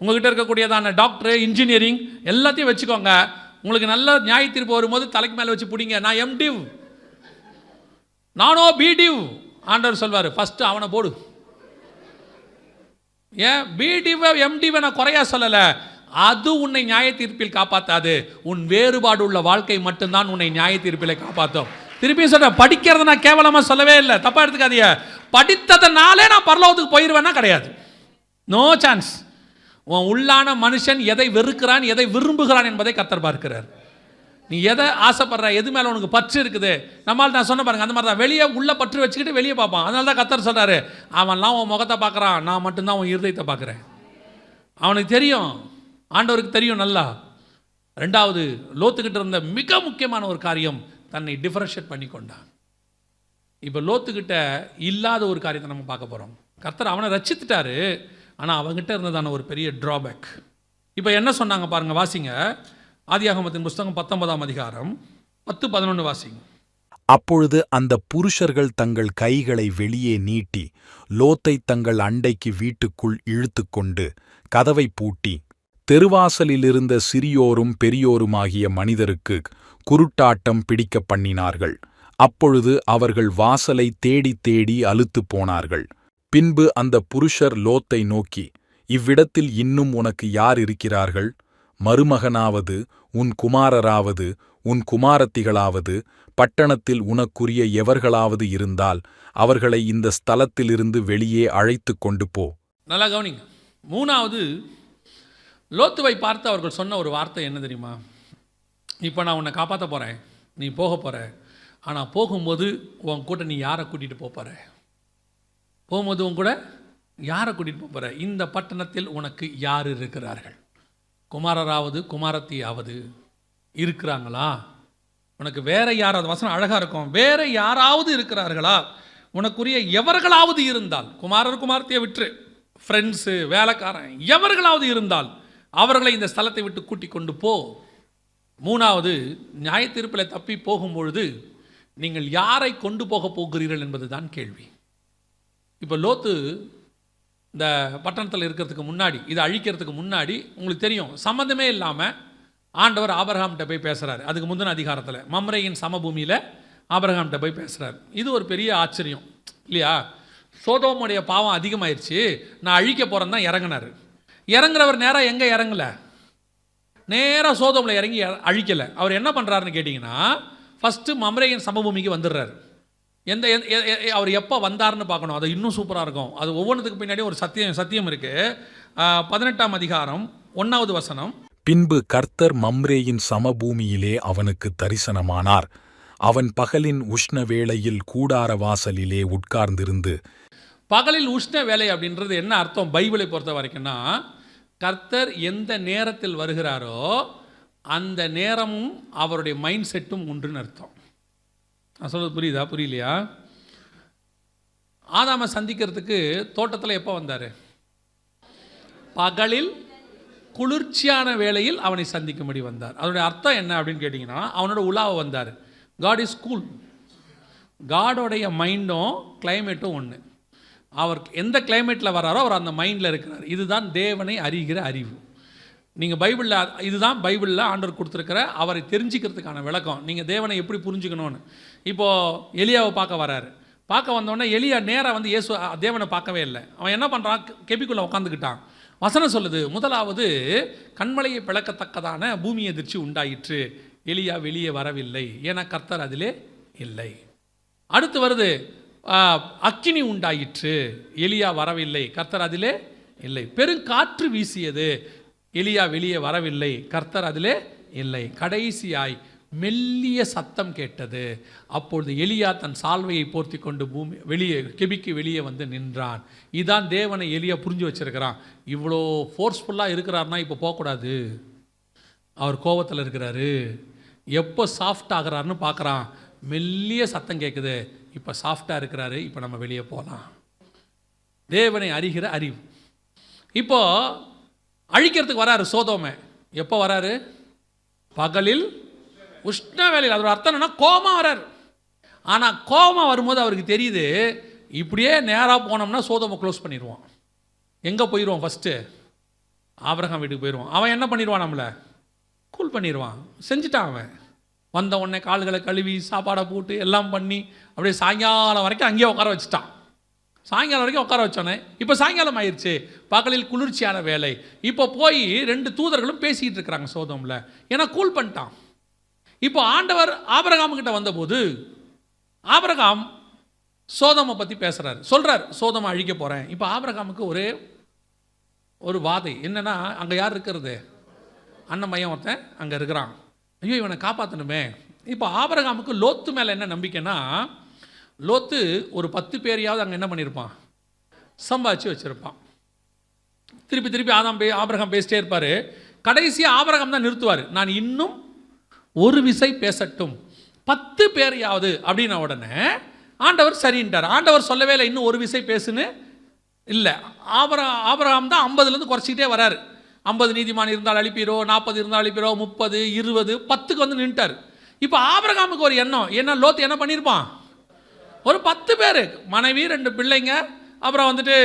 உங்ககிட்ட இருக்கக்கூடியதான டாக்டரு, இன்ஜினியரிங் எல்லாத்தையும் வச்சுக்கோங்க. உங்களுக்கு நல்ல நியாய தீர்ப்பு வரும்போது தலைக்கு மேலே வச்சு பிடிங்க, நான் எம்டிவ், நானோ பிடிவ். ஆண்டவர் சொல்வார், ஃபஸ்ட்டு அவனை போடு. ஏன் பிடிவ எம்டிவ நான் குறையா சொல்லலை, அது உன்னை நியாய தீர்ப்பில் காப்பாற்றாது. உன் வேறுபாடு உள்ள வாழ்க்கை மட்டும்தான் உன்னை நியாய தீர்ப்பில் காப்பாற்றும். திருப்பியும் சொல்கிறேன், படிக்கிறத நான் கேவலமாக சொல்லவே இல்லை, தப்பாக எடுத்துக்காதீங்க. படித்ததுனாலே நான் பரலோகத்துக்கு போயிடுவேன்னா கிடையாது, நோ சான்ஸ். உன் உள்ளான மனுஷன் எதை வெறுக்கிறான், எதை விரும்புகிறான் என்பதை கர்த்தர் பார்க்கிறார். நீ எதை ஆசைப்படுற, எது மேலே உனக்கு பற்று இருக்குது. நம்மளால் நான் சொன்ன பாருங்க, அந்த மாதிரி தான். வெளியே உள்ள பற்று வச்சுக்கிட்டு வெளியே பார்ப்பான். அதனால தான் கர்த்தர் சொல்கிறாரு, அவன்லாம் உன் முகத்தை பார்க்குறான், நான் மட்டும்தான் உன் இருதயத்தை பார்க்குறேன். அவனுக்கு தெரியும், ஆண்டவருக்கு தெரியும் நல்லா. ரெண்டாவது, லோத்துக்கிட்ட இருந்த மிக முக்கியமான ஒரு காரியம், தன்னை டிஃபரன்ஷியேட் பண்ணி கொண்டான். இப்போ லோத்துக்கிட்ட இல்லாத ஒரு காரியத்தை நம்ம பார்க்க போகிறோம். கர்த்தர் அவனை ரட்சித்துட்டாரு, ஆனால் அவங்ககிட்ட இருந்ததான ஒரு பெரிய ட்ராபேக். இப்போ என்ன சொன்னாங்க பாருங்க, வாசிங்க. ஆதியாகமத்தின் புஸ்தகம் 19ஆம் அதிகாரம் 10-11 வாசிங்க. அப்பொழுது அந்த புருஷர்கள் தங்கள் கைகளை வெளியே நீட்டி லோத்தை தங்கள் அண்டைக்கு வீட்டுக்குள் இழுத்துக்கொண்டு கதவை பூட்டி தெருவாசலிலிருந்த சிறியோரும் பெரியோருமாகிய மனிதருக்கு குருட்டாட்டம் பிடிக்க பண்ணினார்கள். அப்பொழுது அவர்கள் வாசலை தேடி தேடி அலுத்துப் போனார்கள். பின்பு அந்த புருஷர் லோத்தை நோக்கி, இவ்விடத்தில் இன்னும் உனக்கு யார் இருக்கிறார்கள்? மருமகனாவது, உன் குமாரராவது, உன் குமாரத்திகளாவது, பட்டணத்தில் உனக்குரிய எவர்களாவது இருந்தால் அவர்களை இந்த ஸ்தலத்திலிருந்து வெளியே அழைத்து கொண்டு போ. நல்லா கவனிங்க. மூணாவது, லோத்துவை பார்த்து அவர்கள் சொன்ன ஒரு வார்த்தை என்ன தெரியுமா? இப்போ நான் உன்னை காப்பாற்ற போகிறேன், நீ போக போகிற, ஆனால் போகும்போது உன் கூட நீ யாரை கூட்டிகிட்டு போகிற? போகும்போது உன் கூட யாரை கூட்டிகிட்டு போகிற? இந்த பட்டணத்தில் உனக்கு யார் இருக்கிறார்கள்? குமாரராவது குமாரத்தியாவது இருக்கிறாங்களா? உனக்கு வேற யாராவது, வசனம் அழகாக இருக்கும், வேற யாராவது இருக்கிறார்களா? உனக்குரிய எவர்களாவது இருந்தால், குமாரர் குமாரத்தியை விட்டு ஃப்ரெண்ட்ஸு, வேலைக்காரன் எவர்களாவது இருந்தால் அவர்களை இந்த ஸ்தலத்தை விட்டு கூட்டி கொண்டு போ. மூணாவது, நியாய தீர்ப்பில் தப்பி போகும்பொழுது நீங்கள் யாரை கொண்டு போக போகிறீர்கள் என்பது தான் கேள்வி. இப்போ லோத்து இந்த பட்டணத்தில் இருக்கிறதுக்கு முன்னாடி, இதை அழிக்கிறதுக்கு முன்னாடி உங்களுக்கு தெரியும், சம்மந்தமே இல்லாமல் ஆண்டவர் ஆபிரகாம்கிட்ட போய் பேசுகிறார். அதுக்கு முந்தின அதிகாரத்தில் மம்ரேயின் சமபூமியில் ஆபிரகாம்கிட்ட போய் பேசுகிறார். இது ஒரு பெரிய ஆச்சரியம் இல்லையா? சோதோமுடைய பாவம் அதிகமாயிருச்சு, நான் அழிக்க போகிறேன்னு தான் இறங்கினார். இறங்குறவர் நேராக எங்கே இறங்கலை, நேராக சோதோமில் இறங்கி அழிக்கலை. அவர் என்ன பண்ணுறாருன்னு கேட்டிங்கன்னா, ஃபஸ்ட்டு மம்ரேயின் சமபூமிக்கு வந்துடுறாரு. அவர் எப்போ வந்தார்னு பார்க்கணும், அது இன்னும் சூப்பராக இருக்கும். அது ஒவ்வொன்றுத்துக்கு பின்னாடி ஒரு சத்தியம் இருக்குது. 18ஆம் அதிகாரம் 1வது வசனம். பின்பு கர்த்தர் மம்ரேயின் சமபூமியிலே அவனுக்கு தரிசனமானார். அவன் பகலின் உஷ்ண வேளையில் கூடார வாசலிலே உட்கார்ந்திருந்து. பகலில் உஷ்ண வேலை அப்படின்றது என்ன அர்த்தம் பைபிளை பொறுத்த வரைக்கும்னா, கர்த்தர் எந்த நேரத்தில் வருகிறாரோ அந்த நேரமும் அவருடைய மைண்ட் செட்டும் ஒன்றுன்னு அர்த்தம். நான் சொல்கிறது புரியுதா புரியலையா? ஆதாமை சந்திக்கிறதுக்கு தோட்டத்தில் எப்போ வந்தார்? பகலில் குளிர்ச்சியான வேளையில் அவனை சந்திக்கும்படி வந்தார். அதனுடைய அர்த்தம் என்ன அப்படின்னு கேட்டிங்கன்னா, அவனோட உலாவை வந்தார். God is cool. காடோடைய மைண்டும் கிளைமேட்டும் ஒன்று. அவர் எந்த கிளைமேட்டில் வராரோ அவர் அந்த மைண்டில் இருக்கிறார். இதுதான் தேவனை அறிகிற அறிவு. நீங்கள் பைபிளில் இதுதான் பைபிளில் ஆண்டவர் கொடுத்துருக்கிற அவரை தெரிஞ்சுக்கிறதுக்கான விளக்கம். நீங்கள் தேவனை எப்படி புரிஞ்சுக்கணும்னு. இப்போது எலியாவை பார்க்க வராரு. பார்க்க வந்தோடனே எலியா நேராக வந்து தேவனை பார்க்கவே இல்லை. அவன் என்ன பண்ணுறான்? கெபிக்குள்ளே உட்காந்துக்கிட்டான். வசனம் சொல்லுது, முதலாவது கண்மலையை பிளக்கத்தக்கதான பூமி எதிர்ச்சி உண்டாயிற்று, எலியா வெளியே வரவில்லை, ஏன்னா கர்த்தர் அதிலே இல்லை. அடுத்து வருது, அக்கினி உண்டாயிற்று, எலியா வரவில்லை, கர்த்தர் அதிலே இல்லை. பெருங்காற்று வீசியது, எலியா வெளியே வரவில்லை, கர்த்தர் அதிலே இல்லை. கடைசியாய் மெல்லிய சத்தம் கேட்டது. அப்பொழுது எலியா தன் சால்வையை போர்த்தி கொண்டு கெபிக்கு வெளியே வந்து நின்றான். இதான் தேவனை எலியா புரிஞ்சு வச்சிருக்கிறான். இவ்வளோ ஃபோர்ஸ்ஃபுல்லாக இருக்கிறார்னா இப்போ போகக்கூடாது, அவர் கோபத்தில் இருக்கிறாரு. எப்போ சாஃப்ட் ஆகிறாருன்னு பார்க்குறான். மெல்லிய சத்தம் கேட்குது, இப்போ சாஃப்டாக இருக்கிறாரு, இப்போ நம்ம வெளியே போகலாம். தேவனை அறிகிற அறிவு. இப்போ அழிக்கிறதுக்கு வராரு சோதோமை. எப்போ வராரு? பகலில் உஷ்ண வேலையில். அதோட அர்த்தம் என்னன்னா கோபமாக வராரு. ஆனால் கோபமாக வரும்போது அவருக்கு தெரியுது, இப்படியே நேராக போனோம்னா சோதோமை க்ளோஸ் பண்ணிடுவான். எங்கே போயிடுவான்? ஃபஸ்ட்டு ஆபிரகாம் வீட்டுக்கு போயிடுவான். அவன் என்ன பண்ணிடுவான்? நம்மளை கூல் பண்ணிடுவான். செஞ்சுட்டான். அவன் வந்த உடனே கால்களை கழுவி சாப்பாடை போட்டு எல்லாம் பண்ணி அப்படியே சாயங்காலம் வரைக்கும் அங்கேயே உட்கார வச்சுட்டான். சாயங்காலம் வரைக்கும் உட்கார வச்சோன்னே இப்போ சாயங்காலம் ஆயிடுச்சு, பகலில் குளிர்ச்சியான வேலை. இப்போ போய் 2 தூதர்களும் பேசிக்கிட்டு இருக்கிறாங்க சோதோமில், ஏன்னா கூல் பண்ணிட்டான். இப்போ ஆண்டவர் ஆபிரகாமுக்கிட்ட வந்தபோது ஆபிரகாம் சோதோமை பற்றி பேசுகிறார், சொல்கிறார் சோதோமை அழிக்க போகிறேன். இப்போ ஆபிரகாமுக்கு ஒரே ஒரு வாதை என்னென்னா, அங்கே யார் இருக்கிறது? அண்ணன் மையம் ஒருத்தன் அங்கே இருக்கிறான். ஐயோ இவனை காப்பாற்றணுமே. இப்போ ஆபிரகாமுக்கு லோத்து மேலே என்ன நம்பிக்கைன்னா, லோத்து ஒரு 10 பேரையாவது அங்கே என்ன பண்ணியிருப்பான்? சம்பாதிச்சு வச்சுருப்பான். திருப்பி ஆபிரகாம் பேசிட்டே இருப்பார். கடைசியாக ஆபிரகாம் தான் நிறுத்துவார். நான் இன்னும் ஒரு விசை பேசட்டும், 10 பேரையாவது அப்படின்ன உடனே ஆண்டவர் சரின்ட்டார். ஆண்டவர் சொல்லவே இல்லை இன்னும் ஒரு விசை பேசுன்னு இல்லை. ஆபிரகாம் தான் 50லேருந்து குறைச்சிக்கிட்டே வராரு. 50 நீதிமான் இருந்தால் அழிப்பீரோ, 40 இருந்தால் அழிப்பீரோ, 30, 20, 10க்கு வந்து நின்ட்டார். இப்போ ஆபிரகாமுக்கு ஒரு எண்ணம் என்ன, லோத்து என்ன பண்ணியிருப்பான்? ஒரு 10 பேர், மனைவி 2 பிள்ளைங்க, அப்புறம் வந்துட்டு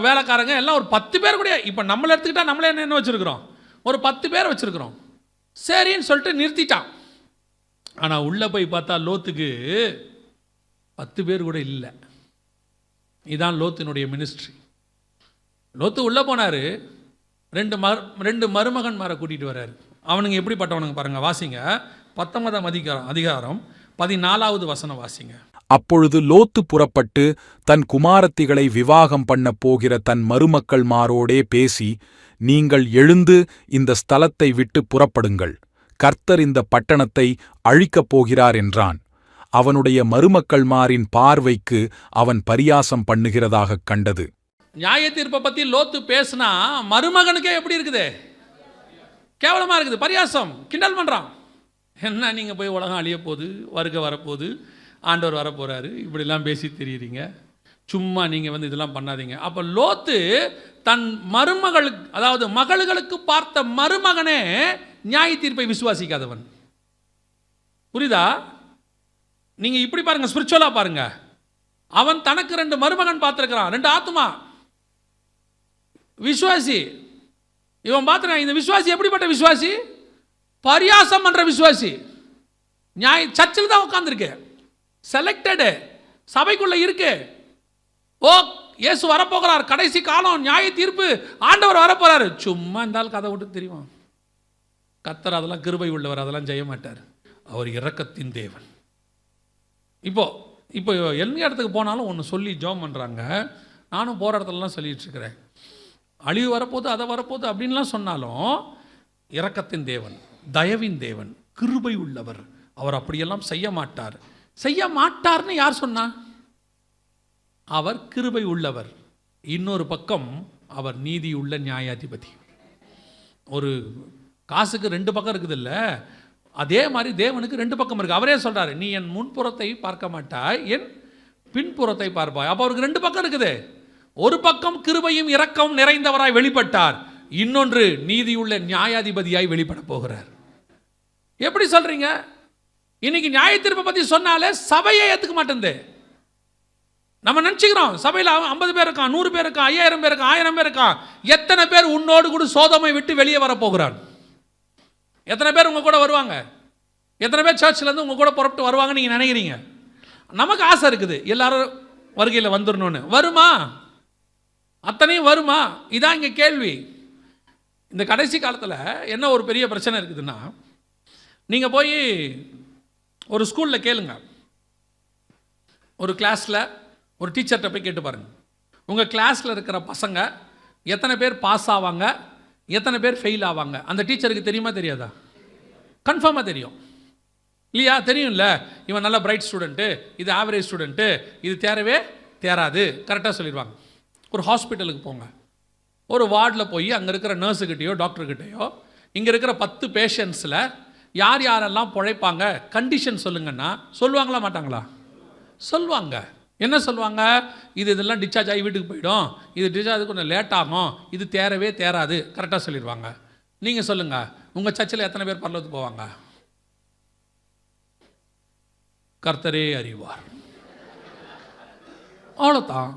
வேலைக்காரங்க எல்லாம் ஒரு 10 பேர் கூட. இப்போ நம்மளை எடுத்துக்கிட்டால் நம்மளே என்ன வச்சுருக்கிறோம்? ஒரு 10 பேர் வச்சுருக்கிறோம். சரின்னு சொல்லிட்டு நிறுத்திட்டான். ஆனால் உள்ளே போய் பார்த்தா லோத்துக்கு 10 பேர் கூட இல்லை. இதுதான் லோத்தினுடைய மினிஸ்ட்ரி. லோத்து உள்ளே போனார், 2 மருமகன்மாரை கூட்டிகிட்டு வர்றாரு. அவனுங்க எப்படிப்பட்டவனுங்க பாருங்கள், வாசிங்க 19ஆம் அதிகாரம் 14வது வசனம் வாசிங்க. அப்பொழுது லோத்து புறப்பட்டு தன் குமாரத்திகளை விவாகம் பண்ண போகிற தன் மருமக்கள்மாரோடே பேசி, நீங்கள் எழுந்து இந்த ஸ்தலத்தை விட்டு புறப்படுங்கள், கர்த்தர் இந்த பட்டணத்தை அழிக்கப் போகிறார் என்றான். அவனுடைய மருமக்கள்மாரின் பார்வைக்கு அவன் பரியாசம் பண்ணுகிறதாகக் கண்டது. நியாய தீர்ப்பை பற்றி லோத்து பேசினா மருமகனுக்கே எப்படி இருக்குது? கேவலமாக இருக்குது, பரியாசம், கிண்டல் பண்ணுறான். என்ன நீங்கள் போய் உலகம் அழிய போகுது, வருகை வரப்போகுது, ஆண்டவர் வரப்போகிறாரு, இப்படிலாம் பேசி தெரியுறீங்க, சும்மா நீங்கள் இதெல்லாம் பண்ணாதீங்க. அப்போ லோத்து தன் மருமகளுக்கு, அதாவது மகள்களுக்கு பார்த்த மருமகனே நியாய தீர்ப்பை விசுவாசிக்காதவன். புரியுதா? நீங்கள் இப்படி பாருங்கள், ஸ்பிரிச்சுவலாக பாருங்கள். அவன் தனக்கு 2 மருமகன் பார்த்துருக்கிறான், 2 ஆத்துமா விசுவாசி. இவன் பார்த்துருக்கான். இந்த விசுவாசி எப்படிப்பட்ட விசுவாசி? பரியாசம் பண்ணுற விசுவாசி. சர்ச்சில் தான் உட்காந்துருக்கு, செலக்டடு, சபைக்குள்ளே இருக்கு. ஓ இயேசு வரப்போகிறார், கடைசி காலம், நியாய தீர்ப்பு, ஆண்டவர் வரப்போகிறாரு. சும்மா இருந்தாலும் கதை விட்டு தெரியும். கர்த்தர் அதெல்லாம் கிருபை உள்ளவர், அதெல்லாம் செய்ய மாட்டார். அவர் இரக்கத்தின் தேவன். இப்போ எந்த இடத்துக்கு போனாலும் ஒன்று சொல்லி ஜோம் பண்ணுறாங்க. நானும் போகிற இடத்துலலாம் சொல்லிகிட்ருக்கிறேன், அழிவு வரப்போகுது, அதை வரப்போகுது அப்படின்லாம் சொன்னாலும் இரக்கத்தின் தேவன், தயவின் தேவன், கிருபை உள்ளவர், அவர் அப்படியெல்லாம் செய்ய மாட்டார். செய்ய மாட்டார்னு யார் சொன்னா? அவர் கிருபை உள்ளவர். இன்னொரு பக்கம் அவர் நீதி உள்ள நியாயாதிபதி. ஒரு காசுக்கு 2 பக்கம் இருக்குது இல்லை? அதே மாதிரி தேவனுக்கு ரெண்டு பக்கம் இருக்குது. அவரே சொல்கிறாரு, நீ என் முன்புறத்தை பார்க்க மாட்டாய், என் பின்புறத்தை பார்ப்பாய். அப்போ அவருக்கு ரெண்டு பக்கம் இருக்குது. ஒரு பக்கம் கிருபையும் இரக்கமும் நிறைந்தவராய் வெளிப்பட்டார், இன்னொன்று நீதியுள்ள நியாயாதிபதியாய் வெளிப்பட போகிறார். எப்படி சொல்கிறீங்க? இன்னைக்கு நியாய தீர்ப்பை பற்றி சொன்னாலே சபையை ஏற்றுக்க மாட்டேங்குது. நம்ம நினச்சிக்கிறோம் சபையில் 50 பேர் இருக்கான், 100 பேர் இருக்கான், 5000 பேர் இருக்கான், 1000 பேர் இருக்கான். எத்தனை பேர் உன்னோடு கூட சோதமை விட்டு வெளியே வரப்போகிறான்? எத்தனை பேர் உங்கள் கூட வருவாங்க? எத்தனை பேர் சர்ச்சிலேருந்து உங்கள் கூட புறப்பட்டு வருவாங்கன்னு நீங்கள் நினைக்கிறீங்க? நமக்கு ஆசை இருக்குது எல்லாரும் வருகையில் வந்துடணும்னு. வருமா? அத்தனையும் வருமா? இதான் இங்கே கேள்வி. இந்த கடைசி காலத்தில் என்ன ஒரு பெரிய பிரச்சனை இருக்குதுன்னா, நீங்கள் போய் ஒரு ஸ்கூலில் கேளுங்க, ஒரு கிளாஸில் ஒரு டீச்சர்கிட்ட போய் கேட்டு பாருங்கள், உங்கள் கிளாஸில் இருக்கிற பசங்க எத்தனை பேர் பாஸ் ஆவாங்க, எத்தனை பேர் ஃபெயில் ஆவாங்க? அந்த டீச்சருக்கு தெரியுமா தெரியாதா? கன்ஃபார்மாக தெரியும் இல்லையா? தெரியும்ல. இவன் நல்ல பிரைட் ஸ்டூடெண்ட்டு, இது ஆவரேஜ் ஸ்டூடெண்ட்டு, இது தேரவே தேராது, கரெக்டாக சொல்லிடுவாங்க. ஒரு ஹாஸ்பிட்டலுக்கு போங்க, ஒரு வார்டில் போய் அங்கே இருக்கிற நர்ஸுக்கிட்டேயோ டாக்டர்கிட்டையோ இங்கே இருக்கிற 10 பேஷண்ட்ஸில் யார் யாரெல்லாம் பிழைப்பாங்க கண்டிஷன் சொல்லுங்கன்னா சொல்லுவாங்களா மாட்டாங்களா? சொல்லுவாங்க. என்ன சொல்லுவாங்க? இதெல்லாம் டிஸ்சார்ஜ் ஆகி வீட்டுக்கு போயிடும், இது டிஸ்சார்ஜ் கொஞ்சம் லேட் ஆகும், இது தேரவே தேராது, கரெக்டாக சொல்லிடுவாங்க. நீங்கள் சொல்லுங்கள், உங்கள் சர்ச்சில் எத்தனை பேர் பரலோகத்துக்கு போவாங்க? கர்த்தரே அறிவார். அவ்வளோதான்.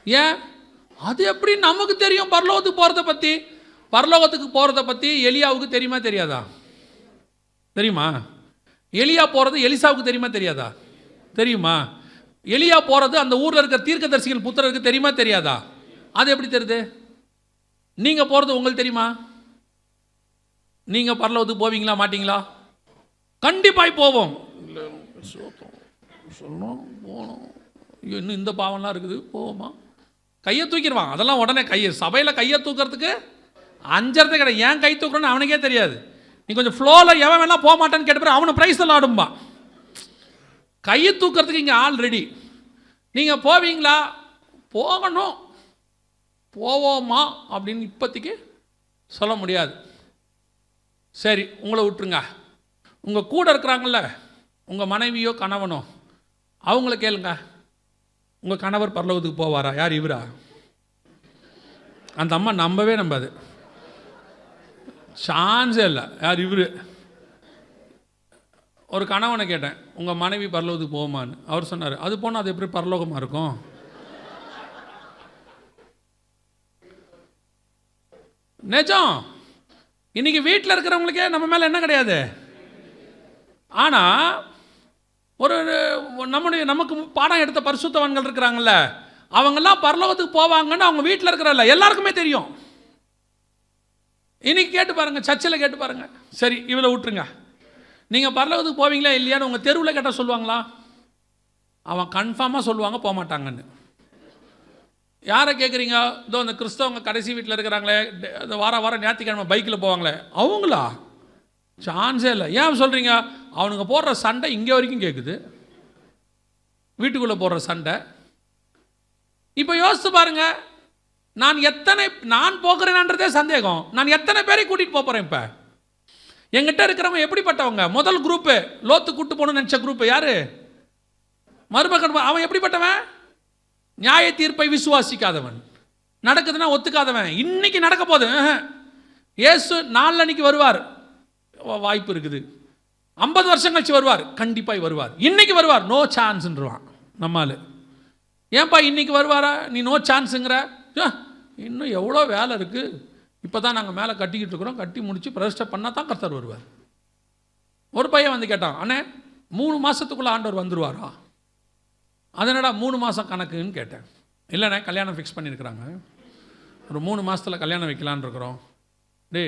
ஏன்? அது எப்படி நமக்கு தெரியும் பரலோகத்துக்கு போகிறத பற்றி? பரலோகத்துக்கு போகிறத பற்றி எலியாவுக்கு தெரியுமா தெரியாதா? தெரியுமா? எலியா போகிறது எலிசாவுக்கு தெரியுமா தெரியாதா? தெரியுமா? எலியா போகிறது அந்த ஊரில் இருக்கிற தீர்க்கதரிசிகள் புத்திரருக்கு தெரியுமா தெரியாதா? அது எப்படி தெரியுது? நீங்கள் போகிறது உங்களுக்கு தெரியுமா? நீங்கள் பரலோகத்துக்கு போவீங்களா மாட்டீங்களா? கண்டிப்பாக போவோம். இல்லை சொல்லணும் போகணும், இன்னும் இந்த பாவம்லாம் இருக்குது, போவோமா? கையை தூக்கிடுவான். அதெல்லாம் உடனே சபையில் கையை தூக்கிறதுக்கு அஞ்சறது கிடையாது. ஏன் கை தூக்குறோன்னு அவனுக்கே தெரியாது. நீ கொஞ்சம் ஃப்ளோவில் எவன் வேணா போக மாட்டான்னு கேட்டு அவனை ப்ரைஸ் எல்லாம் ஆடும்பா. கையை தூக்கிறதுக்கு இங்கே ஆள் ரெடி. நீங்கள் போவீங்களா? போகணும். போவோமா அப்படின்னு இப்போதைக்கு சொல்ல முடியாது. சரி, உங்களை விட்டுருங்க. உங்கள் கூட இருக்கிறாங்கள உங்கள் மனைவியோ கணவனோ, அவங்கள கேளுங்க, உங்கள் கணவர் பரலோகத்துக்கு போவாரா? யார்? இவரா? அந்த அம்மா நம்பவே நம்பாது, சான்ஸே இல்லை. யார்? இவர். ஒரு கணவனை கேட்டேன், உங்கள் மனைவி பரலோகத்துக்கு போகுமான்னு. அவர் சொன்னார், அது போனால் அது எப்படி பரலோகமாக இருக்கும்? நிஜம். இன்னைக்கு வீட்டில் இருக்கிறவங்களுக்கே நம்ம மேலே என்ன கிடையாது. ஆனால் ஒரு நமக்கு பாடம் எடுத்த பரிசுத்தவான்கள் இருக்கிறாங்கல்ல, அவங்கெல்லாம் பரலோகத்துக்கு போவாங்கன்னு அவங்க வீட்டில் இருக்கிறல்ல எல்லாருக்குமே தெரியும். இன்னைக்கு கேட்டு பாருங்கள், சர்ச்சில் கேட்டு பாருங்கள். சரி, இவளை விட்டுருங்க, நீங்கள் பரலோகத்துக்கு போவீங்களா இல்லையான்னு உங்கள் தெருவில் கேட்டால் சொல்லுவாங்களா? அவன் கன்ஃபார்மாக சொல்லுவாங்க போக மாட்டாங்கன்னு. யாரை கேட்குறீங்க? இதோ அந்த கிறிஸ்தவங்க கடைசி வீட்டில் இருக்கிறாங்களே, இந்த வாரம் ஞாயிற்றுக்கிழமை பைக்கில் போவாங்களே, அவங்களா? சான்ஸே இல்லை. ஏன் சொல்கிறீங்க? அவனுங்க போடுற சண்டை இங்கே வரைக்கும் கேட்குது, வீட்டுக்குள்ளே போடுற சண்டை. இப்போ யோசித்து பாருங்க, நான் போகிறேன்றதே சந்தேகம். நான் எத்தனை பேரை கூட்டிகிட்டு போகிறேன்? இப்போ எங்கிட்ட இருக்கிறவங்க எப்படிப்பட்டவங்க? முதல் குரூப்பு லோத்து கூட்டு போகணும்னு நினச்ச குரூப்பு யாரு? மருமகன். அவன் எப்படிப்பட்டவன்? நியாய தீர்ப்பை விசுவாசிக்காதவன், நடக்குதுன்னா ஒத்துக்காதவன். இன்னைக்கு நடக்க போகுது. இயேசு நாளன்னைக்கு வருவார், வாய்ப்பு இருக்குது. 50 வருஷம் கழிச்சு வருவார், கண்டிப்பாக வருவார். இன்னைக்கு வருவார், நோ சான்ஸ்ன்றான் நம்மால். ஏன்பா இன்னைக்கு வருவாரா நீ நோ சான்ஸுங்கிற? இன்னும் எவ்வளோ வேலை இருக்குது, இப்போ தான் நாங்கள் மேலே கட்டிக்கிட்டு இருக்கிறோம், கட்டி முடித்து பிரதிஷ்டை பண்ணால் தான் கர்த்தர் வருவார். ஒரு பையன் வந்து கேட்டான், அண்ணே 3 மாதத்துக்குள்ளே ஆண்டவர் வந்துடுவாரா? அதனடா 3 மாதம் கணக்குன்னு கேட்டேன். இல்லைண்ணே, கல்யாணம் ஃபிக்ஸ் பண்ணியிருக்கிறாங்க, ஒரு 3 மாதத்தில் கல்யாணம் வைக்கலான்னு இருக்கிறோம். டே,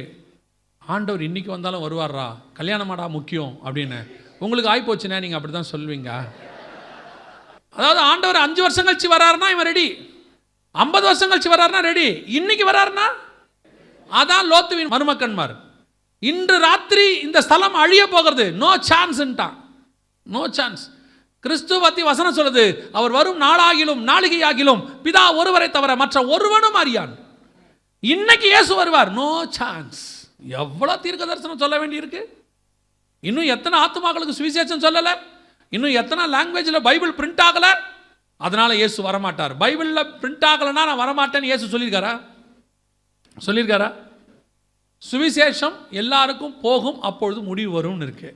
ஆண்டவர் இன்றைக்கி வந்தாலும் வருவாரா? கல்யாணமாடா முக்கியம் அப்படின்னு. உங்களுக்கு ஆகிப்போச்சுண்ணே, நீங்கள் அப்படி தான் சொல்வீங்க. அதாவது ஆண்டவர் 5 வருஷம் கழிச்சு வராருன்னா இவன் ரெடி, 50 வருஷம் கழிச்சு வராருன்னா ரெடி, இன்னைக்கு வராருன்னா அதான் லோத்துவின் மருமக்கன்மார். இன்று ராத்திரி இந்த ஸ்தலம் அழிய போகிறது, நோ சான்ஸ்ன்ட்டான். No chance. கிறிஸ்துவ பற்றி வசனம் சொல்லுது, அவர் வரும் நாளாகிலும் நாளிகையாகிலும் பிதா ஒருவரை தவிர மற்ற ஒருவனும் அறியான். இன்னைக்கு இயேசு வருவார், நோ சான்ஸ். எவ்வளோ தீர்க்க தரிசனம் சொல்ல வேண்டியிருக்கு. இன்னும் எத்தனை ஆத்துமாக்களுக்கு சுவிசேஷம் சொல்லலை, இன்னும் எத்தனை லாங்குவேஜில் பைபிள் பிரிண்ட் ஆகலை. அதனால் இயேசு வரமாட்டார். பைபிளில் பிரிண்ட் ஆகலைன்னா நான் வரமாட்டேன்னு இயேசு சொல்லியிருக்காரா? சுவிசேஷம் எல்லாருக்கும் போகும், அப்பொழுது முடிவு வரும்னு இருக்கு.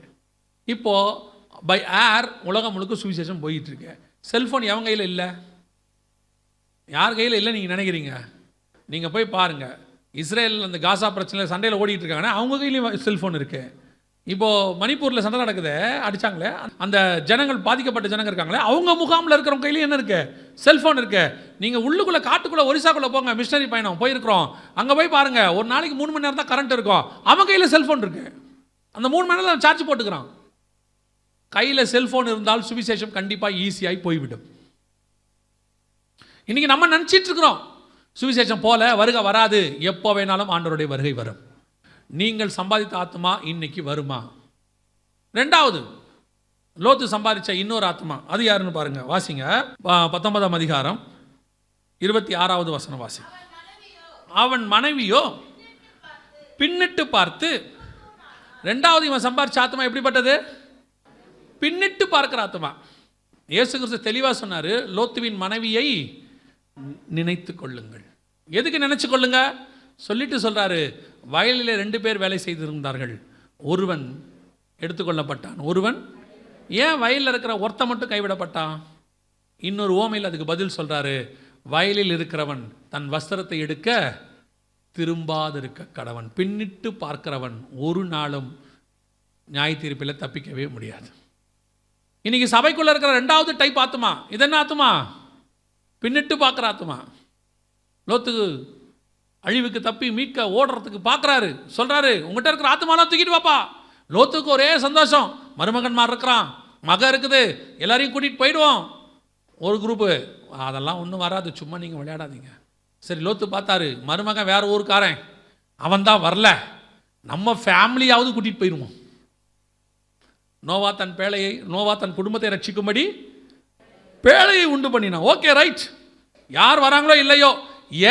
இப்போது பை ஏர் உலகம் முழுக்க சுவிசேஷம் போயிட்டுருக்கு. செல்ஃபோன் எவன் கையில் இல்லை? யார் கையில் இல்லை நீங்கள் நினைக்கிறீங்க? நீங்கள் போய் பாருங்கள், இஸ்ரேல் அந்த காசா பிரச்சனையில் சண்டையில் ஓடிட்டு இருக்காங்கன்னா அவங்க கையிலையும் செல்ஃபோன் இருக்குது. இப்போது மணிப்பூரில் சண்டை நடக்குது, அடித்தாங்களே, அந்த ஜனங்கள் பாதிக்கப்பட்ட ஜனங்கள் இருக்காங்களே, அவங்க முகாமில் இருக்கிறவங்க கையிலையும் என்ன இருக்குது? செல்ஃபோன் இருக்குது. நீங்கள் உள்ளுக்குள்ளே காட்டுக்குள்ளே ஒரிசாக்குள்ளே போங்க, மிஷனரி பயணம் போயிருக்கிறோம், அங்கே போய் பாருங்கள், ஒரு நாளைக்கு 3 மணி நேரம் தான் கரண்ட் இருக்கும், அவன் கையில் செல்ஃபோன் இருக்குது. அந்த 3 மணி நேரம் சார்ஜ் போட்டுக்கிறான். கையில் செல்ஃபோன் இருந்தால் சுவிசேஷம் கண்டிப்பாக ஈஸியாகி போய்விடும். இன்றைக்கி நம்ம நினச்சிட்டு இருக்கிறோம் சுவிசேஷம் போல வருகை வராது, எப்போ வேணாலும் ஆண்டவருடைய வருகை வரும். நீங்கள் சம்பாதித்த ஆத்மா இன்னைக்கு வருமா? 2வது, லோத்து சம்பாதிச்ச இன்னொரு ஆத்மா, அது யாருன்னு பாருங்க, வாசிங்க. 19ஆம் அதிகாரம் 26வது வசனம் வாசி. அவன் மனைவியோ பின்னிட்டு பார்த்து, 2வது இவன் சம்பாதிச்ச ஆத்மா எப்படிப்பட்டது? பின்னிட்டு பார்க்கிற ஆத்மா. இயேசு கிறிஸ்து தெளிவாக சொன்னார், லோத்துவின் மனைவியை நினைத்து கொள்ளுங்கள். எதுக்கு நினைச்சு கொள்ளுங்க சொல்லிட்டு சொல்றாரு, வயலில் 2 பேர் வேலை செய்திருந்தார்கள், ஒருவன் எடுத்துக்கொள்ளப்பட்டான், ஒருவன். ஏன் வயலில் இருக்கிற ஒருத்த மட்டும் கைவிடப்பட்டான்? இன்னொரு ஓமையில் அதுக்கு பதில் சொல்றாரு, வயலில் இருக்கிறவன் தன் வஸ்திரத்தை எடுக்க திரும்பாதிருக்க கடவன். பின்னிட்டு பார்க்கிறவன் ஒரு நாளும் நியாய தீர்ப்பில் தப்பிக்கவே முடியாது. இன்னைக்கு சபைக்குள்ள இருக்கிற 2வது டைப் ஆத்மா இது என்ன ஆத்மா? பின்னிட்டு பார்க்குற ஆத்மா. லோத்துக்கு அழிவுக்கு தப்பி மீட்க ஓடுறதுக்கு பார்க்குறாரு, சொல்கிறாரு, உங்கள்கிட்ட இருக்கிற ஆத்மாலாம் தூக்கிட்டு வாப்பா. லோத்துக்கு ஒரே சந்தோஷம், மருமகன்மார் இருக்கிறான், மகன் இருக்குது, எல்லாரையும் கூட்டிகிட்டு போயிடுவோம். ஒரு குரூப்பு, அதெல்லாம் ஒன்றும் வராது, சும்மா நீங்கள் விளையாடாதீங்க. சரி, லோத்து பார்த்தாரு, மருமகன் வேறு ஊருக்காரன், அவன் தான் வரல, நம்ம ஃபேமிலியாவது கூட்டிகிட்டு போயிடுவோம். நோவா தன் குடும்பத்தை ரட்சிக்கும்படி பேழையை உண்டு பண்ணினான். ஓகே, ரைட், யார் வராங்களோ இல்லையோ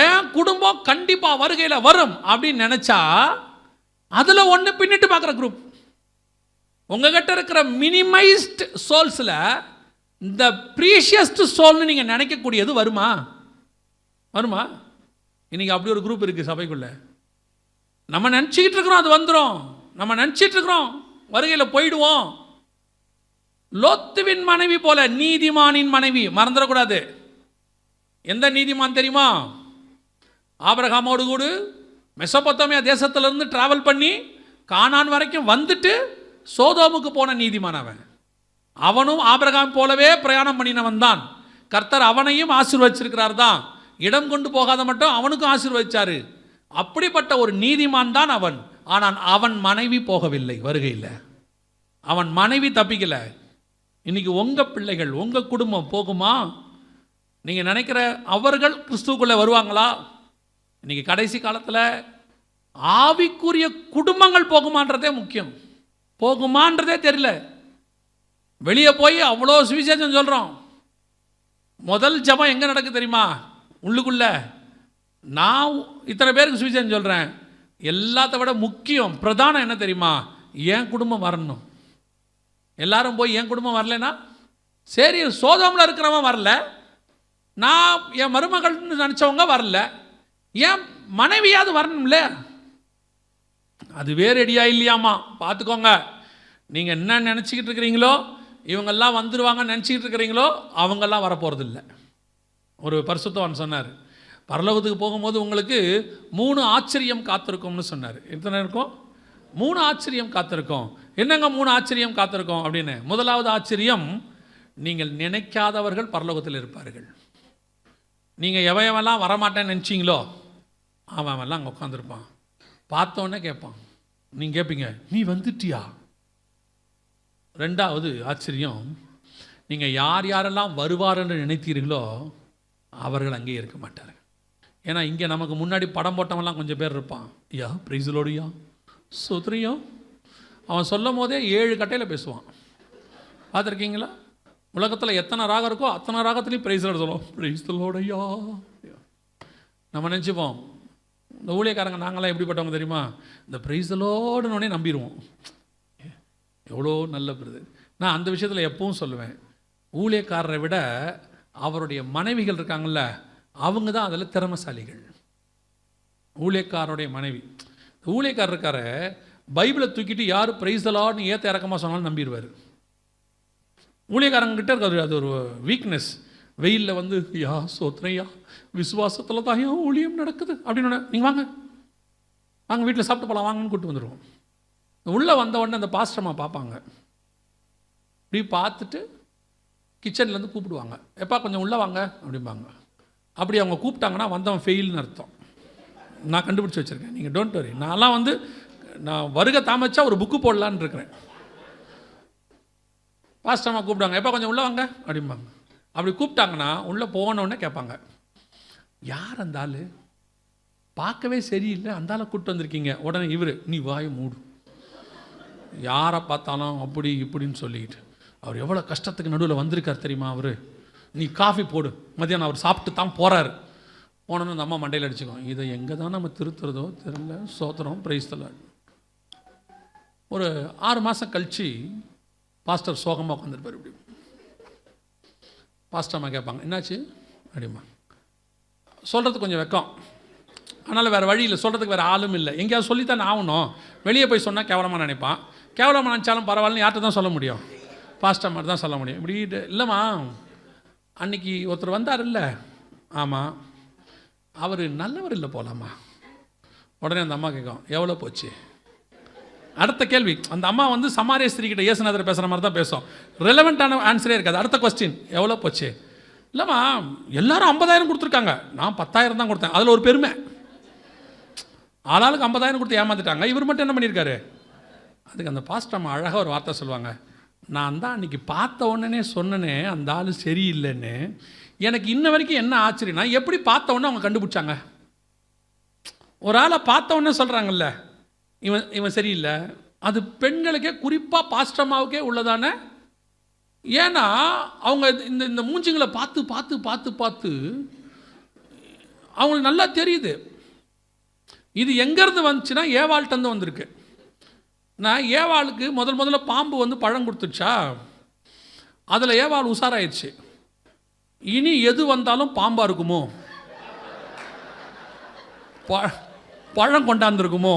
என் குடும்பம் கண்டிப்பாக வருகையில் வரும் அப்படின்னு நினச்சா அதில் ஒன்று பின்னிட்டு பார்க்குற குரூப். உங்ககிட்ட இருக்கிற மினிமைஸ்ட் சோல்ஸில் இந்த ப்ரீஷியஸ்ட் சோல்னு நீங்கள் நினைக்கக்கூடியது வருமா? இன்னைக்கு அப்படி ஒரு குரூப் இருக்குது சபைக்குள்ளே. நம்ம நினச்சிக்கிட்டு இருக்கிறோம் அது வந்துடும், நம்ம நினச்சிட்டு இருக்கிறோம் வருகையில் போயிடுவோம். லோத்துவின் மனைவி போல நீதிமானின் மனைவி, மறந்துடக்கூடாது. எந்த நீதிமான் தெரியுமா? ஆபிரகாமோடு கூட மெசொப்பொத்தாமியா தேசத்திலிருந்து டிராவல் பண்ணி கானான் வரைக்கும் வந்துட்டு சோதோமுக்கு போன நீதிமான் அவன். அவனும் ஆபிரகாம் போலவே பிரயாணம் பண்ணினவன் தான். கர்த்தர் அவனையும் ஆசீர்வதிச்சிருக்கிறார் தான், இடம் கொண்டு போகாத மட்டும் அவனுக்கும் ஆசீர்வதிச்சாரு. அப்படிப்பட்ட ஒரு நீதிமான் தான் அவன். ஆனால் அவன் மனைவி போகவில்லை வருகையில், அவன் மனைவி தப்பிக்கலை. இன்னைக்கு உங்கள் பிள்ளைகள் உங்கள் குடும்பம் போகுமா? நீங்கள் நினைக்கிற அவர்கள் கிறிஸ்துவுக்குள்ளே வருவாங்களா? இன்றைக்கி கடைசி காலத்தில் ஆவிக்குரிய குடும்பங்கள் போகுமான்றதே முக்கியம். போகுமான்றதே தெரியல. வெளியே போய் அவ்வளோ சுவிசேஷம் சொல்கிறோம். முதல் ஜபம் எங்கே நடக்கு தெரியுமா? உள்ளுக்குள்ள. நான் இத்தனை பேருக்கு சுவிசேஷம் சொல்கிறேன், எல்லாத்த விட முக்கியம் பிரதானம் என்ன தெரியுமா? என் குடும்பம் வரணும். எல்லாரும் போய் என் குடும்பம் வரலன்னா சரி, சோதோமில் இருக்கிறவன் வரல, நான் என் மருமகள்னு நினச்சவங்க வரல, ஏன் மனைவியாவது வரணும்ல? அதுவே ரெடியா இல்லையாமா? பார்த்துக்கோங்க. நீங்கள் என்ன நினச்சிக்கிட்டு இருக்கிறீங்களோ, இவங்கெல்லாம் வந்துடுவாங்கன்னு நினச்சிக்கிட்டு இருக்கிறீங்களோ, அவங்கெல்லாம் வரப்போகிறது இல்லை. ஒரு பரிசுத்தவான் சொன்னார், பரலோகத்துக்கு போகும்போது உங்களுக்கு 3 ஆச்சரியம் காத்திருக்கும்னு சொன்னார். எத்தனை இருக்கும்? 3 ஆச்சரியம் காத்திருக்கும். என்னங்க 3 ஆச்சரியம் காத்திருக்கும் அப்படின்னு? முதலாவது ஆச்சரியம், நீங்கள் நினைக்காதவர்கள் பரலோகத்தில் இருப்பார்கள். நீங்கள் எவையெல்லாம் வரமாட்டேன்னு நினச்சிங்களோ அவன்லாம் அங்கே உட்காந்துருப்பான். பார்த்தோன்னே கேட்பான், நீங்கள் கேட்பீங்க, நீ வந்துட்டியா? 2வது ஆச்சரியம், நீங்கள் யார் யாரெல்லாம் வருவார் என்று நினைத்தீர்களோ அவர்கள் அங்கே இருக்க மாட்டார்கள். ஏன்னா இங்கே நமக்கு முன்னாடி படம் போட்டவன்லாம் கொஞ்சம் பேர் இருப்பான். ஐயா பிரைஸ்லோடியா சோத்ரியா, அவன் சொல்லும் போதே 7 கட்டையில் பேசுவான். பார்த்துருக்கீங்களா? உலகத்தில் எத்தனை ராகம் இருக்கோ அத்தனை ராகத்துலேயும் பிரைஸ்லோட சொல்லுவோம், பிரைஸ்லோடையா. நம்ம நினச்சிப்போம், இந்த ஊழியக்காரங்க நாங்களாம் எப்படிப்பட்டவங்க தெரியுமா? இந்த பிரைஸ்லோடுனோடனே நம்பிடுவோம். எவ்வளோ நல்ல பிரதர். நான் அந்த விஷயத்தில் எப்பவும் சொல்லுவேன், ஊழியக்காரரை விட அவருடைய மனைவிகள் இருக்காங்கள்ல, அவங்க தான் அதில் திறமசாலிகள். ஊழியக்காரருடைய மனைவி, ஊழியக்காரர் இருக்கார பைபிளை தூக்கிட்டு யார் பிரைஸ் தி லார்ட்னு ஏற்ற இறக்கமாக சொன்னாலும் நம்பிடுவார். ஊழியக்காரங்கிட்ட இருக்காது அது ஒரு வீக்னஸ். வெயிலில் வந்து யா சோத்ரையா விசுவாசத்தில் தான் ஏன் ஊழியம் நடக்குது அப்படின்னு நீங்கள் வாங்க வாங்க வீட்டில் சாப்பிட்டு போகலாம் வாங்கன்னு கூப்பிட்டு வந்துடுவோம். உள்ளே வந்த உடனே அந்த பாஸ்டர்மா பார்ப்பாங்க, இப்படி பார்த்துட்டு கிச்சன்லேருந்து கூப்பிடுவாங்க, எப்பா கொஞ்சம் உள்ளே வாங்க அப்படிம்பாங்க. அப்படி அவங்க கூப்பிட்டாங்கன்னா வந்தவன் ஃபெயில்னு அர்த்தம். நான் கண்டுபிடிச்சி வச்சுருக்கேன், நீங்கள் டோன்ட் வரி. நான்லாம் வந்து நான் வருகை தாமச்சா ஒரு புக்கு போடலான்னு இருக்கிறேன். பாஸ்டர்மா கூப்பிடுவாங்க, எப்பா கொஞ்சம் உள்ளே வாங்க அப்படிம்பாங்க. அப்படி கூப்பிட்டாங்கன்னா உள்ளே போனோடனே கேட்பாங்க, யார் அந்த ஆள், பார்க்கவே சரியில்லை, அந்த ஆளை கூப்பிட்டு வந்திருக்கீங்க. உடனே இவர், நீ வாயை மூடு, யாரை பார்த்தாலும் அப்படி இப்படின்னு சொல்லிக்கிட்டு, அவர் எவ்வளோ கஷ்டத்துக்கு நடுவில் வந்திருக்கார் தெரியுமா அவர், நீ காஃபி போடு, மதியானம் அவர் சாப்பிட்டு தான் போகிறாரு. போனோன்னு அந்த அம்மா மண்டையில் அடிச்சுக்கோம், இதை எங்கே தான் நம்ம திருத்துறதோ தெரியல, சோத்திரம் பிரைஸ் தி லார்ட். ஒரு 6 மாதம் கழித்து பாஸ்டர் சோகமாக உட்காந்துருப்பார். இப்படி பாஸ்டர் அம்மா கேட்பாங்க, என்னாச்சு அப்படிமா. சொல்கிறதுக்கு கொஞ்சம் வெக்கம், அதனால் வேறு வழி இல்லை, சொல்கிறதுக்கு வேறு ஆளும் இல்லை, எங்கேயாவது சொல்லித்தான் ஆகணும். வெளியே போய் சொன்னால் கேவலமாக நினைப்பான், கேவலமாக நினச்சாலும் பரவாயில்லன்னு யார்கிட்ட தான் சொல்ல முடியும், பாஸ்டர் மாதிரி தான் சொல்ல முடியும். இப்படி இல்லைம்மா அன்றைக்கி ஒருத்தர் வந்தார் இல்லை, ஆமாம் அவர் நல்லவர் இல்லை போகலாமா. உடனே அந்த அம்மா கேட்கும், எவ்வளோ போச்சு. அடுத்த கேள்வி, அந்த அம்மா வந்து சமாரிய ஸ்திரீக்கிட்ட இயேசுநாதர் பேசுகிற மாதிரி தான் பேசும், ரெலவெண்ட்டான ஆன்சரே இருக்காது. அடுத்த கொஸ்டின், எவ்வளோ போச்சு. இல்லைம்மா எல்லாரும் 50,000 கொடுத்துருக்காங்க, நான் 10,000 தான் கொடுத்தேன். அதில் ஒரு பெருமை, ஆளாளுக்கு 50,000 கொடுத்து ஏமாந்துட்டாங்க, இவர் மட்டும் என்ன பண்ணியிருக்காரு. அதுக்கு அந்த பாஸ்டர் அம்மா அழகாக ஒரு வார்த்தை சொல்லுவாங்க, நான் தான் அன்றைக்கி பார்த்த உடனே சொன்னனே அந்த ஆள் சரியில்லைன்னு. எனக்கு இன்ன வரைக்கும் என்ன ஆச்சரியனா, எப்படி பார்த்த உடனே அவங்க கண்டுபிடிச்சாங்க. ஒரு ஆளை பார்த்த உடனே சொல்கிறாங்கல்ல இவன் சரியில்லை, அது பெண்களுக்கே குறிப்பாக பாஸ்டர்மாவுக்கே உள்ளதானே. ஏன்னா அவங்க இந்த இந்த மூஞ்சிங்களை பார்த்து பார்த்து பார்த்து பார்த்து அவங்களுக்கு நல்லா தெரியுது. இது எங்கேருந்து வந்துச்சுன்னா ஏவாள்கிட்டருந்து வந்திருக்கு. நான் ஏவாளுக்கு முதல்ல பாம்பு வந்து பழம் கொடுத்துச்சா, அதில் ஏவாள் உஷாராயிடுச்சு, இனி எது வந்தாலும் பாம்பாக இருக்குமோ, பழம் கொண்டாந்துருக்குமோ.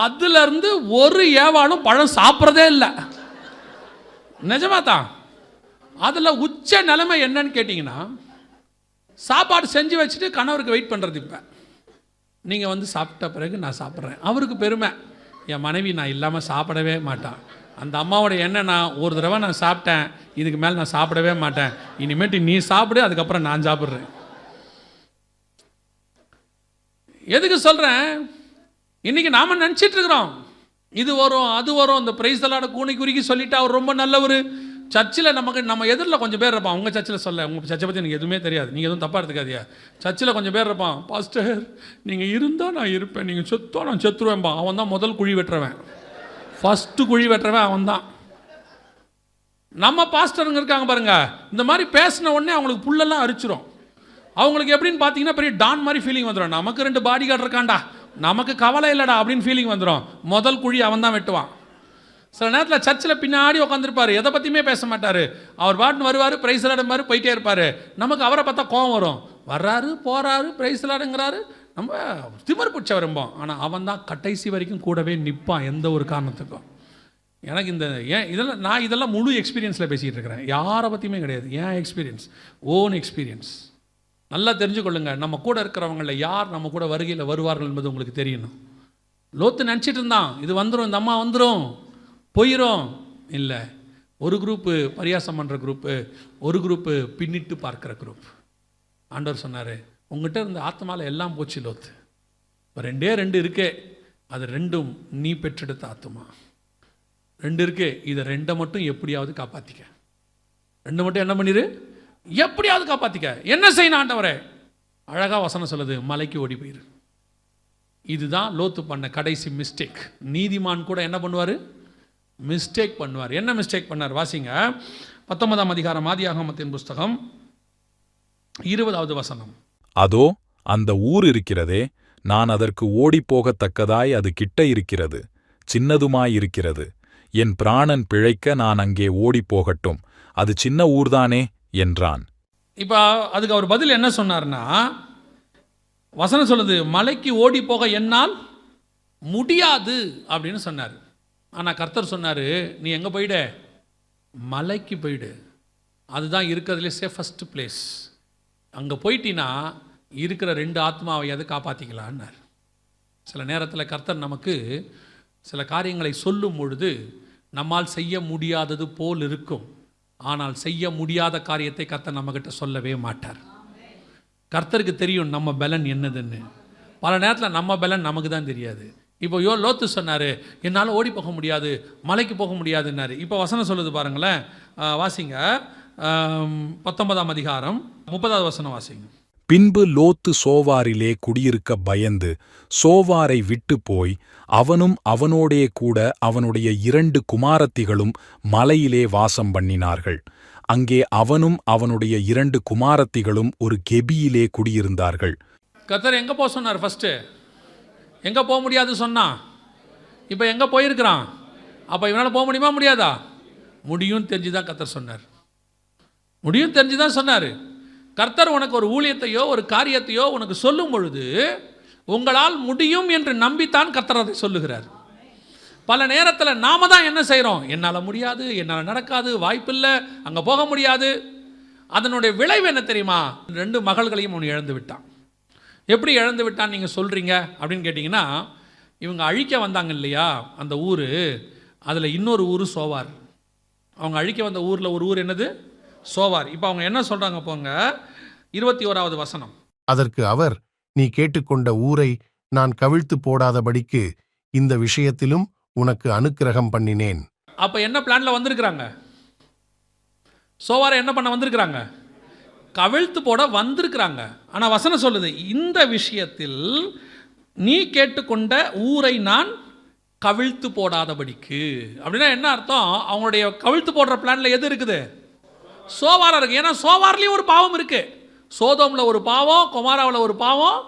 அதுலேருந்து ஒரு ஏவாளும் பழம் சாப்பிட்றதே இல்லை. நிஜமா தான். அதில் உச்ச நிலைமை என்னன்னு கேட்டிங்கன்னா, சாப்பாடு செஞ்சு வச்சுட்டு கணவருக்கு வெயிட் பண்ணுறது. இப்போ நீங்கள் வந்து சாப்பிட்ட பிறகு நான் சாப்பிட்றேன். அவருக்கு பெருமை, என் மனைவி நான் இல்லாமல் சாப்பிடவே மாட்டான். அந்த அம்மாவோட எண்ணெய், நான் ஒரு தடவை நான் சாப்பிட்டேன், இதுக்கு மேலே நான் சாப்பிடவே மாட்டேன், இனிமேட்டு நீ சாப்பிடு, அதுக்கப்புறம் நான் சாப்பிட்றேன். எதுக்கு சொல்கிறேன், இன்றைக்கி நாம் நினச்சிட்டு இருக்கிறோம் இது வரும் அது வரும், இந்த பிரைஸ் தி லார்ட் கூனி குறுக்கி சொல்லிவிட்டு அவர் ரொம்ப நல்லவர். சர்ச்சில் நம்ம எதிரில் கொஞ்சம் பேர் இருப்பான், உங்கள் சர்ச்சில் சொல்ல, உங்கள் சர்ச்சை பற்றி எனக்கு எதுவுமே தெரியாது, நீங்கள் எதுவும் தப்பாக எடுத்துக்காதியா. சர்ச்சில் கொஞ்சம் பேர் இருப்பான், பாஸ்டர் நீங்கள் இருந்தால் நான் இருப்பேன், நீங்கள் செத்தோ நான் செத்துருவேன்பா. அவன் தான் முதல் குழி வெட்டுறவன், ஃபஸ்ட்டு குழி வெட்டுறவன் அவன் தான். நம்ம பாஸ்டருங்க இருக்காங்க பாருங்க, இந்த மாதிரி பேசின உடனே அவங்களுக்கு புல்லெல்லாம் அரிச்சிரும். அவங்களுக்கு எப்படின்னு பார்த்தீங்கன்னா பெரிய டான் மாதிரி ஃபீலிங் வந்துடும், நமக்கு 2 பாடி கார்டு இருக்காண்டா, நமக்கு கவலை இல்லைடா அப்படின்னு ஃபீலிங் வந்துடும். முதல் குழி அவன் தான் வெட்டுவான். சில நேரத்தில் சர்ச்சில் பின்னாடி உட்காந்துருப்பார், எதை பற்றியுமே பேச மாட்டார், அவர் பாட்டுன்னு வருவார், பிரைஸ் தி லார்ட் மாதிரி போயிட்டே இருப்பார். நமக்கு அவரை பார்த்தா கோவம் வரும், வர்றாரு போகிறாரு பிரைஸ் தி லார்ட்ங்கிறாரு, நம்ம திமிர் பிடிச்ச வரும்போம். ஆனால் அவன் தான் கடைசி வரைக்கும் கூடவே நிற்பான், எந்த ஒரு காரணத்துக்கும். எனக்கு இந்த இதெல்லாம் முழு எக்ஸ்பீரியன்ஸில் பேசிகிட்டு இருக்கிறேன், யாரை பற்றியுமே கிடையாது, ஏன் எக்ஸ்பீரியன்ஸ், ஓன் எக்ஸ்பீரியன்ஸ். நல்லா தெரிஞ்சுக்கொள்ளுங்க, நம்ம கூட இருக்கிறவங்கள யார் நம்ம கூட வருகையில் வருவார்கள் என்பது உங்களுக்கு தெரியணும். லோத்து நினச்சிட்டு இருந்தான், இது வந்துடும், இந்த அம்மா வந்துடும், போயிடும். இல்லை, ஒரு குரூப்பு பரியாசம் பண்ணுற குரூப்பு, ஒரு குரூப்பு பின்னிட்டு பார்க்குற குரூப். ஆண்டவர் சொன்னார், உங்கள்கிட்ட இருந்த ஆத்மாவில் எல்லாம் போச்சு லோத்து, இப்போ 2 இருக்கே, அது 2ம் நீ பெற்றெடுத்த ஆத்மா. 2 இருக்கே, இதை 2 மட்டும் எப்படியாவது காப்பாற்றிக்க. 2 மட்டும் என்ன பண்ணிடு, எப்படியாவது காப்பாற்றிக்க. என்ன செய்யணும் ஆண்டவரே, அழகாக வசனம் சொல்லுது, மலைக்கு ஓடி போயிரு. இதுதான் லோத்து பண்ண கடைசி மிஸ்டேக். நீதிமான் கூட என்ன பண்ணுவார், மிஸ்டேக் பண்ணுவார். என்ன மிஸ்டேக் பண்ணார் வாசிங்க, 19ஆம் அதிகாரம் ஆதியாகமத்தின் புஸ்தகம் 20வது வசனம். அதோ அந்த ஊர் இருக்கிறதே, நான் அதற்கு ஓடிப்போகத்தக்கதாய் அது கிட்ட இருக்கிறது, சின்னதுமாயிருக்கிறது, என் பிராணன் பிழைக்க நான் அங்கே ஓடிப்போகட்டும், அது சின்ன ஊர்தானே என்றான். இப்போ அதுக்கு அவர் பதில் என்ன சொன்னார்னா, வசனம் சொல்லுது, மலைக்கு ஓடி போக என்னால் முடியாது அப்படின்னு சொன்னார். ஆனால் கர்த்தர் சொன்னார், நீ எங்கே போயிடு, மலைக்கு போயிடு, அதுதான் இருக்கிறதுலே சேஃபஸ்ட் பிளேஸ். அங்கே போயிட்டினா இருக்கிற 2 ஆத்மாவையாவது காப்பாற்றிக்கலான்னார். சில நேரத்தில் கர்த்தர் நமக்கு சில காரியங்களை சொல்லும் பொழுது நம்மால் செய்ய முடியாதது போல் இருக்கும். ஆனால் செய்ய முடியாத காரியத்தை கர்த்தர் நம்மக்கிட்ட சொல்லவே மாட்டார். கர்த்தருக்கு தெரியும் நம்ம பலன் என்னதுன்னு. பல நேரத்தில் நம்ம பலன் நமக்கு தான் தெரியாது. இப்போ லோத்து சொன்னார், என்னால் ஓடி போக முடியாது, மலைக்கு போக முடியாதுன்னாரு. இப்போ வசனம் சொல்லுது பாருங்களேன், வாசிங்க 19ஆம் அதிகாரம் 30வது வசனம் வாசிங்க. பின்பு லோத்து சோவாரிலே குடியிருக்க பயந்து சோவாரை விட்டு போய் அவனும் அவனோடே கூட அவனுடைய 2 குமாரத்திகளும் மலையிலே வாசம் பண்ணினார்கள். அங்கே அவனும் அவனுடைய 2 குமாரத்திகளும் ஒரு கெபியிலே குடியிருந்தார்கள். கர்த்தர் எங்கே போக சொன்னார்? ஃபஸ்ட்டு எங்கே போக முடியாது சொன்னா, இப்போ எங்கே போயிருக்கிறான்? அப்போ இவனால் போக முடியுமா முடியாதா? முடியும் தெரிஞ்சு தான் கர்த்தர் சொன்னார். முடியும் தெரிஞ்சு தான் சொன்னார். கர்த்தர் உனக்கு ஒரு ஊழியத்தையோ ஒரு காரியத்தையோ உனக்கு சொல்லும் பொழுது உங்களால் முடியும் என்று நம்பித்தான் கர்த்தர் அதை சொல்லுகிறார். பல நேரத்தில் நாம தான் என்ன செய்கிறோம், என்னால் முடியாது, என்னால் நடக்காது, வாய்ப்பில்லை, அங்கே போக முடியாது. அதனுடைய விளைவு என்ன தெரியுமா? 2 மகள்களையும் அவன் இழந்து விட்டான். எப்படி இழந்து விட்டான்னு நீங்கள் சொல்கிறீங்க அப்படின்னு கேட்டிங்கன்னா, இவங்க அழிக்க வந்தாங்க இல்லையா அந்த ஊர், அதில் இன்னொரு ஊர் சோவார். அவங்க அழிக்க வந்த ஊரில் ஒரு ஊர் என்னது? சோவார். இப்போ அவங்க என்ன சொல்கிறாங்க போங்க, 21வது வசனம். அதற்கு அவர், நீ கேட்டுக்கொண்ட ஊரை நான் கவிழ்த்து போடாதபடிக்கு இந்த விஷயத்திலும் உனக்கு அனுக்கிரகம் பண்ணினேன். அப்போ என்ன பிளானில் வந்திருக்கிறாங்க? சோவாரை என்ன பண்ண வந்திருக்கிறாங்க? கவிழ்த்து போட வந்திருக்கிறாங்க. ஆனால் வசனம் சொல்லுது, இந்த விஷயத்தில் நீ கேட்டுக்கொண்ட ஊரை நான் கவிழ்த்து போடாதபடிக்கு. அப்படின்னா என்ன அர்த்தம்? அவங்களுடைய கவிழ்த்து போடுற பிளானில் எது இருக்குது? சோவாரா இருக்குது. ஏன்னா சோவார்லேயும் ஒரு பாவம் இருக்குது. சோதோமில் ஒரு பாவம், கொமாராவில் ஒரு பாவம்,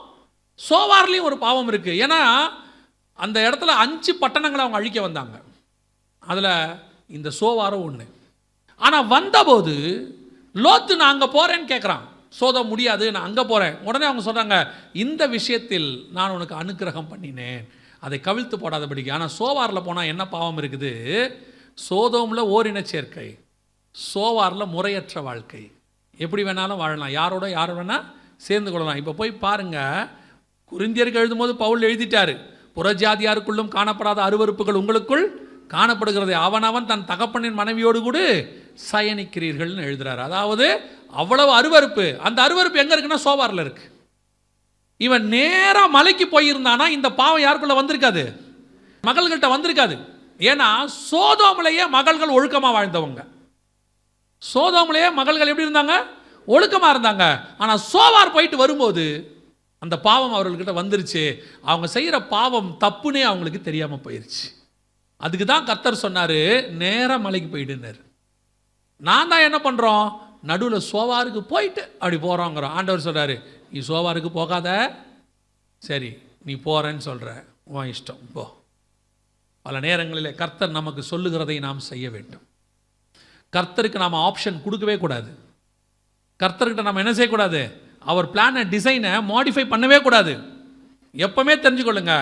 சோவார்லேயும் ஒரு பாவம் இருக்குது. ஏன்னா அந்த இடத்துல 5 பட்டணங்களை அவங்க அழிக்க வந்தாங்க. அதில் இந்த சோவாரம் ஒன்று. ஆனால் வந்தபோது லோத்து நான் அங்கே போகிறேன்னு கேட்குறான். சோதம் முடியாது, நான் அங்கே போகிறேன். உடனே அவங்க சொல்கிறாங்க, இந்த விஷயத்தில் நான் உனக்கு அனுக்கிரகம் பண்ணினேன், அதை கவிழ்த்து போடாதபடிக்கு. ஆனால் சோவாரில் போனால் என்ன பாவம் இருக்குது? சோதோமில் ஓரின சேர்க்கை, சோவாரில் முறையற்ற வாழ்க்கை. எப்படி வேணாலும் வாழலாம், யாரோட யார் வேணால் சேர்ந்து கொள்ளலாம். இப்போ போய் பாருங்கள், கொரிந்தியருக்கு எழுதும்போது பவுல் எழுதிட்டார், புறஜாதியாருக்குள்ளும் காணப்படாத அருவருப்புகள் உங்களுக்குள் காணப்படுகிறது, அவனவன் தன் தகப்பனின் மனைவியோடு கூட சயனிக்கிறீர்கள்னு எழுதுறாரு. அதாவது அவ்வளவு அருவருப்பு. அந்த அருவருப்பு எங்கே இருக்குன்னா சோவாரில் இருக்கு. இவன் நேராக மலைக்கு போயிருந்தானா இந்த பாவம் யாருக்குள்ள வந்திருக்காது? மகள்கிட்ட வந்திருக்காது. ஏன்னா சோதோமிலேயே மகள்கள் ஒழுக்கமாக வாழ்ந்தவங்க. சோதோமிலேயே மகள்கள் எப்படி இருந்தாங்க? ஒழுக்கமாக இருந்தாங்க. ஆனால் சோவார் போயிட்டு வரும்போது அந்த பாவம் அவர்கள்கிட்ட வந்துருச்சு. அவங்க செய்கிற பாவம் தப்புனே அவங்களுக்கு தெரியாமல் போயிடுச்சு. அதுக்கு தான் கர்த்தர் சொன்னார், நேராக மலைக்கு போயிடுனார். நான் தான் என்ன பண்ணுறோம், நடுவில் சோவாருக்கு போயிட்டு அப்படி போகிறோங்கிறோம். ஆண்டவர் சொல்கிறாரு, நீ சோவாருக்கு போகாத, சரி நீ போகிறேன்னு சொல்கிற, உன் இஷ்டம் போ. பல நேரங்களில் கர்த்தர் நமக்கு சொல்லுகிறதை நாம் செய்ய வேண்டும். கர்த்தருக்கு நாம் ஆப்ஷன் கொடுக்கவே கூடாது. கர்த்தர்கிட்ட நம்ம என்ன செய்யக்கூடாது? அவர் பிளானை டிசைனை மாடிஃபை பண்ணவே கூடாது. எப்பவுமே தெரிஞ்சுக்கொள்ளுங்க,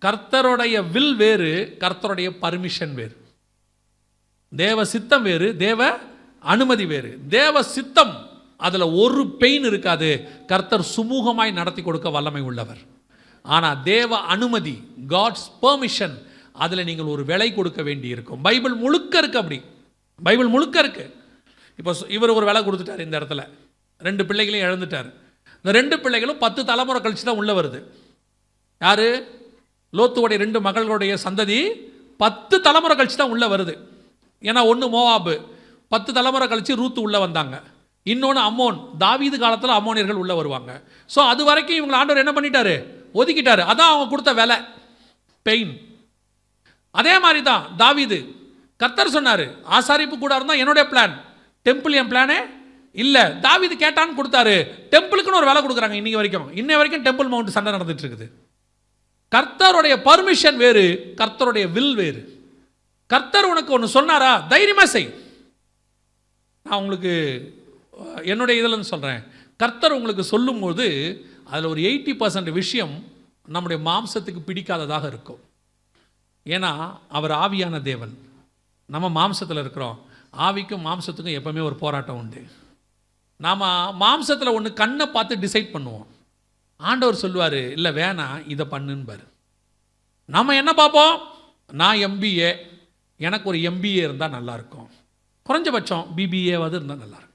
கர்த்தருடைய வில் வேறு, கர்த்தருடைய பர்மிஷன் வேறு. தேவ சித்தம் வேறு, தேவ அனுமதி வேறு. தேவ சித்தம் அதில் ஒரு பெயின் இருக்காது. கர்த்தர் சுமூகமாய் நடத்தி கொடுக்க வல்லமை உள்ளவர். ஆனால் தேவ அனுமதி, காட்ஸ் பெர்மிஷன், அதில் நீங்கள் ஒரு விலை கொடுக்க வேண்டி இருக்கும். பைபிள் முழுக்க இருக்கு. அப்படி பைபிள் முழுக்க இருக்கு. இப்போ இவர் ஒரு விலை கொடுத்துட்டார், இந்த இடத்துல 2 பிள்ளைகளையும் இழந்துட்டார். இந்த 2 பிள்ளைகளும் 10 தலைமுறை கழிச்சு தான் உள்ளே வருது. யாரு? லோத்துவோடைய 2 மகள்களுடைய சந்ததி 10 தலைமுறை கழிச்சு தான் உள்ளே வருது. ஏன்னா ஒன்று மோவாபு, 10 தலைமுறை கழிச்சு ரூத்து உள்ளே வந்தாங்க. இன்னொன்று அம்மோன், தாவீது காலத்தில் அம்மோனியர்கள் உள்ளே வருவாங்க. ஸோ அது வரைக்கும் இவங்களை ஆண்டவர் என்ன பண்ணிட்டாரு? ஒதுக்கிட்டாரு. அதான் அவங்க கொடுத்த விலை, பெயின். அதே மாதிரி தான் தாவீது. கர்த்தர் சொன்னார், ஆசாரிப்பு கூட இருந்தால் என்னுடைய பிளான், டெம்பிள் என் பிளானே இல்லை. தாவீது கேட்டான்னு கொடுத்தாரு. டெம்பிளுக்குன்னு ஒரு வேலை கொடுக்குறாங்க. இன்னை வரைக்கும் டெம்பிள் மவுண்ட் சண்டை நடந்துட்டு இருக்குது. கர்த்தருடைய பர்மிஷன் வேறு, கர்த்தருடைய வில் வேறு. கர்த்தர் உனக்கு ஒன்று சொன்னாரா, தைரியமாக செய். நான் உங்களுக்கு என்னுடைய இதில் சொல்கிறேன், கர்த்தர் உங்களுக்கு சொல்லும்போது அதில் ஒரு 80% விஷயம் நம்முடைய மாம்சத்துக்கு பிடிக்காததாக இருக்கும். ஏன்னா அவர் ஆவியான தேவன், நம்ம மாம்சத்தில் இருக்கிறோம். ஆவிக்கும் மாம்சத்துக்கும் எப்பவுமே ஒரு போராட்டம் உண்டு. நாம் மாம்சத்தில் ஒன்று கண்ணை பார்த்து டிசைட் பண்ணுவோம். ஆண்டவர் சொல்லுவார், இல்லை வேணாம் இதை பண்ணுன்பார். நாம் என்ன பார்ப்போம், நான் எம்பிஏ, எனக்கு ஒரு எம்பிஏ இருந்தால் நல்லாயிருக்கும், குறைஞ்சபட்சம் பிபிஏவாவது இருந்தால் நல்லாயிருக்கும்.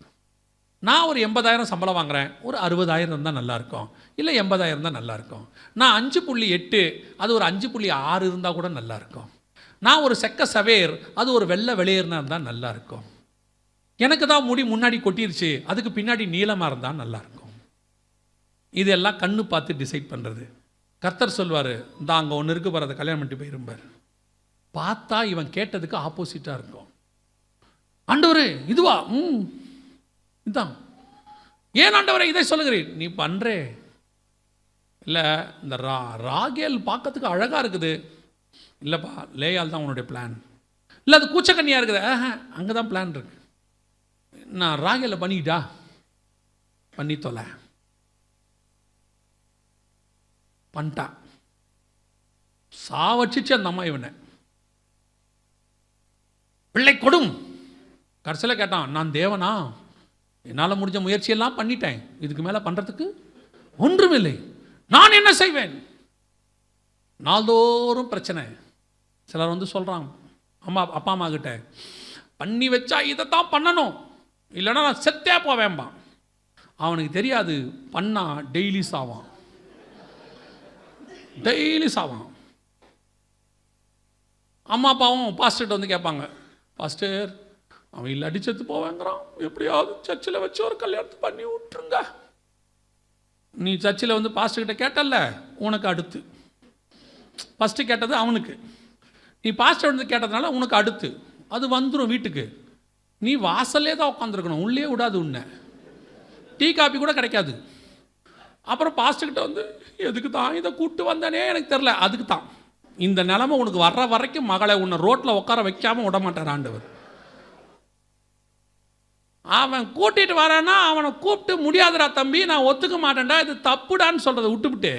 நான் ஒரு 80,000 சம்பளம் வாங்குகிறேன், ஒரு 60,000 இருந்தால் நல்லாயிருக்கும், இல்லை 80,000 தான் நல்லாயிருக்கும். நான் 5.8, அது ஒரு 5.6 இருந்தால் கூட நல்லாயிருக்கும். நான் ஒரு செக்க சவேர், அது ஒரு வெள்ளை வெளியேறினா இருந்தால் நல்லாயிருக்கும். எனக்கு தான் முடி முன்னாடி கொட்டிருச்சு, அதுக்கு பின்னாடி நீளமாக இருந்தால் நல்லாயிருக்கும். இதெல்லாம் கண்ணு பார்த்து டிசைட் பண்ணுறது. கர்த்தர் சொல்வார், இந்த அங்கே ஒன்று இருக்கு பாரு, அதை கல்யாணம் பண்ணிட்டு போயிருப்பார். பார்த்தா இவன் கேட்டதுக்கு ஆப்போசிட்டாக இருக்கும். ஆண்டவரே இதுவா, இதுதான். ஏன் ஆண்டவரே இதை சொல்லுகிறேன், நீ பண்ணுறே இல்லை, இந்த ராகேல் பார்க்கறதுக்கு அழகாக இருக்குது, இல்லைப்பா லேயால் தான் உன்னுடைய பிளான், இல்லை அது கூச்சக்கண்ணியாக இருக்குது, அங்கே தான் பிளான் இருக்கு. நான் ராகேலை பண்ணிக்கிட்டா பண்ணி தொலை, பண்ணிட்டா, சாவச்சிச்சு அந்த அம்மா இவனை. பிள்ளை கொடும். கடைசியில் கேட்டான், நான் தேவனா, என்னால் முடிஞ்ச முயற்சியெல்லாம் பண்ணிட்டேன், இதுக்கு மேலே பண்ணுறதுக்கு ஒன்றுமில்லை, நான் என்ன செய்வேன்? நாள்தோறும் பிரச்சனை. சிலர் வந்து சொல்கிறான் அப்பா அம்மா கிட்ட, பண்ணி வச்சா இதைத்தான் பண்ணணும், இல்லைன்னா நான் செத்தே போவேன்பான். அவனுக்கு தெரியாது, பண்ணா டெய்லி சாவான், டெய்லி சாவான். அம்மா அப்பாவும் பாஸ்டர்கிட்ட வந்து கேட்பாங்க, பாஸ்டர் அவன் இல்லை அடிச்சத்து போவேங்கிறான், எப்படியாவது சர்ச்சில் வச்சு ஒரு கல்யாணத்தை பண்ணி விட்டுருங்க. நீ சர்ச்சில் வந்து பாஸ்டர்கிட்ட கேட்டல்ல, உனக்கு அடுத்து. ஃபஸ்ட்டு கேட்டது அவனுக்கு, நீ பாஸ்டர் வந்து கேட்டதுனால உனக்கு அடுத்து அது வந்துடும் வீட்டுக்கு. நீ வாசல்லே தான் உட்காந்துருக்கணும், உள்ளே விடாது, உன்னை டீ காப்பி கூட கிடைக்காது. அப்புறம் பாஸ்டர்கிட்ட வந்து எதுக்கு தான் இதை கூப்பிட்டு வந்தனே எனக்கு தெரில, அதுக்கு தான் இந்த நிலைமை உனக்கு வர்ற வரைக்கும் மகளை உன்னை ரோட்டில் உட்கார வைக்காமல் விட மாட்டார் ஆண்டவர். அவன் கூட்டிகிட்டு வரான்னா அவனை கூப்பிட்டு, முடியாதுடா தம்பி நான் ஒத்துக்க மாட்டேன்டா, இது தப்புடான்னு சொல்கிறத விட்டுவிட்டு,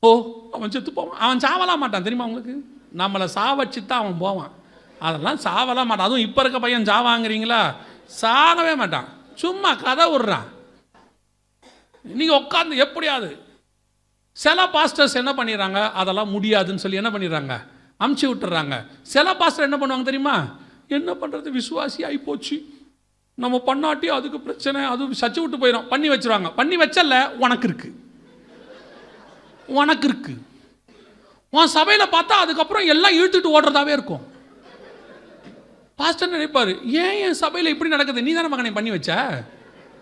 ஓ அவன் செத்து போவான். அவன் சாவலாம் மாட்டான் தெரியுமா உங்களுக்கு, நம்மளை சாவச்சு தான் அவன் போவான். அதெல்லாம் சாவலாம் மாட்டான். அதுவும் இப்போ இருக்க பையன் சாவாங்கிறீங்களா, சாகவே மாட்டான், சும்மா கதை விடுறான். நீங்கள் உட்காந்து எப்படியாவது. சில பாஸ்டர்ஸ் என்ன பண்ணிடுறாங்க, அதெல்லாம் முடியாதுன்னு சொல்லி என்ன பண்ணிடுறாங்க, அமுச்சு விட்டுறாங்க. சில பாஸ்டர் என்ன பண்ணுவாங்க தெரியுமா, என்ன பண்ணுறது விசுவாசி ஆகிப்போச்சு, நம்ம பண்ணாட்டி அதுக்கு பிரச்சனை, அது சச்சு விட்டு போயிடும், பண்ணி வச்சுருவாங்க. பண்ணி வச்சல, உனக்கு இருக்கு, உனக்கு இருக்கு. உன் சபையில் பார்த்தா அதுக்கப்புறம் எல்லாம் இழுத்துட்டு ஓடுறதாவே இருக்கும். பாஸ்டர் நினைப்பாரு, ஏன் என் சபையில் இப்படி நடக்குது, நீ தானே மகனை பண்ணி வச்ச,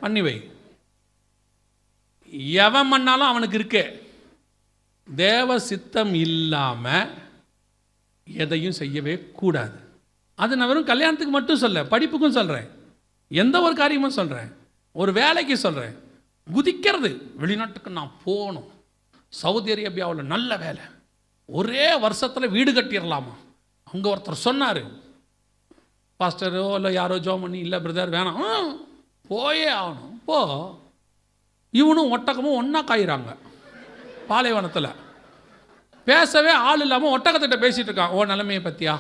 பண்ணி வை. எவன் பண்ணாலும் அவனுக்கு இருக்கே. தேவ சித்தம் இல்லாமல் எதையும் செய்யவே கூடாது. அது நான் வெறும் கல்யாணத்துக்கு மட்டும் சொல்ல, படிப்புக்கும் சொல்கிறேன், எந்த ஒரு காரியமும் சொல்கிறேன், ஒரு வேலைக்கு சொல்கிறேன். குதிக்கிறது, வெளிநாட்டுக்கு நான் போகணும், சவுதி அரேபியாவில் நல்ல வேலை, ஒரே வருஷத்தில் வீடு கட்டிடலாமா. அங்கே ஒருத்தர் சொன்னார், பாஸ்டரோ இல்லை யாரோ ஜோ பண்ணி, இல்லை பிரதர் வேணாம், போயே ஆகணும். போ. இவனும் ஒட்டகமும் ஒன்றா காயிறாங்க பாலைவனத்தில். பேசவே ஆள் இல்லாமல் ஒட்டகத்திட்ட பேசிகிட்டு இருக்கான், ஓ நிலைமையை பற்றியா,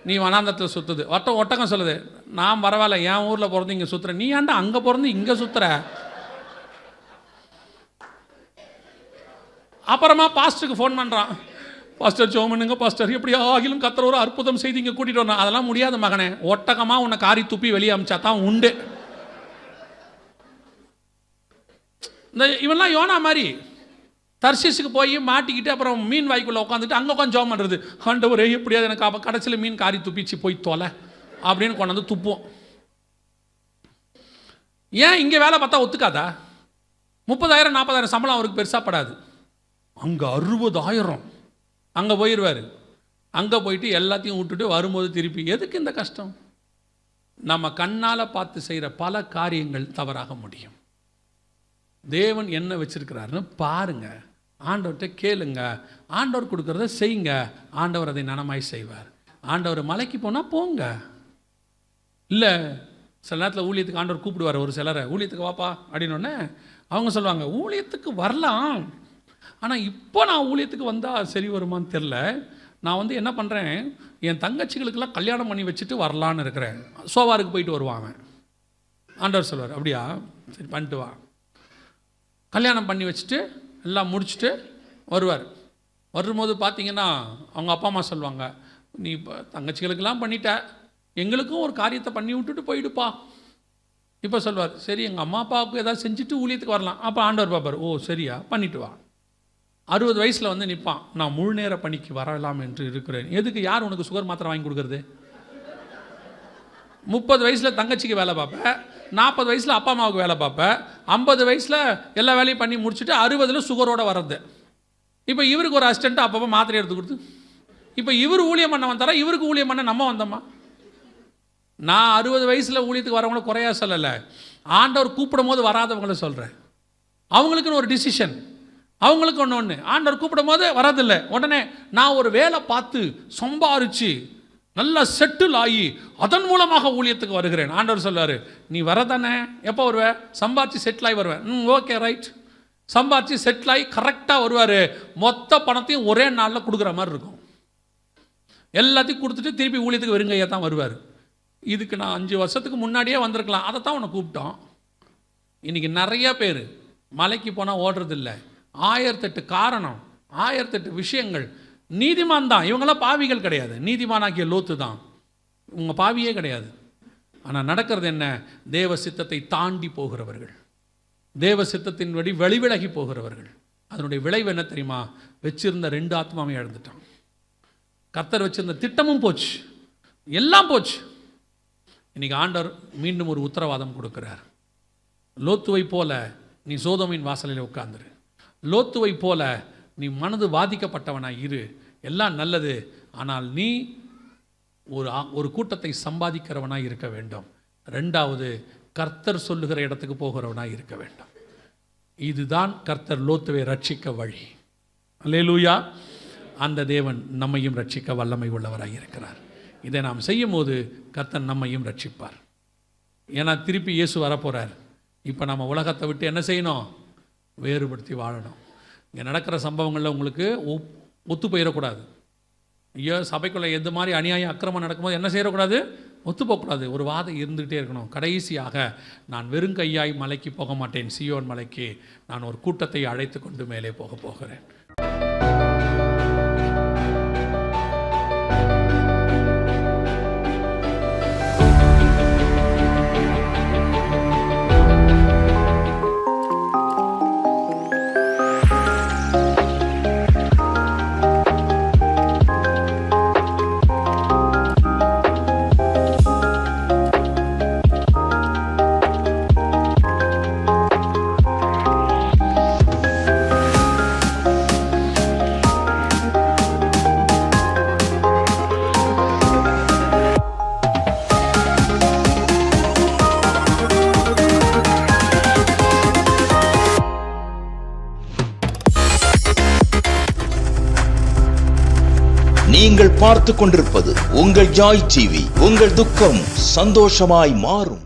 நீ வனாந்தத்தில் சுற்றுது. ஒட்டகம் சொல்லுது, நான் பரவாயில்ல, என் ஊரில் பிறந்து இங்கே சுற்றுற, நீ ஏன்டா அங்கே பிறந்து இங்கே சுற்றுற. அப்புறமா பாஸ்டருக்கு ஃபோன் பண்ணுறான், பாஸ்டர் ஜோமனுங்க பாஸ்டர், எப்படி ஆகிலும் கர்த்தர் ஒரு அற்புதம் செய்து இங்கே கூட்டிகிட்டு வரணும். அதெல்லாம் முடியாத மகனே, ஒட்டகமாக உன்னை காரி துப்பி வெளியே அமிச்சா தான் உண்டு. இந்த இவன்லாம் யோனா மாதிரி தர்ஷீஸுக்கு போய் மாட்டிக்கிட்டு அப்புறம் மீன் வாய்க்குள்ளே உட்காந்துட்டு அங்கே உட்காந்து ஜோம் பண்ணுறது, ஆண்டவரே எப்படியாவது எனக்கு கடைசியில் மீன் காரி துப்பிச்சு போய் தொலை அப்படின்னு கொண்டு வந்து துப்போம். ஏன் இங்கே வேலை பார்த்தா ஒத்துக்காதா? 30,000 40,000 சம்பளம் அவருக்கு பெருசாக படாது. அங்கே 60,000 அங்கே போயிடுவார். அங்கே போயிட்டு எல்லாத்தையும் விட்டுட்டு வரும்போது திருப்பி எதுக்கு இந்த கஷ்டம்? நம்ம கண்ணால் பார்த்து செய்கிற பல காரியங்கள் தவறாக முடியும். தேவன் என்ன வச்சிருக்கிறாருன்னு பாருங்க, ஆண்டவர்கிட்ட கேளுங்க, ஆண்டவர் கொடுக்கறத செய்யுங்க, ஆண்டவர் அதை நனமாய் செய்வார். ஆண்டவர் மலைக்கு போனால் போங்க. இல்லை சில நேரத்தில் ஊழியத்துக்கு ஆண்டவர் கூப்பிடுவார் ஒரு சிலரை, ஊழியத்துக்கு வாப்பா அப்படின்னோடனே அவங்க சொல்லுவாங்க ஊழியத்துக்கு வரலாம், ஆனால் இப்போ நான் ஊழியத்துக்கு வந்தால் சரி வருமானு தெரில, நான் என்ன பண்ணுறேன், என் தங்கச்சிகளுக்கெல்லாம் கல்யாணம் பண்ணி வச்சுட்டு வரலான்னு இருக்கிறேன். சோவாருக்கு போயிட்டு வருவாங்க. ஆண்டவர் சொல்வார் அப்படியா, சரி பண்ணிட்டு வா. கல்யாணம் பண்ணி வச்சுட்டு எல்லாம் முடிச்சுட்டு வருவார். வரும்போது பார்த்தீங்கன்னா அவங்க அப்பா அம்மா சொல்லுவாங்க, நீ இப்போ தங்கச்சிகளுக்கெல்லாம் பண்ணிட்ட, எங்களுக்கும் ஒரு காரியத்தை பண்ணி விட்டுட்டு போயிடுப்பா. இப்போ சொல்வார் சரி எங்கள் அம்மா அப்பாவுக்கு ஏதாவது செஞ்சுட்டு ஊழியத்துக்கு வரலாம். அப்போ ஆண்டவர் பார்ப்பார், ஓ சரியா பண்ணிட்டு வா. 60 வயசில் நிற்பான், நான் முழு நேர பணிக்கு வரலாம் என்று இருக்கிறேன். எதுக்கு, யார் உனக்கு சுகர் மாத்திரை வாங்கி கொடுக்குறது? 30 வயசில் தங்கச்சிக்கு வேலை பார்ப்பேன், 40 வயசில் அப்பா அம்மாவுக்கு வேலை பார்ப்பேன், 50 வயசில் எல்லா வேலையும் பண்ணி முடிச்சுட்டு 60 சுகரோடு வர்றது. இப்போ இவருக்கு ஒரு அசிஸ்டண்ட்டு அப்பப்போ மாத்திரை எடுத்து கொடுத்து, இப்போ இவர் ஊழியம் பண்ண வந்தாரா, இவருக்கு ஊழியம் பண்ண நம்ம வந்தோமா? நான் 60 வயசில் ஊழியத்துக்கு வரவங்கள குறையா சொல்லலை, ஆண்டவர் கூப்பிடும் போது வராதவங்கள சொல்கிறேன். அவங்களுக்குன்னு ஒரு டிசிஷன், அவங்களுக்கு ஒன்று ஆண்டவர் கூப்பிடும் போது வரதில்லை. உடனே நான் ஒரு வேலை பார்த்து சம்பாரித்து நல்லா செட்டில் ஆகி அதன் மூலமாக ஊழியத்துக்கு வருகிறேன். ஆண்டவர் சொல்வார் நீ வரதானே, எப்போ வருவ, சம்பாரித்து செட்டில் ஆகி வருவேன். Okay right. சம்பாரித்து செட்டில் ஆகி கரெக்டாக வருவார். மொத்த பணத்தையும் ஒரே நாளில் கொடுக்குற மாதிரி இருக்கும். எல்லாத்தையும் கொடுத்துட்டு திருப்பி ஊழியத்துக்கு வெறுங்கையாக தான் வருவார். இதுக்கு நான் 5 வருஷத்துக்கு முன்னாடியே வந்திருக்கலாம், அதை தான் உன்னை கூப்பிட்டோம். இன்றைக்கி நிறைய பேர் மலைக்கு போனால் ஓடுறதில்ல. 1008 காரணம், 1008 விஷயங்கள். நீதிமான் தான், இவங்களாம் பாவிகள் கிடையாது. நீதிமானாக்கிய லோத்து தான், உங்கள் பாவியே கிடையாது. ஆனால் நடக்கிறது என்ன, தேவ சித்தத்தை தாண்டி போகிறவர்கள், தேவ சித்தத்தின்படி வெளிவிலகி போகிறவர்கள். அதனுடைய விளைவு என்ன தெரியுமா, வச்சிருந்த 2 ஆத்மாவை இழந்துட்டான். கர்த்தர் வச்சிருந்த திட்டமும் போச்சு, எல்லாம் போச்சு. இன்னைக்கு ஆண்டவர் மீண்டும் ஒரு உத்தரவாதம் கொடுக்கிறார். லோத்துவை போல நீ சோதோமின் வாசலில் உட்கார்ந்துரு, லோத்துவை போல நீ மனது பாதிக்கப்பட்டவனாய் இரு, எல்லாம் நல்லது. ஆனால் நீ ஒரு கூட்டத்தை சம்பாதிக்கிறவனாய் இருக்க வேண்டும். 2வது கர்த்தர் சொல்லுகிற இடத்துக்கு போகிறவனாய் இருக்க வேண்டும். இதுதான் கர்த்தர் லோத்துவை ரட்சிக்க வழி. அல்லேலூயா. அந்த தேவன் நம்மையும் ரட்சிக்க வல்லமை உள்ளவராய் இருக்கிறார். இதை நாம் செய்யும் போது கர்த்தர் நம்மையும் ரட்சிப்பார். ஏன்னா திருப்பி இயேசு வரப்போகிறார். இப்போ நம்ம உலகத்தை விட்டு என்ன செய்யணும், வேறுபடுத்தி வாழணும். இங்கே நடக்கிற சம்பவங்களில் உங்களுக்கு ஒத்து போயிடக்கூடாது. ஐயோ சபைக்குள்ளே எது மாதிரி அநியாயம் அக்கிரமம் நடக்கும்போது என்ன செய்யக்கூடாது, ஒத்து போகக்கூடாது. ஒரு வாதம் இருந்துகிட்டே இருக்கணும். கடைசியாக நான் வெறும் கையாய் மலைக்கு போக மாட்டேன், சீயோன் மலைக்கு நான் ஒரு கூட்டத்தை அழைத்து கொண்டு மேலே போகிறேன். நீங்கள் பார்த்துக் கொண்டிருப்பது உங்கள் ஜாய் டிவி. உங்கள் துக்கம் சந்தோஷமாய் மாறும்.